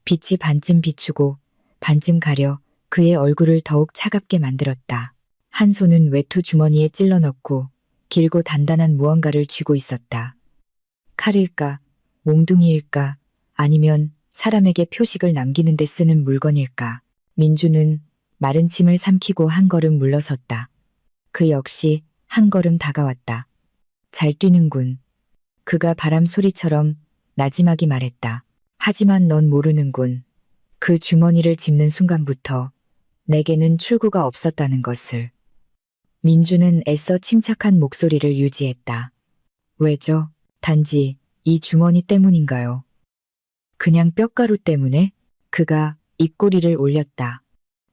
빛이 반쯤 비추고 반쯤 가려 그의 얼굴을 더욱 차갑게 만들었다. 한 손은 외투 주머니에 찔러 넣고 길고 단단한 무언가를 쥐고 있었다. 칼일까? 몽둥이일까? 아니면 사람에게 표식을 남기는 데 쓰는 물건일까? 민주는 마른 침을 삼키고 한 걸음 물러섰다. 그 역시 한 걸음 다가왔다. 잘 뛰는군. 그가 바람 소리처럼 나지막이 말했다. 하지만 넌 모르는군. 그 주머니를 짚는 순간부터 내게는 출구가 없었다는 것을. 민주는 애써 침착한 목소리를 유지했다. 왜죠? 단지 이 주머니 때문인가요? 그냥 뼈가루 때문에? 그가 입꼬리를 올렸다.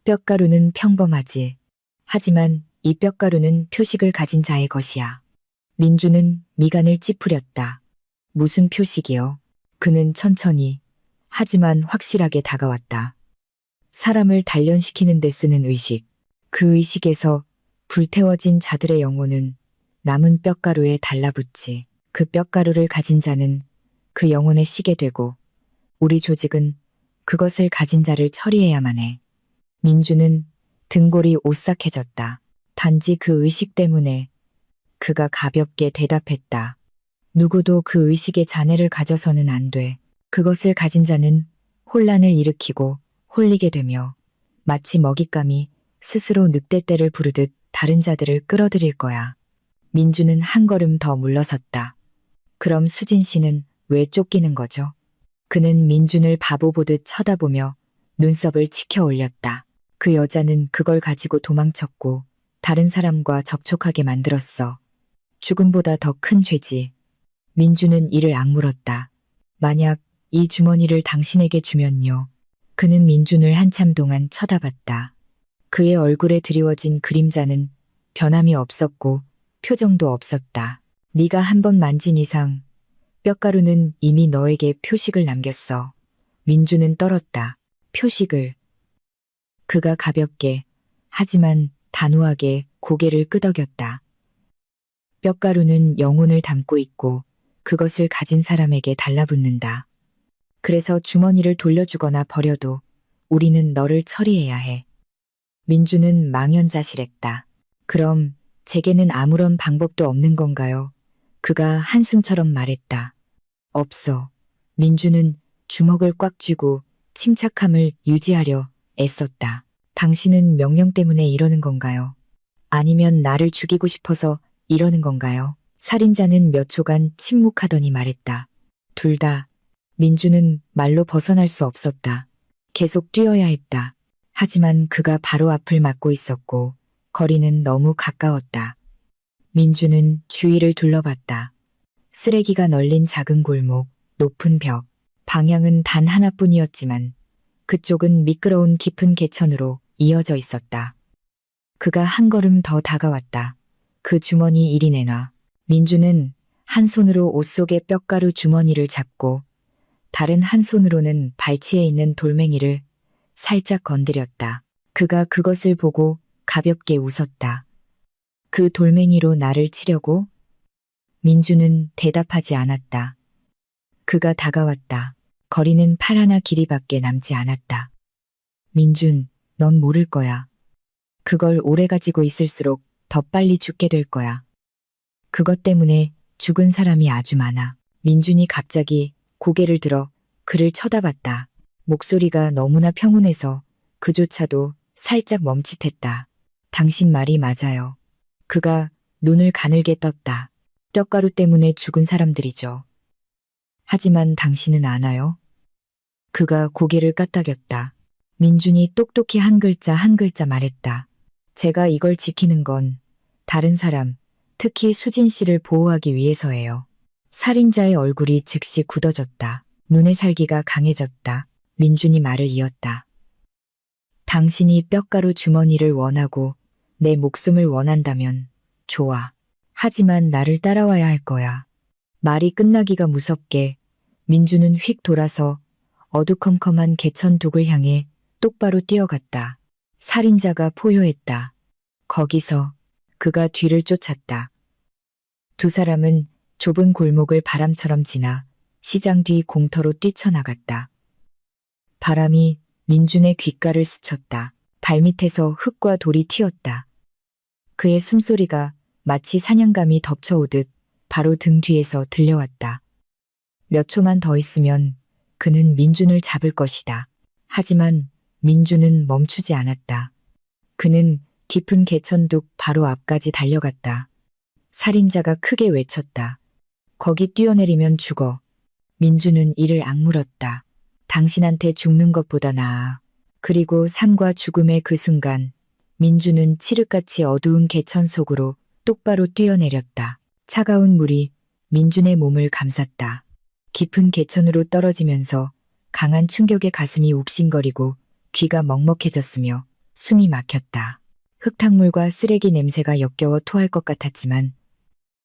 뼈가루는 평범하지. 하지만 이 뼈가루는 표식을 가진 자의 것이야. 민주는 미간을 찌푸렸다. 무슨 표식이요? 그는 천천히, 하지만 확실하게 다가왔다. 사람을 단련시키는 데 쓰는 의식. 그 의식에서 불태워진 자들의 영혼은 남은 뼈가루에 달라붙지. 그 뼈가루를 가진 자는 그 영혼에 쉬게 되고 우리 조직은 그것을 가진 자를 처리해야만 해. 민주는 등골이 오싹해졌다. 단지 그 의식 때문에. 그가 가볍게 대답했다. 누구도 그 의식의 잔해를 가져서는 안 돼. 그것을 가진 자는 혼란을 일으키고 홀리게 되며 마치 먹잇감이 스스로 늑대떼를 부르듯 다른 자들을 끌어들일 거야. 민주는 한 걸음 더 물러섰다. 그럼 수진 씨는 왜 쫓기는 거죠? 그는 민준을 바보 보듯 쳐다보며 눈썹을 치켜 올렸다. 그 여자는 그걸 가지고 도망쳤고 다른 사람과 접촉하게 만들었어. 죽음보다 더 큰 죄지. 민주는 이를 악물었다. 만약 이 주머니를 당신에게 주면요. 그는 민준을 한참 동안 쳐다봤다. 그의 얼굴에 드리워진 그림자는 변함이 없었고 표정도 없었다. 네가 한 번 만진 이상 뼈가루는 이미 너에게 표식을 남겼어. 민주는 떨었다. 표식을. 그가 가볍게 하지만 단호하게 고개를 끄덕였다. 뼈가루는 영혼을 담고 있고 그것을 가진 사람에게 달라붙는다. 그래서 주머니를 돌려주거나 버려도 우리는 너를 처리해야 해. 민주는 망연자실했다. 그럼 제게는 아무런 방법도 없는 건가요? 그가 한숨처럼 말했다. 없어. 민주는 주먹을 꽉 쥐고 침착함을 유지하려 애썼다. 당신은 명령 때문에 이러는 건가요? 아니면 나를 죽이고 싶어서 이러는 건가요? 살인자는 몇 초간 침묵하더니 말했다. 둘 다. 민주는 말로 벗어날 수 없었다. 계속 뛰어야 했다. 하지만 그가 바로 앞을 막고 있었고 거리는 너무 가까웠다. 민주는 주위를 둘러봤다. 쓰레기가 널린 작은 골목, 높은 벽, 방향은 단 하나뿐이었지만 그쪽은 미끄러운 깊은 개천으로 이어져 있었다. 그가 한 걸음 더 다가왔다. 그 주머니 이리 내놔. 민주는 한 손으로 옷 속의 뼈가루 주머니를 잡고 다른 한 손으로는 발치에 있는 돌멩이를 살짝 건드렸다. 그가 그것을 보고 가볍게 웃었다. 그 돌멩이로 나를 치려고? 민주는 대답하지 않았다. 그가 다가왔다. 거리는 팔 하나 길이밖에 남지 않았다. 민준, 넌 모를 거야. 그걸 오래 가지고 있을수록 더 빨리 죽게 될 거야. 그것 때문에 죽은 사람이 아주 많아. 민준이 갑자기 고개를 들어 그를 쳐다봤다. 목소리가 너무나 평온해서 그조차도 살짝 멈칫했다. 당신 말이 맞아요. 그가 눈을 가늘게 떴다. 뼈가루 때문에 죽은 사람들이죠. 하지만 당신은 아나요? 그가 고개를 까딱였다. 민준이 똑똑히 한 글자 한 글자 말했다. 제가 이걸 지키는 건 다른 사람, 특히 수진 씨를 보호하기 위해서예요. 살인자의 얼굴이 즉시 굳어졌다. 눈의 살기가 강해졌다. 민준이 말을 이었다. 당신이 뼈가루 주머니를 원하고 내 목숨을 원한다면 좋아. 하지만 나를 따라와야 할 거야. 말이 끝나기가 무섭게 민주는 휙 돌아서 어두컴컴한 개천 둑을 향해 똑바로 뛰어갔다. 살인자가 포효했다. 거기서 그가 뒤를 쫓았다. 두 사람은 좁은 골목을 바람처럼 지나 시장 뒤 공터로 뛰쳐나갔다. 바람이 민준의 귓가를 스쳤다. 발밑에서 흙과 돌이 튀었다. 그의 숨소리가 마치 사냥감이 덮쳐오듯 바로 등 뒤에서 들려왔다. 몇 초만 더 있으면 그는 민준을 잡을 것이다. 하지만 민준은 멈추지 않았다. 그는 깊은 개천둑 바로 앞까지 달려갔다. 살인자가 크게 외쳤다. 거기 뛰어내리면 죽어. 민준은 이를 악물었다. 당신한테 죽는 것보다 나아. 그리고 삶과 죽음의 그 순간 민준은 칠흑같이 어두운 개천 속으로 똑바로 뛰어내렸다. 차가운 물이 민준의 몸을 감쌌다. 깊은 개천으로 떨어지면서 강한 충격에 가슴이 욱신거리고 귀가 먹먹해졌으며 숨이 막혔다. 흙탕물과 쓰레기 냄새가 역겨워 토할 것 같았지만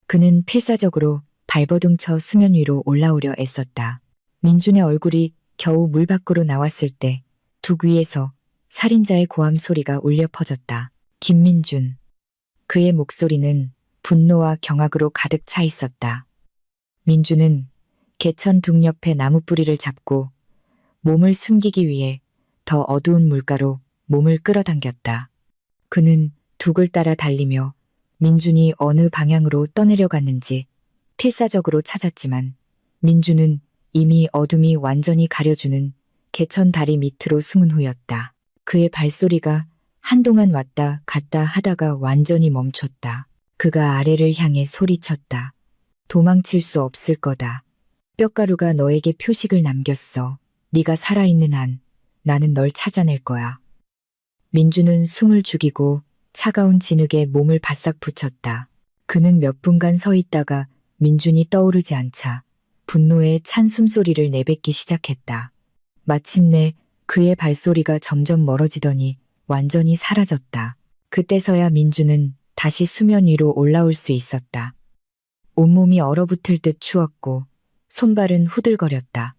그는 필사적으로 발버둥쳐 수면 위로 올라오려 애썼다. 민준의 얼굴이 겨우 물 밖으로 나왔을 때 둑 위에서 살인자의 고함 소리가 울려 퍼졌다. 김민준. 그의 목소리는 분노와 경악으로 가득 차 있었다. 민준은 개천 둑 옆에 나무 뿌리를 잡고 몸을 숨기기 위해 더 어두운 물가로 몸을 끌어당겼다. 그는 둑을 따라 달리며 민준이 어느 방향으로 떠내려갔는지 필사적으로 찾았지만 민준은 이미 어둠이 완전히 가려주는 개천 다리 밑으로 숨은 후였다. 그의 발소리가 한동안 왔다 갔다 하다가 완전히 멈췄다. 그가 아래를 향해 소리쳤다. 도망칠 수 없을 거다. 뼈가루가 너에게 표식을 남겼어. 네가 살아있는 한 나는 널 찾아낼 거야. 민주는 숨을 죽이고 차가운 진흙에 몸을 바싹 붙였다. 그는 몇 분간 서 있다가 민준이 떠오르지 않자 분노에 찬 숨소리를 내뱉기 시작했다. 마침내 그의 발소리가 점점 멀어지더니 완전히 사라졌다. 그때서야 민주는 다시 수면 위로 올라올 수 있었다. 온몸이 얼어붙을 듯 추웠고 손발은 후들거렸다.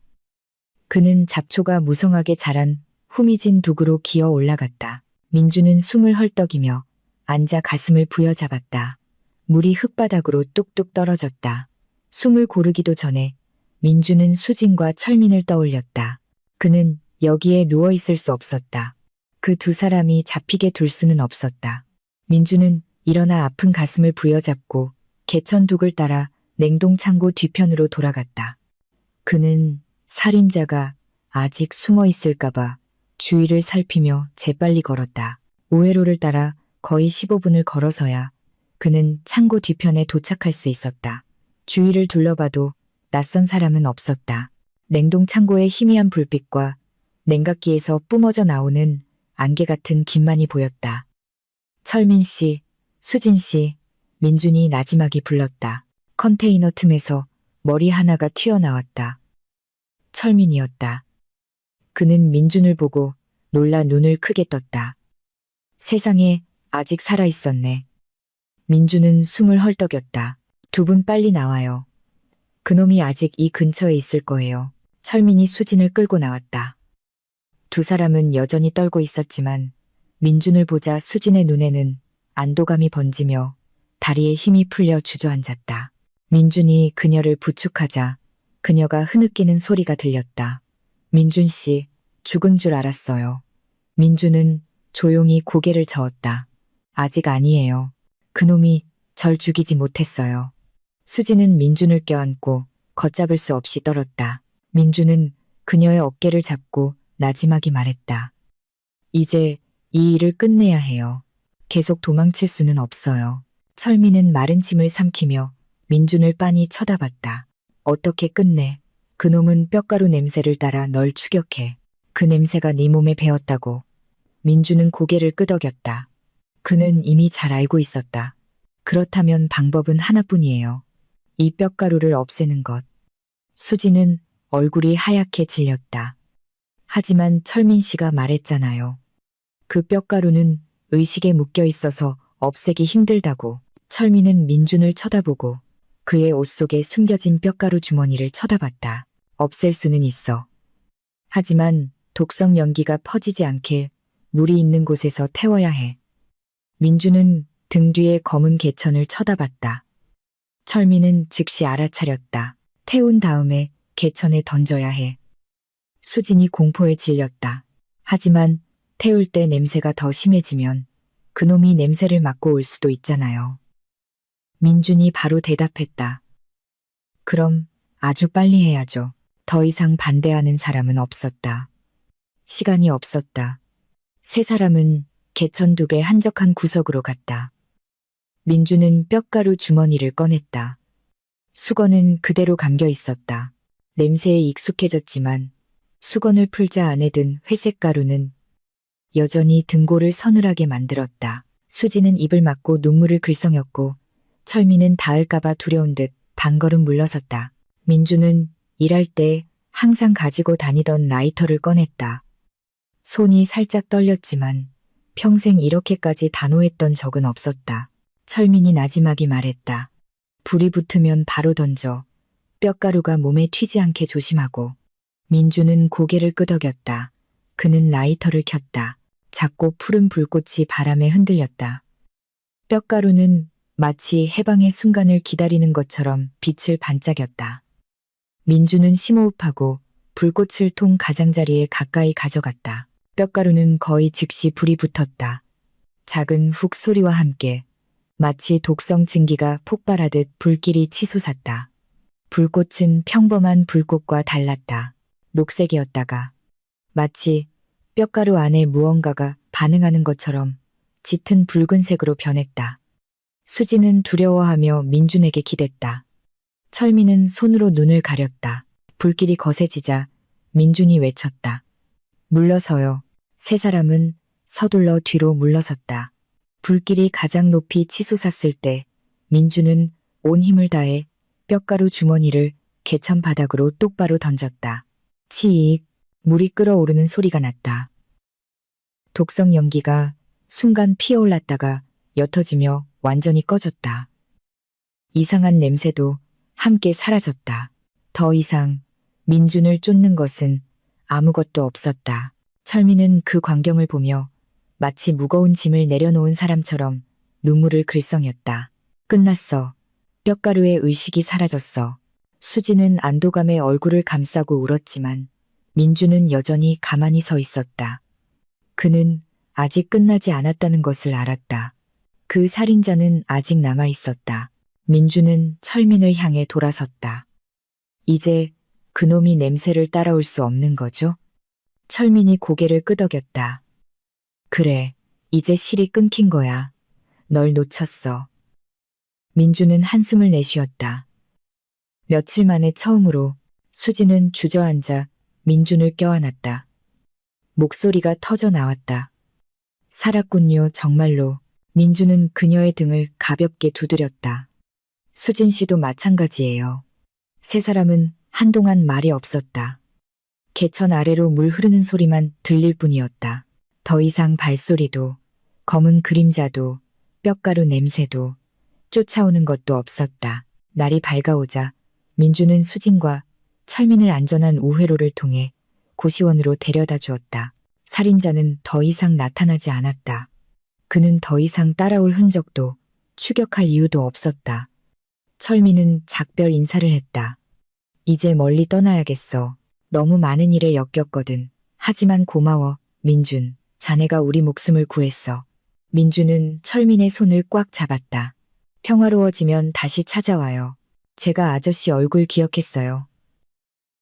그는 잡초가 무성하게 자란 후미진 둑으로 기어 올라갔다. 민주는 숨을 헐떡이며 앉아 가슴을 부여잡았다. 물이 흙바닥으로 뚝뚝 떨어졌다. 숨을 고르기도 전에 민주는 수진과 철민을 떠올렸다. 그는 여기에 누워 있을 수 없었다. 그 두 사람이 잡히게 둘 수는 없었다. 민주는 일어나 아픈 가슴을 부여잡고 개천둑을 따라 냉동창고 뒤편으로 돌아갔다. 그는 살인자가 아직 숨어 있을까봐 주위를 살피며 재빨리 걸었다. 우회로를 따라 거의 15분을 걸어서야 그는 창고 뒤편에 도착할 수 있었다. 주위를 둘러봐도 낯선 사람은 없었다. 냉동창고의 희미한 불빛과 냉각기에서 뿜어져 나오는 안개 같은 김만이 보였다. 철민 씨, 수진 씨, 민준이 나지막이 불렀다. 컨테이너 틈에서 머리 하나가 튀어나왔다. 철민이었다. 그는 민준을 보고 놀라 눈을 크게 떴다. 세상에 아직 살아있었네. 민준은 숨을 헐떡였다. 두 분 빨리 나와요. 그놈이 아직 이 근처에 있을 거예요. 철민이 수진을 끌고 나왔다. 두 사람은 여전히 떨고 있었지만 민준을 보자 수진의 눈에는 안도감이 번지며 다리에 힘이 풀려 주저앉았다. 민준이 그녀를 부축하자 그녀가 흐느끼는 소리가 들렸다. 민준 씨, 죽은 줄 알았어요. 민준은 조용히 고개를 저었다. 아직 아니에요. 그놈이 절 죽이지 못했어요. 수진은 민준을 껴안고 걷잡을 수 없이 떨었다. 민준은 그녀의 어깨를 잡고 나지막이 말했다. 이제 이 일을 끝내야 해요. 계속 도망칠 수는 없어요. 철민은 마른 침을 삼키며 민준을 빤히 쳐다봤다. 어떻게 끝내? 그놈은 뼈가루 냄새를 따라 널 추격해. 그 냄새가 네 몸에 배었다고. 민준은 고개를 끄덕였다. 그는 이미 잘 알고 있었다. 그렇다면 방법은 하나뿐이에요. 이 뼈가루를 없애는 것. 수지는 얼굴이 하얗게 질렸다. 하지만 철민 씨가 말했잖아요. 그 뼈가루는 의식에 묶여 있어서 없애기 힘들다고. 철민은 민준을 쳐다보고 그의 옷 속에 숨겨진 뼈가루 주머니를 쳐다봤다. 없앨 수는 있어. 하지만 독성 연기가 퍼지지 않게 물이 있는 곳에서 태워야 해. 민준은 등 뒤에 검은 개천을 쳐다봤다. 철민은 즉시 알아차렸다. 태운 다음에 개천에 던져야 해. 수진이 공포에 질렸다. 하지만 태울 때 냄새가 더 심해지면 그놈이 냄새를 맡고 올 수도 있잖아요. 민준이 바로 대답했다. 그럼 아주 빨리 해야죠. 더 이상 반대하는 사람은 없었다. 시간이 없었다. 세 사람은 개천둑의 한적한 구석으로 갔다. 민준은 뼈가루 주머니를 꺼냈다. 수건은 그대로 감겨 있었다. 냄새에 익숙해졌지만 수건을 풀자 안에 든 회색 가루는 여전히 등골을 서늘하게 만들었다. 수지는 입을 막고 눈물을 글썽였고 철민은 닿을까봐 두려운 듯 반걸음 물러섰다. 민준은 일할 때 항상 가지고 다니던 라이터를 꺼냈다. 손이 살짝 떨렸지만 평생 이렇게까지 단호했던 적은 없었다. 철민이 나지막이 말했다. 불이 붙으면 바로 던져. 뼈가루가 몸에 튀지 않게 조심하고. 민준은 고개를 끄덕였다. 그는 라이터를 켰다. 작고 푸른 불꽃이 바람에 흔들렸다. 뼈가루는 마치 해방의 순간을 기다리는 것처럼 빛을 반짝였다. 민준은 심호흡하고 불꽃을 통 가장자리에 가까이 가져갔다. 뼈가루는 거의 즉시 불이 붙었다. 작은 훅 소리와 함께 마치 독성 증기가 폭발하듯 불길이 치솟았다. 불꽃은 평범한 불꽃과 달랐다. 녹색이었다가 마치 뼈가루 안에 무언가가 반응하는 것처럼 짙은 붉은색으로 변했다. 수지는 두려워하며 민준에게 기댔다. 철민은 손으로 눈을 가렸다. 불길이 거세지자 민준이 외쳤다. 물러서요. 세 사람은 서둘러 뒤로 물러섰다. 불길이 가장 높이 치솟았을 때 민준은 온 힘을 다해 뼈가루 주머니를 개천 바닥으로 똑바로 던졌다. 치익, 물이 끓어오르는 소리가 났다. 독성 연기가 순간 피어올랐다가 옅어지며 완전히 꺼졌다. 이상한 냄새도 함께 사라졌다. 더 이상 민준을 쫓는 것은 아무것도 없었다. 철민은 그 광경을 보며 마치 무거운 짐을 내려놓은 사람처럼 눈물을 글썽였다. 끝났어. 뼈가루의 의식이 사라졌어. 수지는 안도감에 얼굴을 감싸고 울었지만 민주는 여전히 가만히 서 있었다. 그는 아직 끝나지 않았다는 것을 알았다. 그 살인자는 아직 남아 있었다. 민주는 철민을 향해 돌아섰다. 이제 그놈이 냄새를 따라올 수 없는 거죠? 철민이 고개를 끄덕였다. 그래, 이제 실이 끊긴 거야. 널 놓쳤어. 민주는 한숨을 내쉬었다. 며칠 만에 처음으로 수지는 주저앉아 민준을 껴안았다. 목소리가 터져 나왔다. 살았군요, 정말로. 민주는 그녀의 등을 가볍게 두드렸다. 수진 씨도 마찬가지예요. 세 사람은 한동안 말이 없었다. 개천 아래로 물 흐르는 소리만 들릴 뿐이었다. 더 이상 발소리도, 검은 그림자도, 뼈가루 냄새도, 쫓아오는 것도 없었다. 날이 밝아오자 민주는 수진과 철민을 안전한 우회로를 통해 고시원으로 데려다 주었다. 살인자는 더 이상 나타나지 않았다. 그는 더 이상 따라올 흔적도 추격할 이유도 없었다. 철민은 작별 인사를 했다. 이제 멀리 떠나야겠어. 너무 많은 일에 엮였거든. 하지만 고마워, 민준. 자네가 우리 목숨을 구했어. 민준은 철민의 손을 꽉 잡았다. 평화로워지면 다시 찾아와요. 제가 아저씨 얼굴 기억했어요.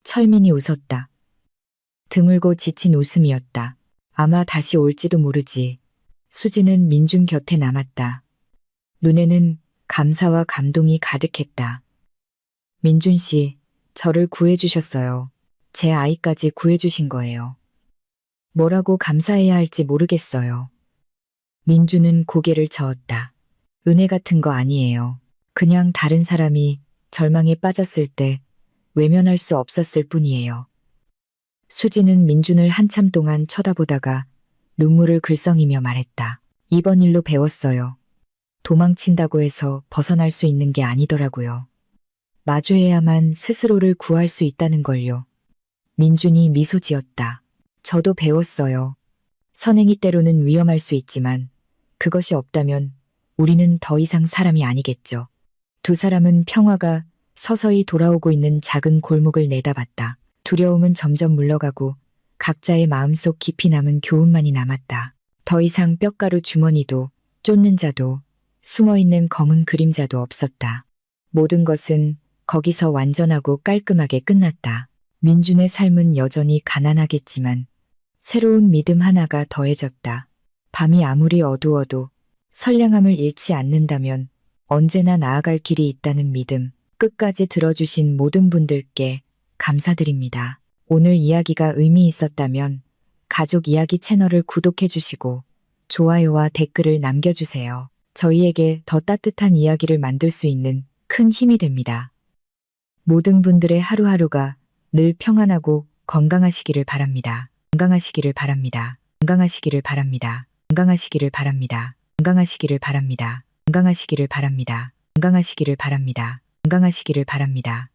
철민이 웃었다. 드물고 지친 웃음이었다. 아마 다시 올지도 모르지. 수지는 민준 곁에 남았다. 눈에는 감사와 감동이 가득했다. 민준 씨, 저를 구해주셨어요. 제 아이까지 구해주신 거예요. 뭐라고 감사해야 할지 모르겠어요. 민준은 고개를 저었다. 은혜 같은 거 아니에요. 그냥 다른 사람이 절망에 빠졌을 때 외면할 수 없었을 뿐이에요. 수지는 민준을 한참 동안 쳐다보다가 눈물을 글썽이며 말했다. 이번 일로 배웠어요. 도망친다고 해서 벗어날 수 있는 게 아니더라고요. 마주해야만 스스로를 구할 수 있다는 걸요. 민준이 미소 지었다. 저도 배웠어요. 선행이 때로는 위험할 수 있지만 그것이 없다면 우리는 더 이상 사람이 아니겠죠. 두 사람은 평화가 서서히 돌아오고 있는 작은 골목을 내다봤다. 두려움은 점점 물러가고 각자의 마음속 깊이 남은 교훈만이 남았다. 더 이상 뼈가루 주머니도 쫓는 자도 숨어있는 검은 그림자도 없었다. 모든 것은 거기서 완전하고 깔끔하게 끝났다. 민준의 삶은 여전히 가난하겠지만 새로운 믿음 하나가 더해졌다. 밤이 아무리 어두워도 선량함을 잃지 않는다면 언제나 나아갈 길이 있다는 믿음. 끝까지 들어주신 모든 분들께 감사드립니다. 오늘 이야기가 의미 있었다면 가족 이야기 채널을 구독해 주시고 좋아요와 댓글을 남겨주세요. 저희에게 더 따뜻한 이야기를 만들 수 있는 큰 힘이 됩니다. 모든 분들의 하루하루가 늘 평안하고 건강하시기를 바랍니다. 건강하시기를 바랍니다. 건강하시기를 바랍니다. 건강하시기를 바랍니다. 건강하시기를 바랍니다. 건강하시기를 바랍니다. 건강하시기를 바랍니다. 건강하시기를 바랍니다.